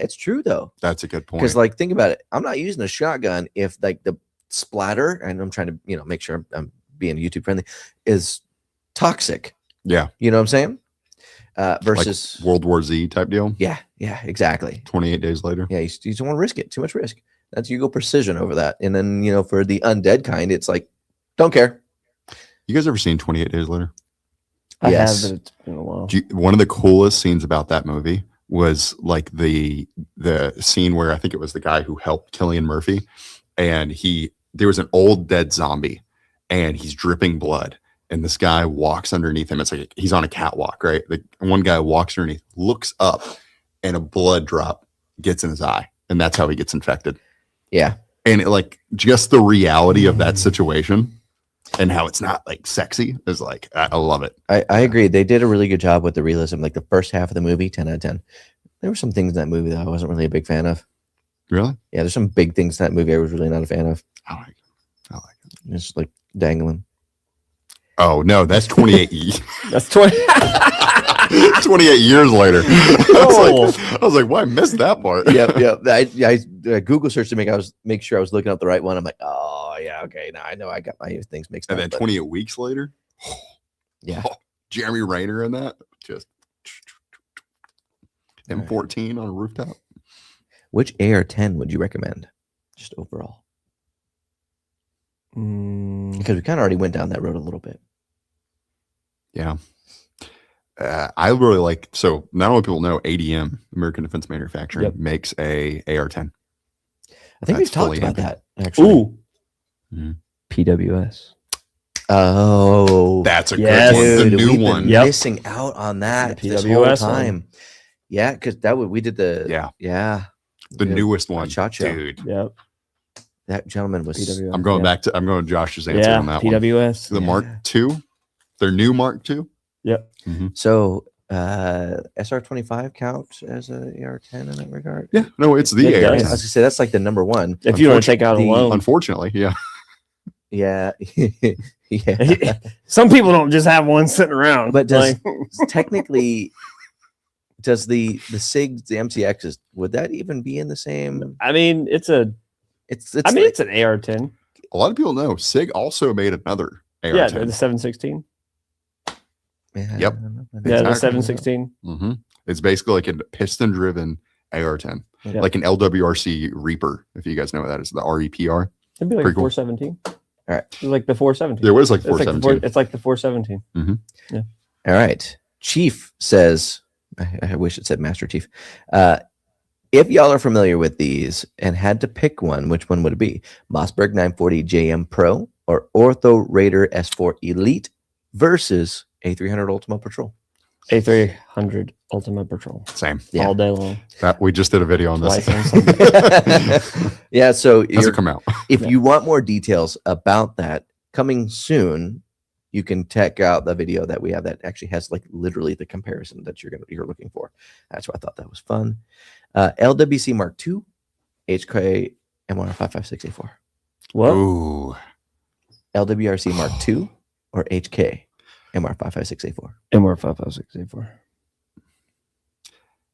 It's true though. That's a good point. Because like think about it. I'm not using a shotgun if like the splatter, and I'm trying to make sure I'm being YouTube friendly, is toxic. Yeah. You know what I'm saying? Versus like World War Z type deal. yeah, exactly. 28 days later. Yeah, you don't want to risk it. Too much risk. That's you go precision over that. And then for the undead kind, it's like don't care. You guys ever seen 28 Days Later? I Yes. have, but it's been a while. One of the coolest scenes about that movie was like the scene where I think it was the guy who helped Cillian Murphy, and there was an old dead zombie, and he's dripping blood, and this guy walks underneath him. It's like he's on a catwalk, right? The one guy walks underneath, looks up, and a blood drop gets in his eye, and that's how he gets infected. Yeah. And just the reality of that situation and how it's not like sexy is like I love it. I agree. They did a really good job with the realism. Like the first half of the movie, 10 out of 10. There were some things in that movie that I wasn't really a big fan of. Really? Yeah, there's some big things in that movie I was really not a fan of. I like it. It's like dangling. Oh no, that's 28 That's 20. 28 years later. Oh. I was like, why I missed that part? Yep. I Google searched to make sure I was looking up the right one. I'm like, oh yeah, okay. Now I know I got my things mixed And up. then but 28 weeks later, yeah. Jeremy Rayner in that, just M14 on a rooftop. Which AR-10 would you recommend? Just overall. Because we kind of already went down that road a little bit. Yeah. I really like, so not only people know ADM, American Defense Manufacturing, Yep. makes a AR-10. I think we've That's talked fully about empty. that actually. Ooh. Mhm. PWS. Oh, That's a Yes. good one. The dude, new we've been one. Yep. missing out on that The this PWS whole one. time. Yeah, because we did the Yeah. yeah. The newest one, Cha-cha. dude. Yep. That gentleman was. PWS, I'm going back to Josh's answer on that one. PWS. The Mark II, their new Mark II. Yep. So SR25 count as a AR-10 in that regard? Yeah, no, it's the It AR. does. I was gonna say that's like the number one. If you want to take out a loan. Unfortunately, yeah. Yeah, yeah. Some people don't just have one sitting around. But does like, technically does the SIGs, the MCXs, would that even be in the same? I mean, it's an AR-10. A lot of people know SIG also made another AR-10. Yeah, the 716. Yeah, Yep. Yeah, the Exactly. 716. Mm-hmm. It's basically like a piston-driven AR-10, Yeah. like an LWRC Reaper. If you guys know what that is, the REPR. It'd be like Pretty cool. 417. All right. It's like the 417. There was like It's like the 417. it's like the 417. All right. Chief says, I wish it said Master Chief. If y'all are familiar with these and had to pick one, which one would it be? Mossberg 940 JM Pro or Ortho Raider S4 Elite versus A300 Ultima Patrol? A300 Ultima Patrol. Same. Yeah. All day long. We just did a video on this. Twice on Sunday. Yeah. So Has it come out? if you want more details about that coming soon, you can check out the video that we have that actually has like literally the comparison that you're looking for. That's why I thought that was fun. LWC Mark II, HK MR556A4. What? Ooh. LWRC Mark II or HK MR556A4. MR556A4.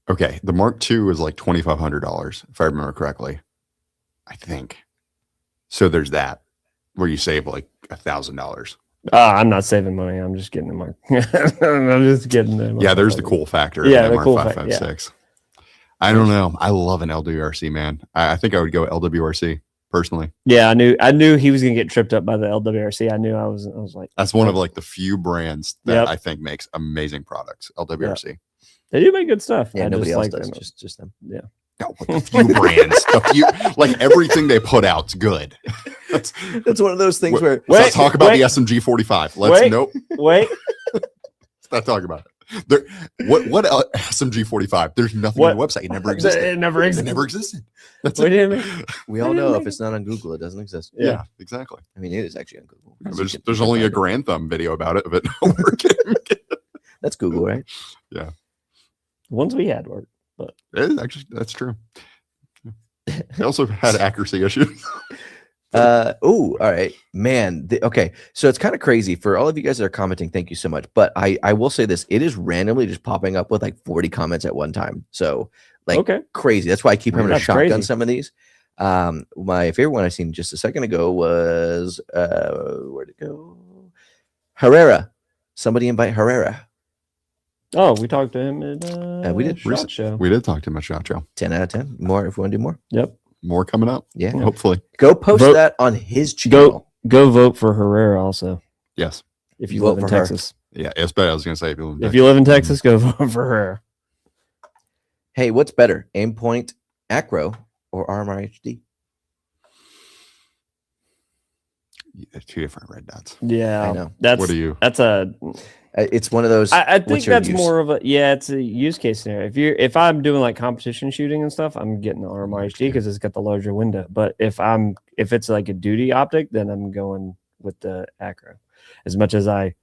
Okay. The Mark II is like $2,500, if I remember correctly. I think. So there's that where you save like $1,000. I'm not saving money. I'm just getting the mark. I'm just getting the. Yeah, there's the cool factor. Yeah, of the cool MR556. I don't know. I love an LWRC, man. I think I would go LWRC personally. Yeah, I knew he was gonna get tripped up by the LWRC. I knew I was like, That's one of like the few brands that Yep. I think makes amazing products. LWRC. they do make good stuff. Yeah, I nobody just else like does. them. Just them. Yeah. No, but the few brands, like everything they put out's good. Let's That's one of those things where not talk about the SMG 45. Nope. Wait. Let's not talk about it. There, what SMG 45? There's nothing on the website. It never existed. It never It existed. never existed. That's What it. do you mean? we all know if it's not on Google, it doesn't exist. Yeah, exactly. I mean, it is actually on Google. because you There's can only a find it. Grand Thumb video about it of it not working. That's Google, right? The ones we had worked. Actually, that's true. They also had accuracy issues. All right, man. Okay, so it's kind of crazy for all of you guys that are commenting. Thank you so much. But I will say this: it is randomly just popping up with like 40 comments at one time. So like Okay. crazy. That's why I keep having to That's shotgun crazy. some of these. My favorite one I seen just a second ago was where'd it go? Herrera. Somebody invite Herrera. Oh, we talked to him at we did SHOT Show. We did talk to him at SHOT Show. 10 out of 10. More if we want to do more. Yep. More coming up. Yeah. Hopefully. Go post Vote- that on his channel. Go vote for Herrera also. Yes. If you Vote live in for her. Texas. Yeah. Yes, but I was going to say if you live in If you live in Texas, go vote for Herrera. Hey, what's better? Aimpoint Acro or RMR HD? Yeah, two different red dots. Yeah. I know. That's What are you? that's a It's one of those. I think what's your that's use? more of a it's a use case scenario. If I'm doing like competition shooting and stuff, I'm getting the RMR HD because it's got the larger window. But if it's like a duty optic, then I'm going with the Acro. As much as I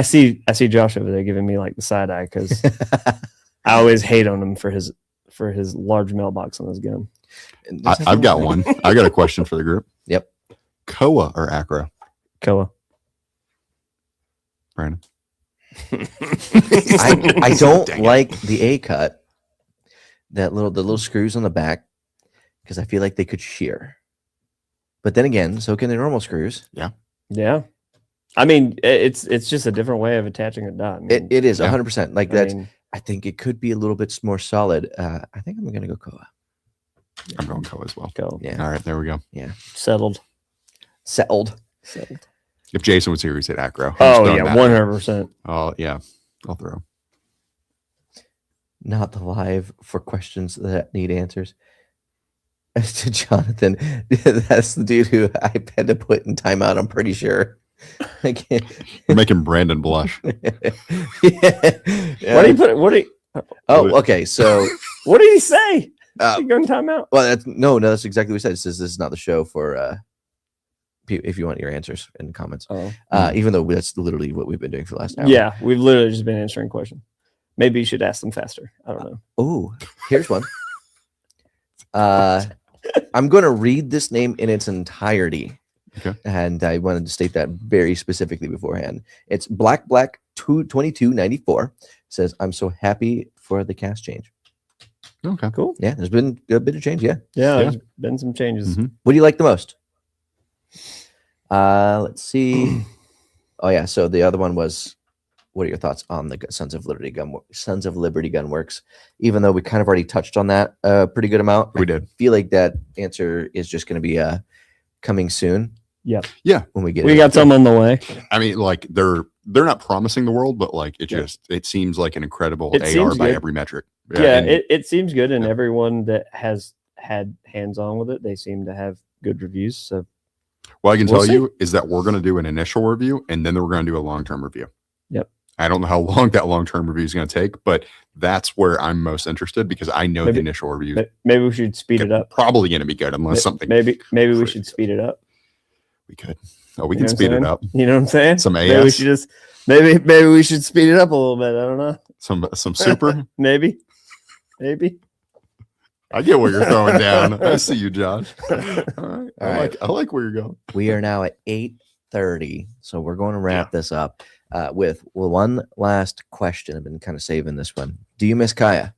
see Josh over there giving me like the side eye because I always hate on him for his large mailbox on his gun. I've got one. I got a question for the group. Yep. Koa or Acro? Koa. Brandon. I don't Dang it. like the A cut, the little screws on the back, because I feel like they could shear. But then again, so can the normal screws. Yeah. I mean, it's just a different way of attaching a dot. I mean, It is Yeah. 100%. Like I that's. mean, I think it could be a little bit more solid. I think I'm gonna go Koa. I'm going Koa as well. Koa. Yeah. All right, there we go. Settled. Settled. If Jason was here, he'd say Acro. Oh Just yeah, throwing that. 100%. Oh yeah, I'll throw. Not the live for questions that need answers. As to Jonathan, that's the dude who I had to put in timeout. I'm pretty sure. I can't. You're making Brandon blush. What do you put? What do you? Oh, okay. So What did he say? You go in timeout. Well, that's exactly what we said. It says this is not the show for if you want your answers in the comments. Oh. Even though that's literally what we've been doing for the last hour. Yeah, we've literally just been answering questions. Maybe you should ask them faster. I don't know. Oh, here's one. I'm going to read this name in its entirety. Okay. And I wanted to state that very specifically beforehand. It's Black 2294. Says, I'm so happy for the cast change. Okay. Cool. Yeah, there's been a bit of change. Yeah. There's been some changes. Mm-hmm. What do you like the most? Let's see. Oh yeah. So the other one was, what are your thoughts on the Sons of Liberty Gunworks? Even though we kind of already touched on that a pretty good amount, We did. I feel like that answer is just going to be coming soon. Yep. Yeah. When we get We got some on the way. I mean, like they're not promising the world, but like it seems like an incredible AR by every metric. Yeah, and it seems good, and everyone that has had hands on with it, they seem to have good reviews. So, what I can We'll tell see. you is that we're going to do an initial review, and then we're going to do a long-term review. Yep. I don't know how long that long-term review is going to take, but that's where I'm most interested because I know the initial review maybe we should speed it up. probably going to be good unless something. Maybe we crazy. should speed it up. We could. Oh, we You know can what speed I'm it up. You know what I'm saying? Some Maybe we AS. should just maybe we should speed it up a little bit. I don't know. Some super. Maybe. I get what you're throwing down. I see you, Josh. All right. All right. I like where you're going. We are now at 8:30, so we're going to wrap this up with one last question. I've been kind of saving this one. Do you miss Kaya?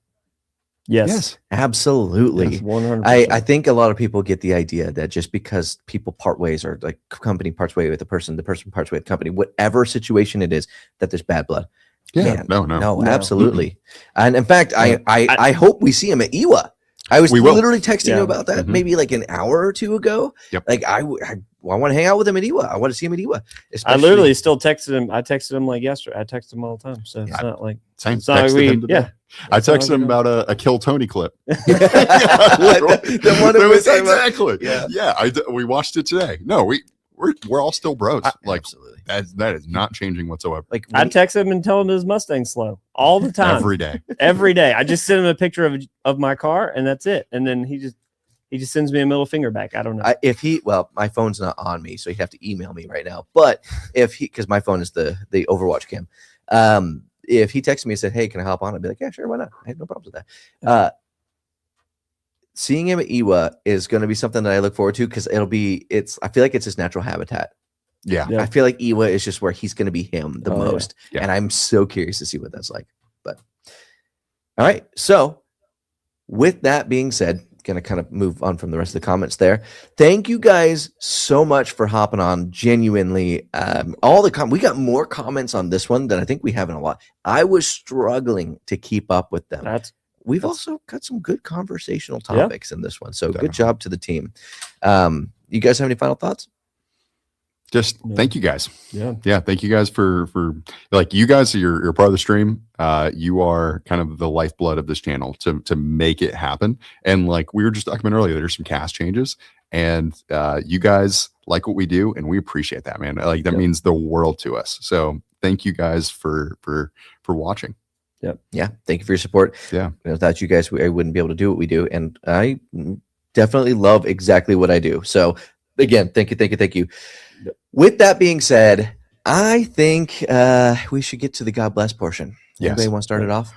Yes. Absolutely. 100%. I think a lot of people get the idea that just because people part ways or like company parts way with the person parts way with the company, whatever situation it is, that there's bad blood. Yeah. Man, No. No, absolutely. And in fact, I hope we see him at IWA. I was We will. literally texting Yeah. him about that maybe like an hour or two ago. Yep. Like I want to hang out with him at IWA. I want to see him at IWA. I literally still texted him. I texted him like yesterday. I text him all the time. So it's not like Same. it's not like Texted him today. I texted him about a Kill Tony clip. The one It who was was talking about- exactly. Yeah. We watched it today. No, we're all still bros. Like absolutely. that is not changing whatsoever. Like I text him and tell him his Mustang's slow all the time. Every day. Every day. I just send him a picture of my car and that's it. And then he just sends me a middle finger back. I don't know. My phone's not on me, so you have to email me right now. But because my phone is the Overwatch cam, if he texted me and said, "Hey, can I hop on?" I'd be like, "Yeah, sure, why not? I have no problems with that." Seeing him at IWA is going to be something that I look forward to because I feel like it's his natural habitat. Yeah. Yeah. I feel like IWA is just where he's going to be him the Oh, yeah. most, Yeah. and I'm so curious to see what that's like. But all right, so with that being said, going to kind of move on from the rest of the comments there. Thank you guys so much for hopping on. Genuinely, we got more comments on this one than I think we have in a lot. I was struggling to keep up with them. We've also got some good conversational topics in this one. So Definitely. good job to the team. You guys have any final thoughts? Just thank you guys. Yeah. Thank you guys for like you guys you're part of the stream. You are kind of the lifeblood of this channel to make it happen. And like we were just talking about earlier, there's some cast changes, and you guys like what we do, and we appreciate that, man. Like that means the world to us. So thank you guys for watching. Yep. Yeah. Thank you for your support. Yeah. Without you guys, I wouldn't be able to do what we do, and I definitely love exactly what I do. So again, thank you. Yep. With that being said, I think we should get to the God bless portion. Anybody want to start it off?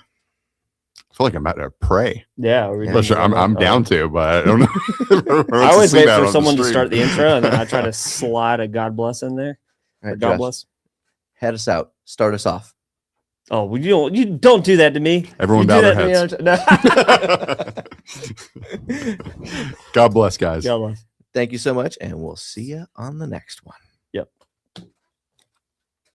I feel like I'm about to pray. Yeah. I'm down to, but I don't know. I always wait for someone to start the intro, and then I try to slide a God bless in there. All right, God Josh, bless. head us out. Start us off. Oh, well, you don't do that to me. Everyone You bow do their that to me God bless, guys. God bless. Thank you so much, and we'll see you on the next one.